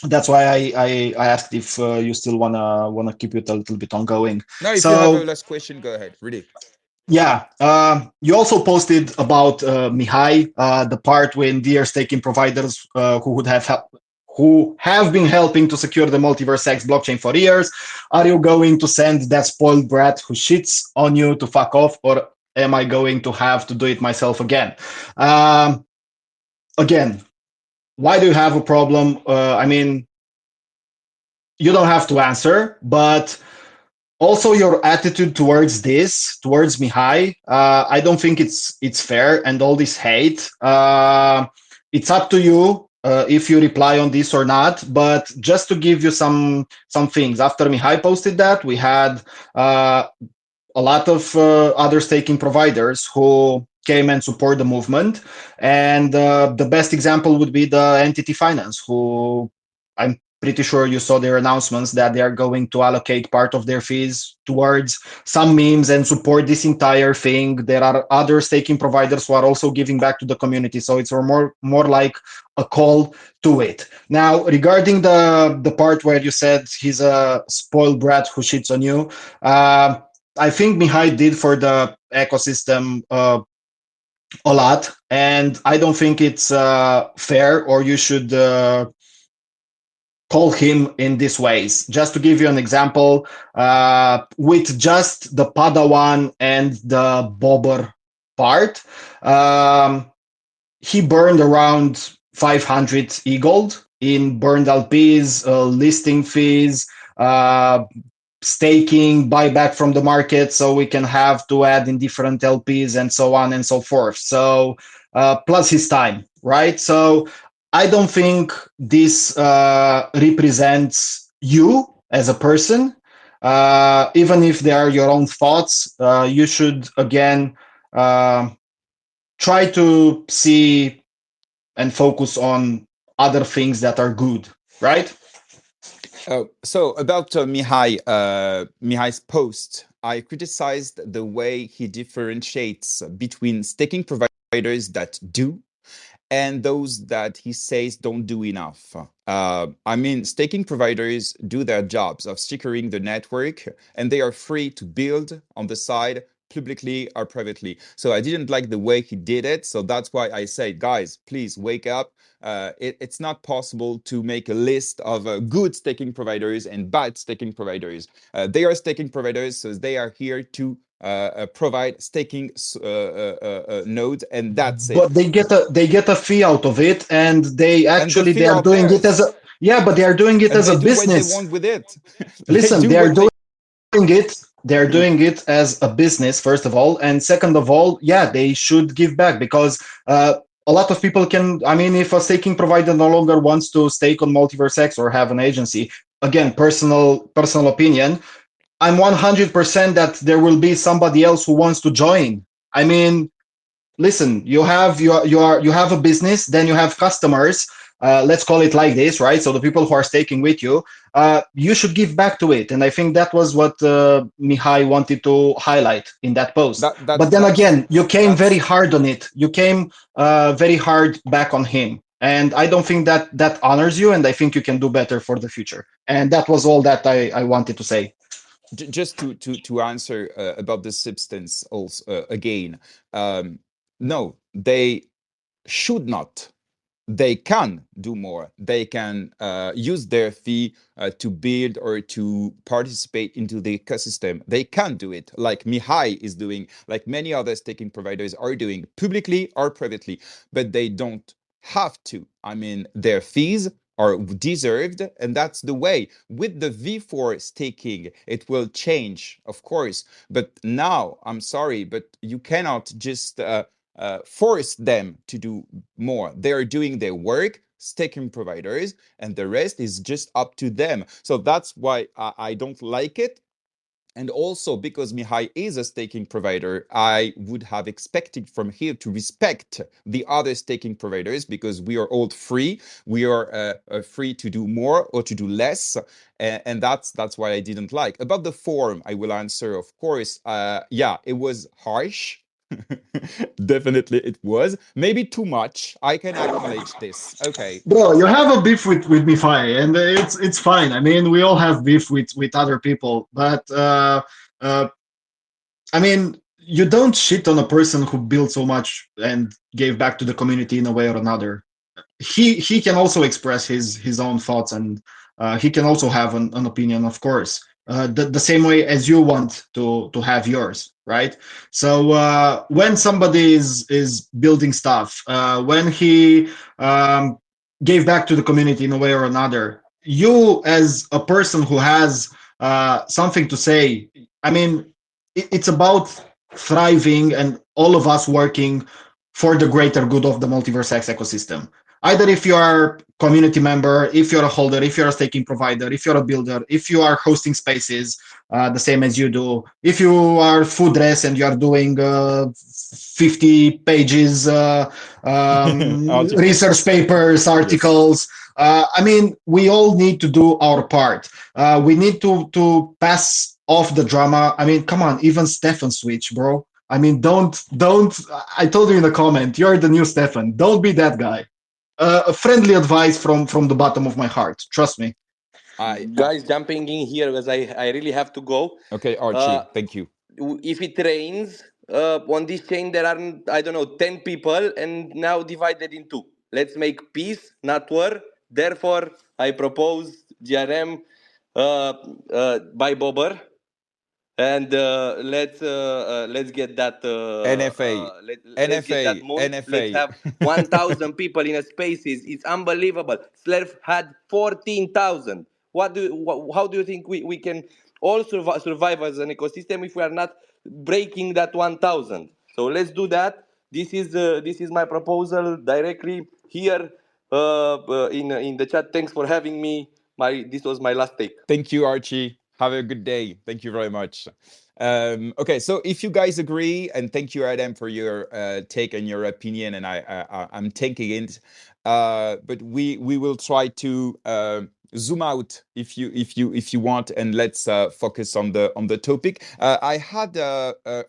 that's why I asked if you still wanna keep it a little bit ongoing. Now, if you have a So last question, go ahead. Really. yeah, you also posted about Mihai, the part when they are staking providers who have been helping to secure the MultiversX blockchain for years. Are you going to send that spoiled brat who shits on you to fuck off, or am I going to have to do it myself again? Again, why do you have a problem? I mean, you don't have to answer, but also your attitude towards Mihai, I don't think it's fair, and all this hate. It's up to you if you reply on this or not. But just to give you some things, after Mihai posted that, we had a lot of other staking providers who came and support the movement. And the best example would be the Entity Finance, who I'm pretty sure you saw their announcements that they are going to allocate part of their fees towards some memes and support this entire thing. There are other staking providers who are also giving back to the community. So it's more like a call to it. Now, regarding the part where you said he's a spoiled brat who shits on you, I think Mihai did for the ecosystem a lot, and I don't think it's fair or you should call him in these ways. Just to give you an example, with just the Padawan and the Bobber part, he burned around 500 e-gold in burned LPs, listing fees, staking, buyback from the market, so we can have to add in different LPs and so on and so forth. So plus his time, right? So I don't think this represents you as a person. Even if they are your own thoughts, you should again try to see and focus on other things that are good, right? So about Mihai's post, I criticized the way he differentiates between staking providers that do and those that he says don't do enough. I mean, staking providers do their jobs of securing the network, and they are free to build on the side publicly or privately. So I didn't like the way he did it. So that's why I say, guys, please wake up. It's not possible to make a list of good staking providers and bad staking providers. They are staking providers, so they are here to provide staking nodes, and that's it. But they get a fee out of it, and they actually fee they are are doing it as theirs. a but they are doing it And as they a do what they business. want with it. Listen, they are doing it. They're doing it as a business, first of all, and second of all, yeah, they should give back because a lot of people can. I mean, if a staking provider no longer wants to stake on MultiversX or have an agency, again, personal opinion, I'm 100% that there will be somebody else who wants to join. I mean, listen, you have you have a business, then you have customers. Let's call it like this, right? So the people who are staking with you, you should give back to it, and I think that was what Mihai wanted to highlight in that post. But then again, you came very hard on it. You came very hard back on him, and I don't think that honors you. And I think you can do better for the future. And that was all that I wanted to say. Just to answer about the substance also again, no, they should not. They can do more. They can use their fee to build or to participate into the ecosystem. They can do it, like Mihai is doing, like many other staking providers are doing, publicly or privately, but they don't have to. I mean, their fees are deserved, and that's the way. With the V4 staking, it will change, of course, but now, I'm sorry, but you cannot just force them to do more. They are doing their work, staking providers, and the rest is just up to them. So that's why I don't like it. And also, because Mihai is a staking provider, I would have expected from him to respect the other staking providers, because we are all free. We are free to do more or to do less. And that's why I didn't like. About the form, I will answer, of course. Yeah, it was harsh. Definitely it was. Maybe too much. I can acknowledge this. Okay. Bro, you have a beef with Mifai, and it's fine. I mean, we all have beef with other people, but I mean, you don't shit on a person who built so much and gave back to the community in a way or another. He can also express his own thoughts, and he can also have an opinion, of course. The same way as you want to have yours, right? So when somebody is building stuff, when he gave back to the community in a way or another, you as a person who has something to say, I mean, it's about thriving and all of us working for the greater good of the MultiversX ecosystem. Either if you are a community member, if you're a holder, if you're a staking provider, if you're a builder, if you are hosting spaces the same as you do, if you are Foodrest and you are doing 50 pages research papers, articles. Yes. I mean, we all need to do our part. We need to pass off the drama. I mean, come on, even Stefan switch, bro. I mean, don't. I told you in the comment, you're the new Stefan. Don't be that guy. A friendly advice from the bottom of my heart. Trust me. Guys, jumping in here because I really have to go. Okay, Archie, thank you. If it rains on this chain, there are, I don't know, 10 people, and now divided in two. Let's make peace, not war. Therefore, I propose GRM by Bobber. And let's get that NFA. let's get that moon. Let's have 1,000 people in a spaces. It's unbelievable. Slerf had 14,000. How do you think we can all survive as an ecosystem if we are not breaking that 1,000? So let's do that. This is my proposal directly here in the chat. Thanks for having me. This was my last take. Thank you, Archie. Have a good day. Thank you very much. Okay, so if you guys agree, and thank you, Adam, for your take and your opinion, and I'm taking it. But we will try to zoom out if you want, and let's focus on the topic. I had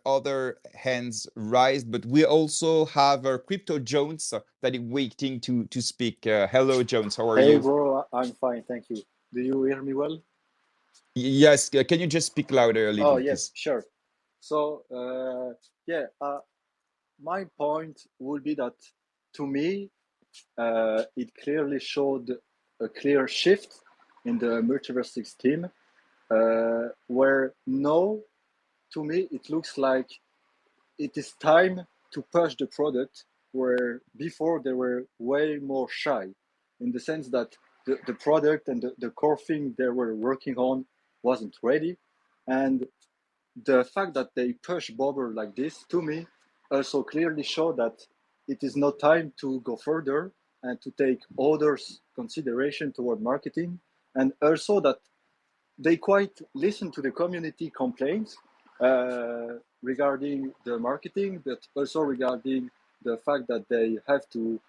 other hands raised, but we also have Crypto Jones that is waiting to speak. Hello, Jones. How are you? Hey, bro. I'm fine, thank you. Do you hear me well? Yes. Can you just speak louder a little? Oh, yes, please? sure. So, my point would be that to me, it clearly showed a clear shift in the MultiversX team, where now to me, it looks like it is time to push the product where before they were way more shy, in the sense that the product and the core thing they were working on wasn't ready. And the fact that they push Bobber like this, to me, also clearly show that it is not time to go further and to take others' consideration toward marketing, and also that they quite listen to the community complaints regarding the marketing, but also regarding the fact that they have to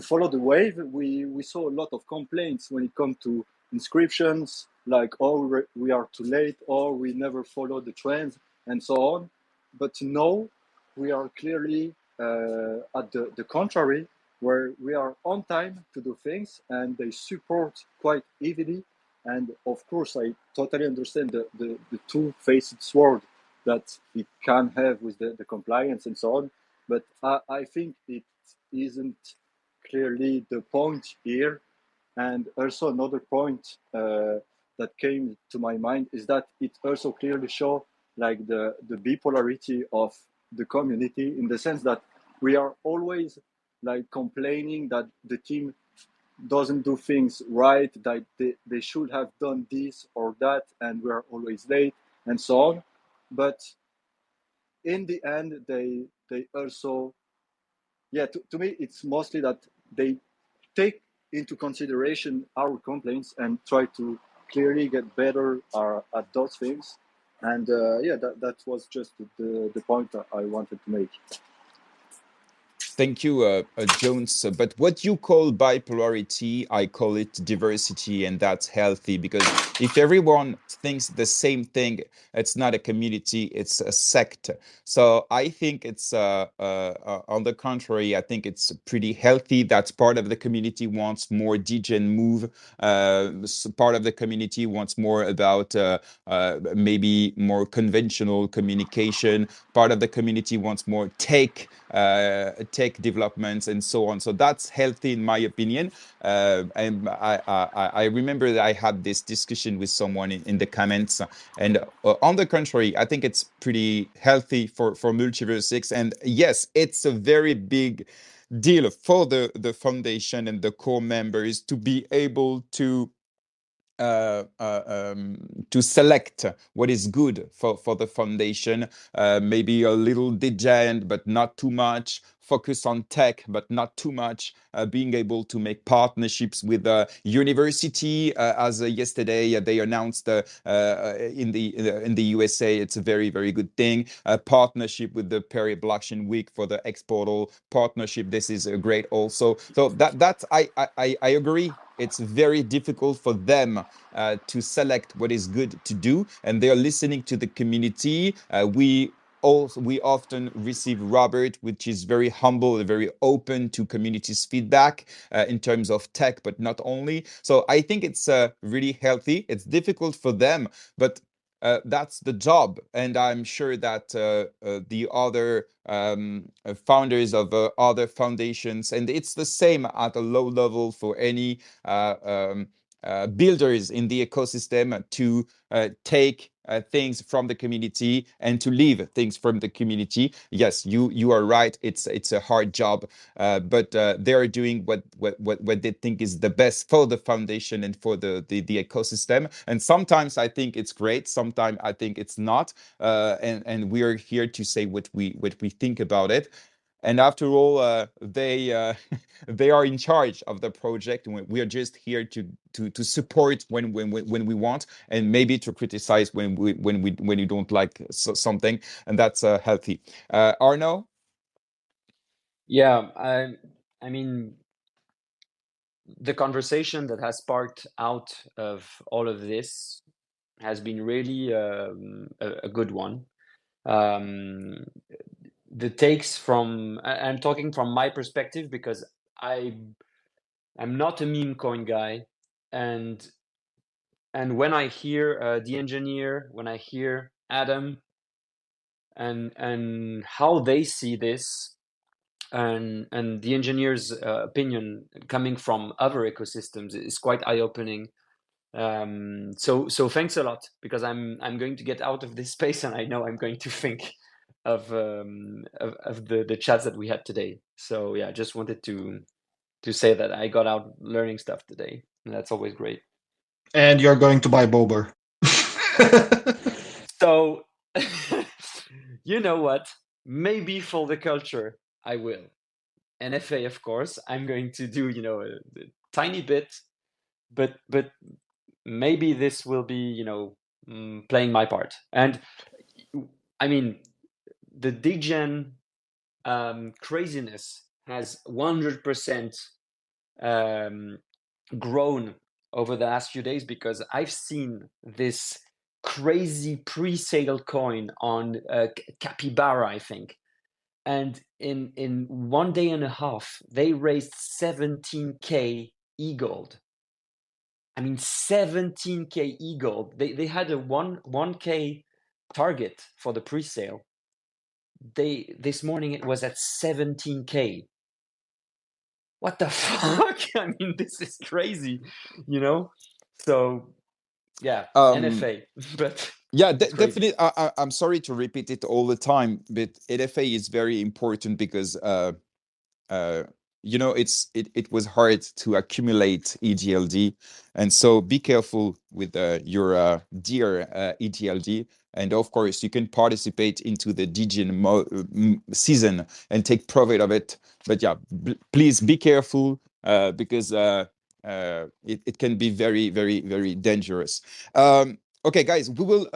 follow the wave. We saw a lot of complaints when it comes to inscriptions, like, oh, we are too late, or we never follow the trends, and so on. But now we are clearly at the contrary, where we are on time to do things, and they support quite heavily. And of course, I totally understand the two-faced sword that it can have with the compliance and so on. But I think it isn't clearly the point here. And also another point that came to my mind is that it also clearly shows like the bipolarity of the community, in the sense that we are always like complaining that the team doesn't do things right, that they should have done this or that, and we are always late and so on. But in the end, they also, yeah, to me, it's mostly that they take into consideration our complaints and try to clearly get better at those things. And yeah, that was just the point that I wanted to make. Thank you, Jones. But what you call bipolarity, I call it diversity, and that's healthy, because if everyone thinks the same thing, it's not a community, it's a sect. So I think it's, on the contrary, I think it's pretty healthy. That's part of the community wants more degen move. Part of the community wants more about maybe more conventional communication. Part of the community wants more tech developments and so on. So that's healthy in my opinion. And I remember that I had this discussion with someone in the comments, and on the contrary, I think it's pretty healthy for MultiversX. And yes, it's a very big deal for the foundation and the core members to be able to select what is good for the foundation. Maybe a little degen, but not too much. Focus on tech, but not too much. Being able to make partnerships with university, as yesterday they announced in the USA. It's a very, very good thing. Partnership with the Paris Blockchain Week for the Exportal partnership. This is great also. So that's I agree. It's very difficult for them to select what is good to do, and they are listening to the community. We often receive Robert, which is very humble and very open to community's feedback in terms of tech, but not only. So I think it's really healthy. It's difficult for them, but that's the job. And I'm sure that the other founders of other foundations, and it's the same at a low level for any builders in the ecosystem, to take things from the community and to leave things from the community. Yes, you are right. It's a hard job, but they are doing what they think is the best for the foundation and for the ecosystem. And sometimes I think it's great. Sometimes I think it's not. And we are here to say what we think about it. And after all, they they are in charge of the project. We are just here to support when we want, and maybe to criticize when you don't like something, and that's healthy. Arno? Yeah, I mean, the conversation that has sparked out of all of this has been really a good one. The takes from, I'm talking from my perspective, because I'm not a meme coin guy, and when I hear the engineer, when I hear Adam, and how they see this, and the engineer's opinion coming from other ecosystems is quite eye-opening. So thanks a lot, because I'm going to get out of this space, and I know I'm going to think of the chats that we had today. So yeah, just wanted to say that I got out learning stuff today, and that's always great. And you're going to buy Bober. So you know what? Maybe for the culture, I will. NFA, of course, I'm going to do a tiny bit, but maybe this will be playing my part. And I mean, the degen craziness has 100% grown over the last few days, because I've seen this crazy pre-sale coin on Capybara, I think, and in 1 day and a half they raised 17k e-gold. I mean, 17k e-gold. They had a 1k target for the pre-sale. This morning it was at 17k. What the fuck? I mean, this is crazy, So yeah, NFA, but Yeah, it's crazy. definitely. I'm sorry to repeat it all the time, but NFA is very important because it was hard to accumulate EGLD, and so be careful with your dear EGLD. And of course, you can participate into the DGN season and take profit of it. But yeah, please be careful because it can be very, very, very dangerous. Okay, guys, we will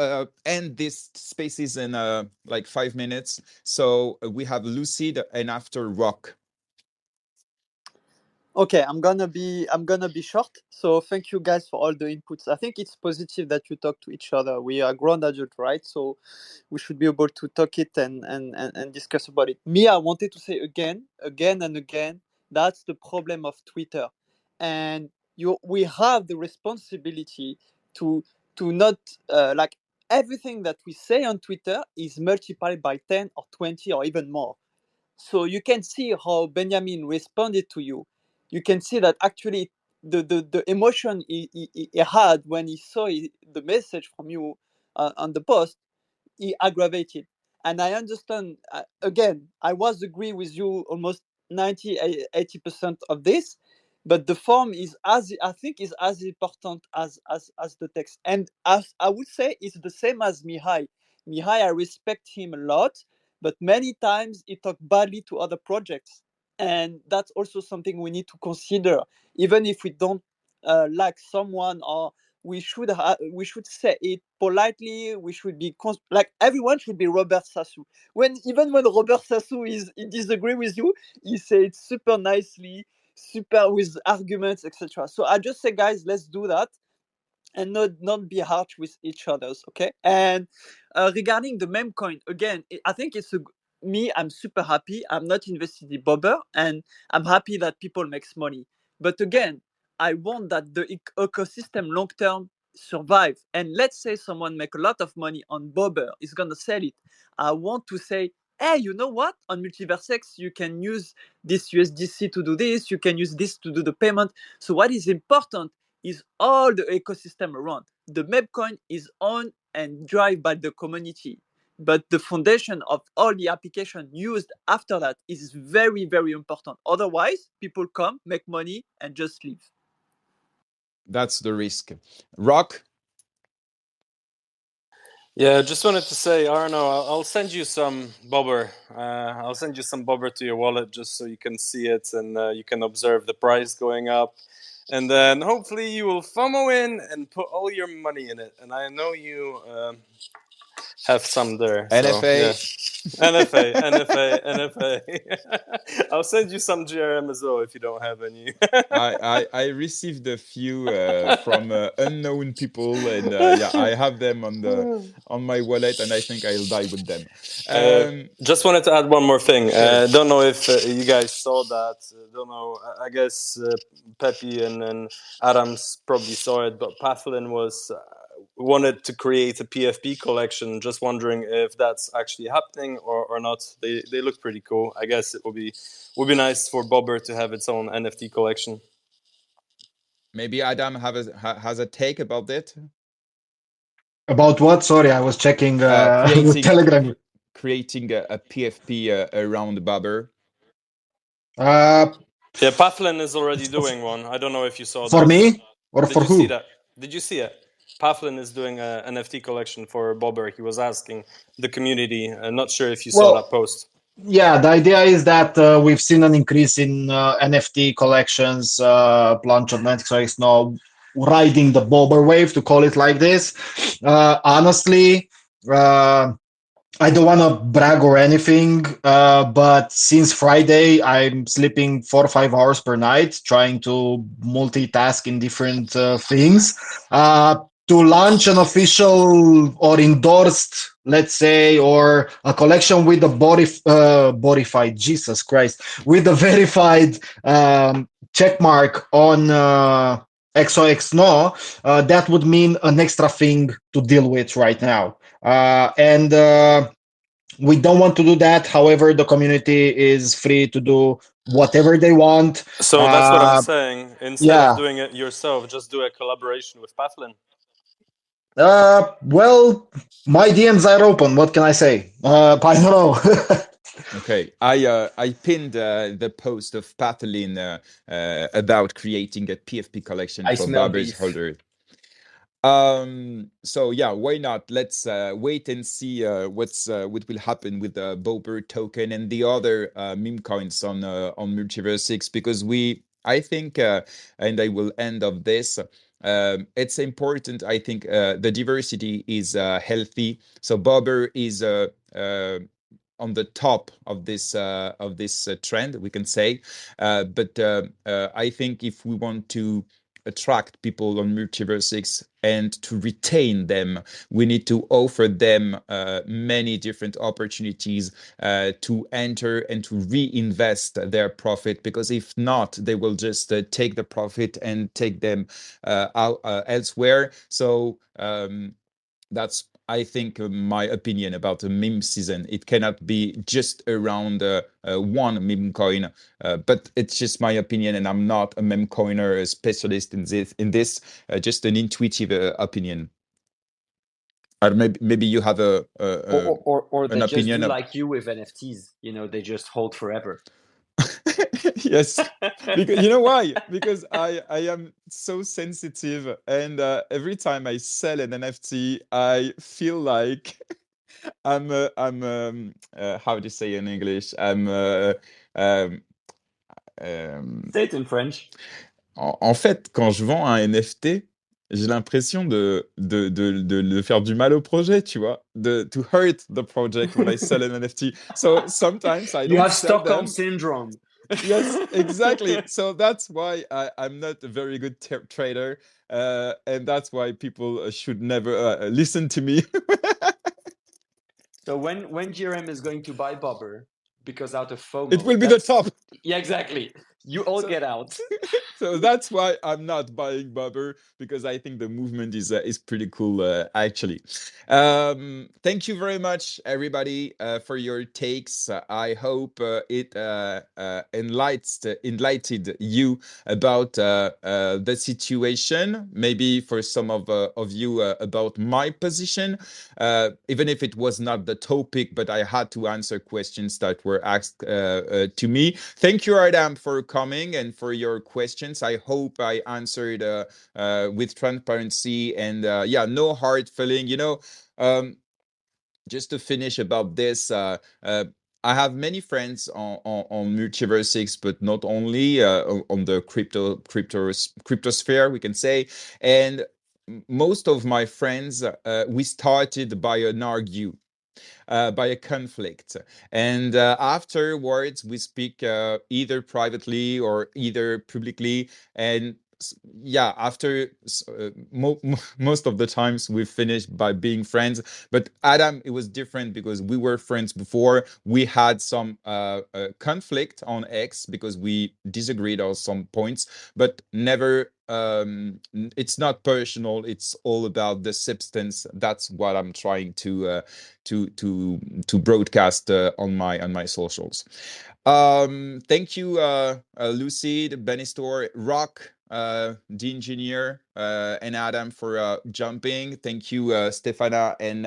end this spaces in like 5 minutes. So we have Lucid and after Rock. Okay, I'm gonna be short. So thank you guys for all the inputs. I think it's positive that you talk to each other. We are grown adults, right? So we should be able to talk it and discuss about it. Me, I wanted to say again and again, that's the problem of Twitter. And we have the responsibility to not like everything that we say on Twitter is multiplied by 10 or 20 or even more. So you can see how Benjamin responded to you. You can see that actually the emotion he had when he saw the message from you on the post, he aggravated. And I understand, again, I was agree with you almost 80% of this, but the form is I think is as important as the text. And as I would say, it's the same as Mihai. Mihai, I respect him a lot, but many times he talked badly to other projects. And that's also something we need to consider, even if we don't like someone, or we should say it politely. We should be like everyone should be Robert Sassou. Even when Robert Sassou he disagree with you, he say it super nicely, super with arguments, etc. So I just say, guys, let's do that and not be harsh with each others, okay? And regarding the meme coin, again, I think I'm super happy. I'm not invested in Bobber, and I'm happy that people makes money. But again, I want that the ecosystem long term survive. And let's say someone make a lot of money on Bobber, is gonna sell it. I want to say, hey, you know what? On MultiversX, you can use this USDC to do this. You can use this to do the payment. So what is important is all the ecosystem around. The Mapcoin is owned and driven by the community, but the foundation of all the application used after that is very, very important. Otherwise, people come, make money, and just leave. That's the risk. Rock? Yeah, just wanted to say, Arno, I'll send you some Bobber. I'll send you some Bobber to your wallet just so you can see it and you can observe the price going up. And then hopefully you will FOMO in and put all your money in it. And I know you have some there. NFA. So, yeah. NFA. I'll send you some GRM as well if you don't have any. I received a few from unknown people, and yeah, I have them on my wallet, and I think I'll die with them. Just wanted to add one more thing. Sure. Don't know if you guys saw that. Don't know. I guess Pepe and Adams probably saw it, but Pathlin wanted to create a PFP collection. Just wondering if that's actually happening or not. They look pretty cool. I guess it would be nice for Bobber to have its own NFT collection. Maybe Adam has a take about it. About what? Sorry, I was checking the Telegram. Creating a PFP around Bobber. Uh, Yeah, Pathlin is already doing one. I don't know if you saw for that. me or Did for you who? see that? Did you see it? Pathlin is doing an NFT collection for Bobber. He was asking the community. I'm not sure if you saw that post. Yeah, the idea is that we've seen an increase in NFT collections launched on Netflix now, riding the bobber wave, to call it like this. Honestly, I don't want to brag or anything, but since Friday, I'm sleeping 4 or 5 hours per night, trying to multitask in different things. To launch an official or endorsed, let's say, or a collection with a bodified, Jesus Christ, with a verified check mark on XOX no, that would mean an extra thing to deal with right now. And we don't want to do that. However, the community is free to do whatever they want. So that's what I'm saying. Instead of doing it yourself, just do a collaboration with Pathlin. Well, my DMs are open. What can I say? I don't know. Okay, I pinned the post of Pathlin about creating a PFP collection for Bobber's holder. So yeah, why not? Let's wait and see what will happen with the Bobber token and the other meme coins on MultiversX, because I think, and I will end of this. It's important. I think the diversity is healthy. So Bobber is on the top of this trend, we can say, but I think if we want to attract people on MultiversX and to retain them, we need to offer them many different opportunities to enter and to reinvest their profit, because if not, they will just take the profit and take them out elsewhere. So that's, I think, my opinion about the meme season. It cannot be just around one meme coin, but it's just my opinion, and I'm not a meme coiner, a specialist in this. Just an intuitive opinion. Or maybe you have or an they just opinion do like you with NFTs. They just hold forever. Yes, because you know why? Because I am so sensitive, and every time I sell an NFT, I feel like I'm how do you say in English? Um, Say it in French. En fait, quand je vends un NFT, j'ai l'impression de faire du mal au projet, tu vois, to hurt the project when I sell an NFT. So sometimes I You don't have sell Stockholm them. syndrome. Yes, exactly. So that's why I'm not a very good trader, and that's why people should never listen to me. So when GRM is going to buy Bobber, because out of FOMO, it will be the top. Yeah, exactly. You all So- get out. So that's why I'm not buying Bobber, because I think the movement is pretty cool, actually. Thank you very much, everybody, for your takes. I hope it enlightened you about the situation. Maybe for some of you about my position, even if it was not the topic, but I had to answer questions that were asked to me. Thank you, Adam, for coming and for your questions. I hope I answered with transparency and yeah, no hard feeling. Just to finish about this, I have many friends on MultiversX, but not only on the cryptosphere, we can say. And most of my friends, we started by an argue. By a conflict, and afterwards we speak either privately or either publicly, and yeah, after most of the times we finished by being friends. But Adam, it was different because we were friends before. We had some conflict on X because we disagreed on some points, but never it's not personal. It's all about the substance. That's what I'm trying to broadcast on my socials. Thank you, Lucy, Benistor, Rock, the engineer, and Adam for jumping. Thank you, Stefana and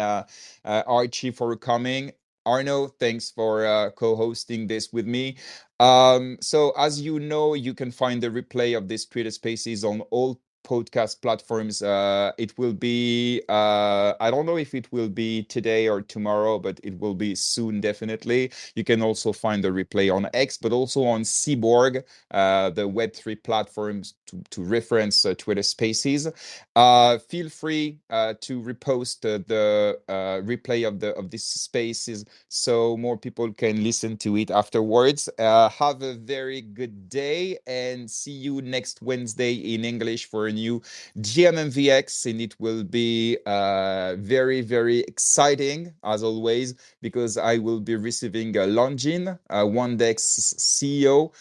Archie for coming. Arno, thanks for co-hosting this with me. So as you know, you can find the replay of this Creator Spaces on all podcast platforms. It will be, I don't know if it will be today or tomorrow, but it will be soon, definitely. You can also find the replay on X, but also on Seaborg, the Web3 platforms to reference Twitter Spaces. Feel free to repost the replay of these spaces so more people can listen to it afterwards. Have a very good day and see you next Wednesday in English for a new MvX, and it will be very, very exciting as always, because I will be receiving Longin, Wandex CEO.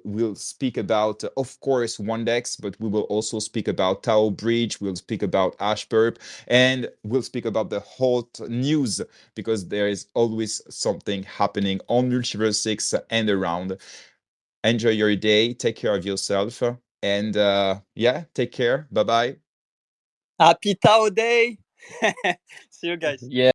We'll speak about, of course, Wandex, but we will also speak about Tao Bridge, we'll speak about Ashburp, and we'll speak about the hot news, because there is always something happening on MultiversX and around. Enjoy your day, take care of yourself, and yeah, take care. Bye-bye. Happy Tao Day. See you guys. Yeah.